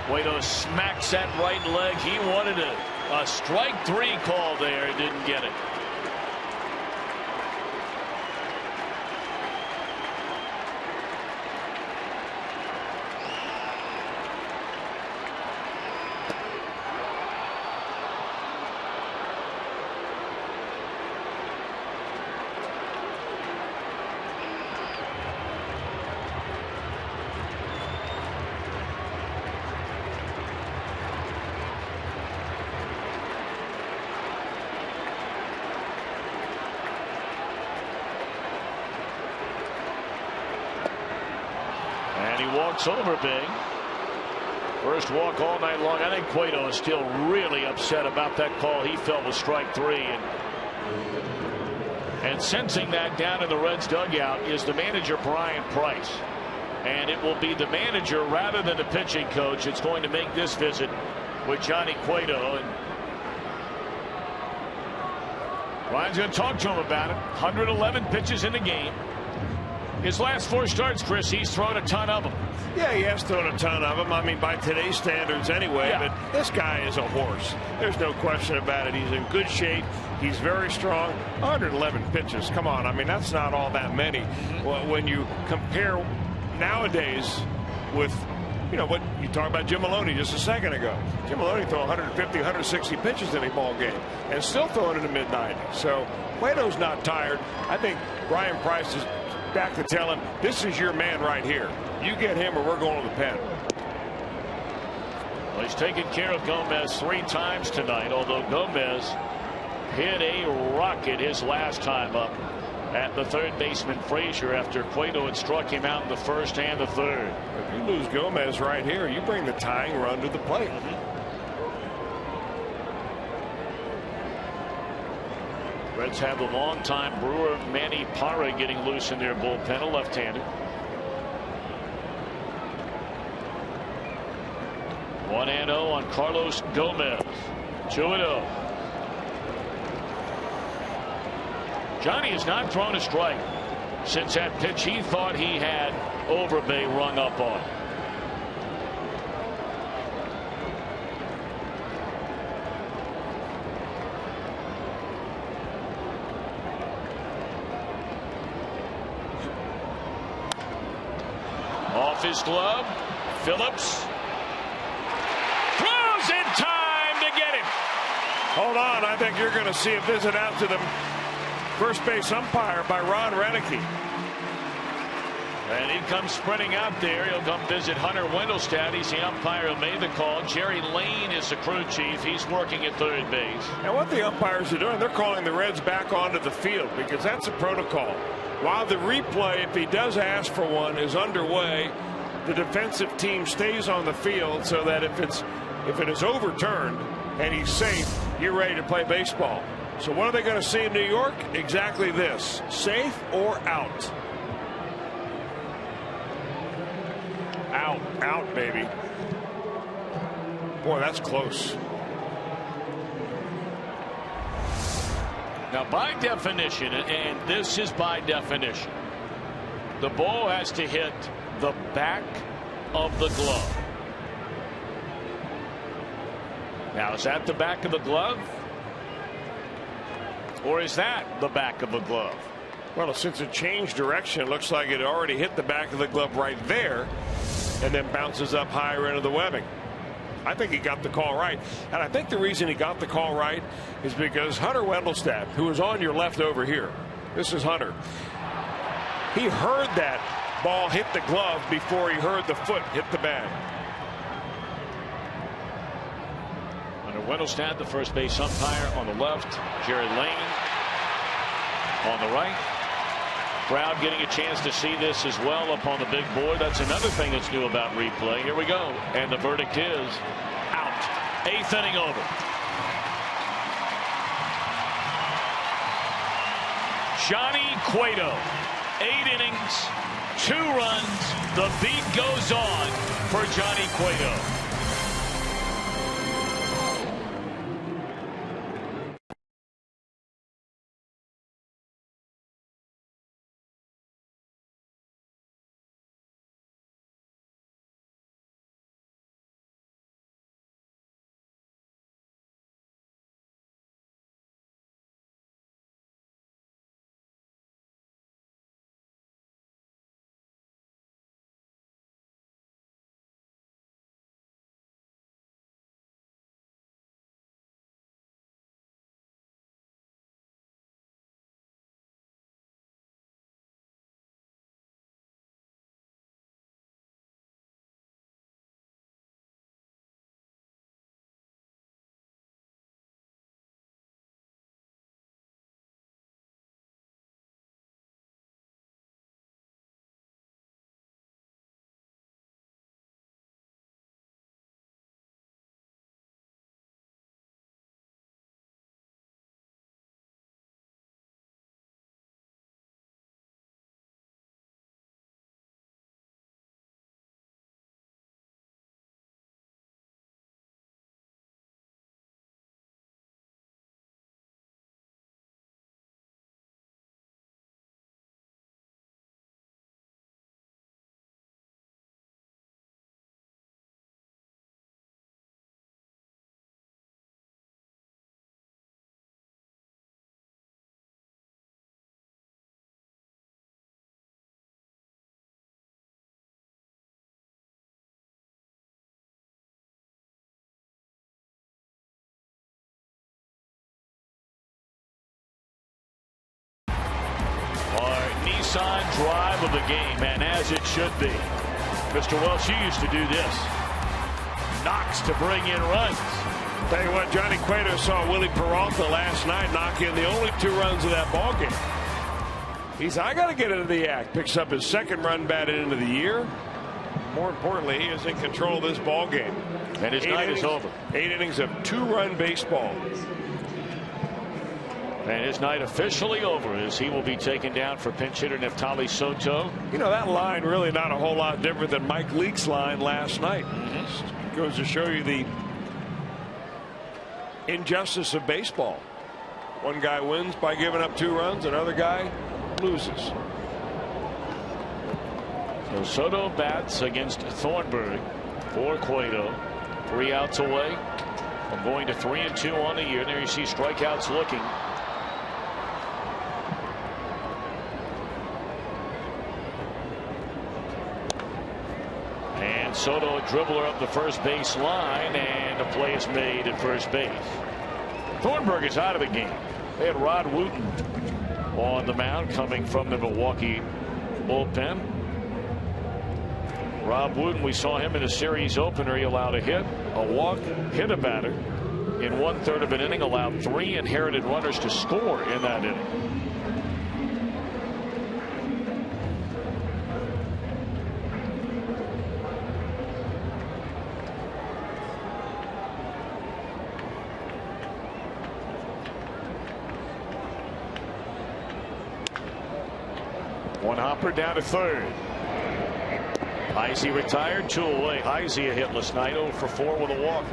Cueto smacks that right leg. He wanted a strike 3 call there. Didn't get it. he walks over big. First walk all night long. I think Cueto is still really upset about that call he felt was strike 3. And sensing that down in the Reds dugout is the manager, Brian Price. And it will be the manager rather than the pitching coach that's going to make this visit with Johnny Cueto. And Brian's going to talk to him about it. 111 pitches in the game. His last 4 starts, Chris, he's thrown a ton of them. Yeah, he has thrown a ton of them. I mean, by today's standards anyway. Yeah. But this guy is a horse. There's no question about it. He's in good shape. He's very strong. 111 pitches. Come on. I mean, that's not all that many. Well, when you compare nowadays with, you know, what you talked about Jim Maloney just a second ago. Jim Maloney threw 150, 160 pitches in a ball game and still throwing in the mid-90s. So Cueto's not tired. I think Brian Price is back to tell him, this is your man right here. You get him or we're going to the pen. Well, he's taken care of Gomez 3 times tonight, although Gomez hit a rocket his last time up at the third baseman Frazier after Cueto had struck him out in the first and the third. If you lose Gomez right here, you bring the tying run to the plate. Reds have the longtime Brewer Manny Parra getting loose in their bullpen, a left-hander. 1-0 on Carlos Gomez. 2-0. Johnny has not thrown a strike since that pitch he thought he had Overbay rung up on. Off his glove, Phillips throws in time to get him. Hold on, I think you're going to see a visit out to the first base umpire by Ron Renicky. And he comes sprinting out there. He'll come visit Hunter Wendelstedt. He's the umpire who made the call. Jerry Lane is the crew chief. He's working at third base. And what the umpires are doing, they're calling the Reds back onto the field because that's a protocol. While the replay, if he does ask for one, is underway, the defensive team stays on the field so that if it is overturned and he's safe, you're ready to play baseball. So what are they going to see in New York? Exactly this. Safe or out? Out. Out, baby. Boy, that's close. Now, by definition, and this is by definition, the ball has to hit the back of the glove. Now, is that the back of the glove? Or is that the back of the glove? Well, since it changed direction, it looks like it already hit the back of the glove right there and then bounces up higher into the webbing. I think he got the call right. And I think the reason he got the call right is because Hunter Wendelstedt, who is on your left over here, this is Hunter, he heard that ball hit the glove before he heard the foot hit the bag. Hunter Wendelstedt, the first base umpire, on the left. Jerry Lane on the right. Crowd getting a chance to see this as well up on the big board. That's another thing that's new about replay. Here we go. And the verdict is out. 8th inning over. Johnny Cueto. 8 innings, 2 runs. The beat goes on for Johnny Cueto. unassigned drive of the game, and as it should be. Mr. Welsh, you used to do this. Knocks to bring in runs. Tell you what, Johnny Cueto saw Willie Peralta last night knock in the only 2 runs of that ball game. He's, I got to get into the act. Picks up his 2nd run batted into the year. More importantly, he is in control of this ball game. And his night is over. 8 innings of 2-run baseball. And his night officially over as he will be taken down for pinch hitter Neftali Soto. You know, that line really not a whole lot different than Mike Leake's line last night. Goes to show you the injustice of baseball. One guy wins by giving up 2 runs, another guy loses. So Soto bats against Thornburg for Cueto. 3 outs away from going to 3-2 on the year. There you see strikeouts looking. And Soto, a dribbler up the first base line, and a play is made at first base. Thornburg is out of the game. They had Rod Wooten on the mound coming from the Milwaukee bullpen. Rob Wooten, we saw him in a series opener. He allowed a hit, a walk, hit a batter in 1/3 of an inning, allowed 3 inherited runners to score in that inning. One hopper down to 3rd. Heisey retired, 2 away. Heisey a hitless night, 0 for 4 with a walk.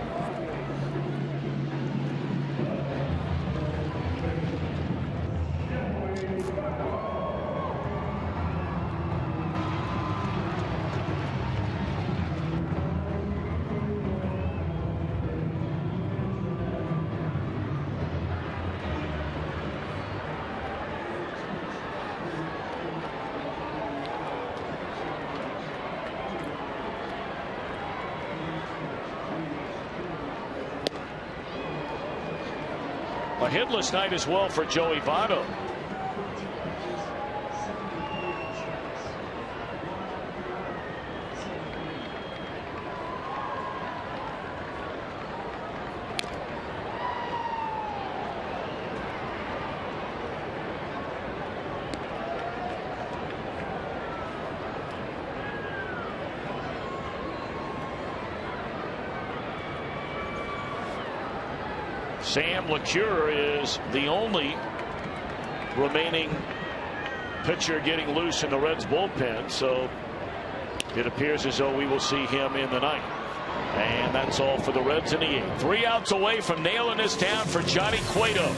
A hitless night as well for Joey Votto. Sam LeCure is the only remaining pitcher getting loose in the Reds bullpen, so it appears as though we will see him in the ninth. And that's all for the Reds in the 8th. 3 outs away from nailing this down for Johnny Cueto.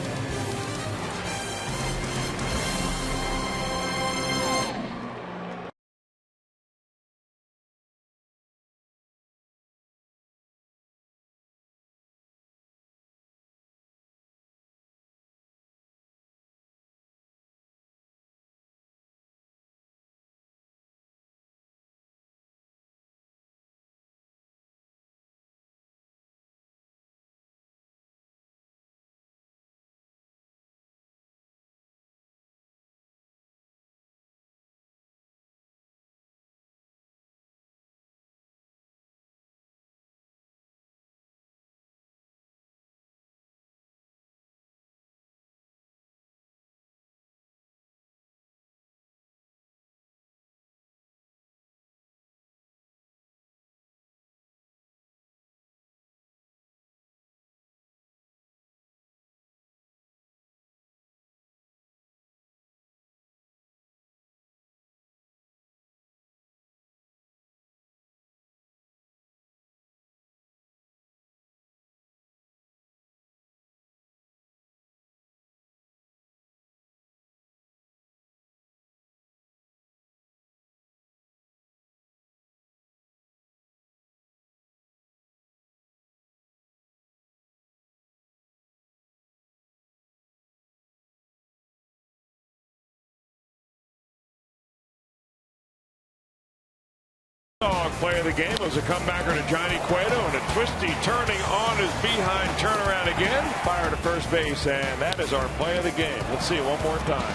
Play of the game was a comebacker to Johnny Cueto and a twisty turning on his behind turnaround again. Fire to first base, and that is our play of the game. Let's see it one more time.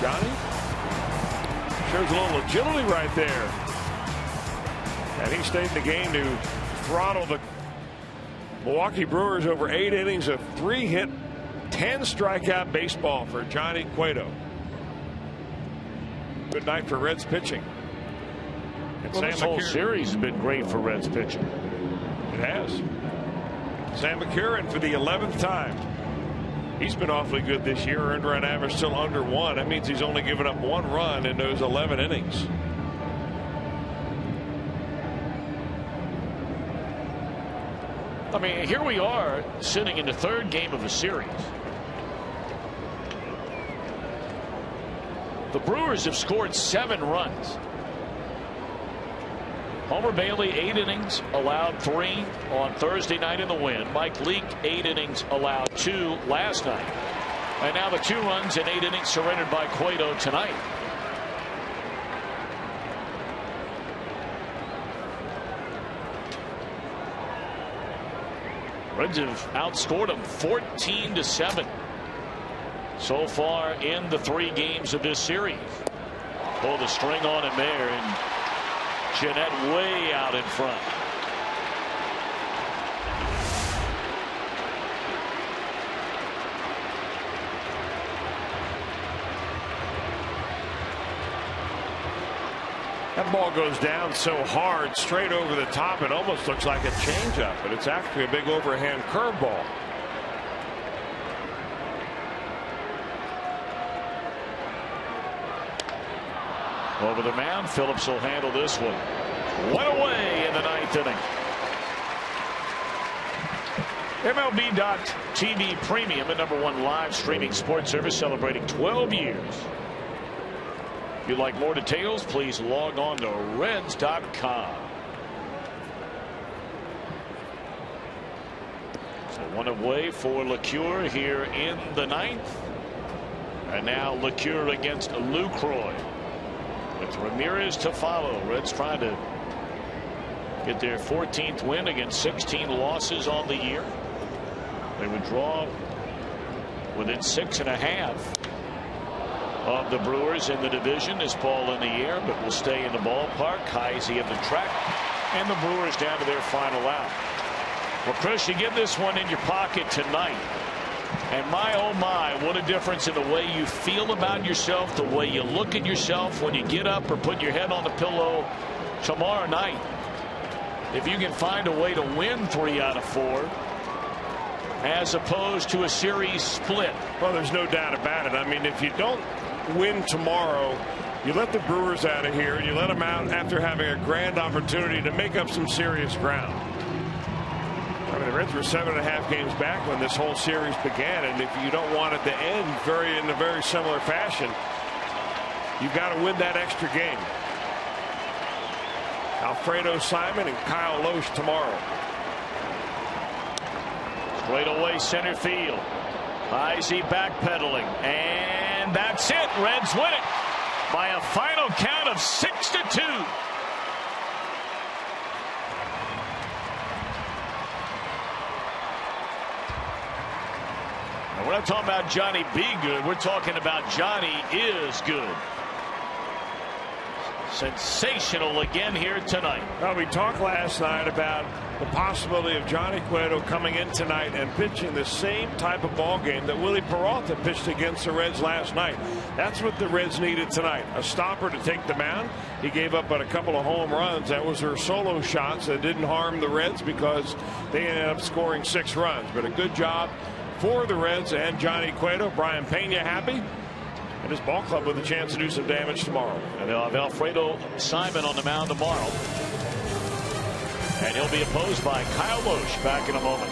Johnny? There's a little agility right there. And he stayed in the game to throttle the Milwaukee Brewers over 8 innings of 3-hit, 10 strikeout baseball for Johnny Cueto. Good night for Reds pitching. And Well, this whole series has been great for Reds pitching. It has. Sam McCurran for the 11th time. He's been awfully good this year. Earned run average still under 1. That means he's only given up 1 run in those 11 innings. I mean, here we are sitting in the 3rd game of the series. The Brewers have scored 7 runs. Homer Bailey 8 innings, allowed 3 on Thursday night in the win. Mike Leake 8 innings, allowed 2 last night. And now the 2 runs in 8 innings surrendered by Cueto tonight. Reds have outscored them 14-7 so far in the 3 games of this series. Pull the string on him there, and Jeanette way out in front. That ball goes down so hard, straight over the top, it almost looks like a changeup, but it's actually a big overhand curveball. Over the mound, Phillips will handle this one. 1 away in the 9th inning. MLB.TV Premium, the #1 live streaming sports service, celebrating 12 years. If you'd like more details, please log on to Reds.com. So 1 away for LeCure here in the 9th. And now LeCure against Lucroy, with Ramirez to follow. Reds trying to get their 14th win against 16 losses on the year. They would draw within 6.5 of the Brewers in the division. This ball in the air, but will stay in the ballpark. Heisey at the track, and the Brewers down to their final out. Well, Chris, you get this one in your pocket tonight, and my oh my, what a difference in the way you feel about yourself, the way you look at yourself when you get up or put your head on the pillow tomorrow night. If you can find a way to win 3 out of 4 as opposed to a series split. Well, there's no doubt about it. I mean, if you don't win tomorrow, you let the Brewers out of here, and you let them out after having a grand opportunity to make up some serious ground. I mean, the Reds were 7.5 games back when this whole series began, and if you don't want it to end in a very similar fashion, you've got to win that extra game. Alfredo Simon and Kyle Loesch tomorrow. Straight away center field. Heisey backpedaling, and that's it. Reds win it by a final count of 6-2. And we're not talking about Johnny be good. We're talking about Johnny is good. Sensational again here tonight. Well, we talked last night about the possibility of Johnny Cueto coming in tonight and pitching the same type of ball game that Willie Peralta pitched against the Reds last night. That's what the Reds needed tonight. A stopper to take the mound. He gave up on a couple of home runs. That was their solo shots that didn't harm the Reds because they ended up scoring 6 runs. But a good job for the Reds and Johnny Cueto. Brian Pena happy, and his ball club with a chance to do some damage tomorrow. And they'll have Alfredo Simon on the mound tomorrow. And he'll be opposed by Kyle Loesch back in a moment.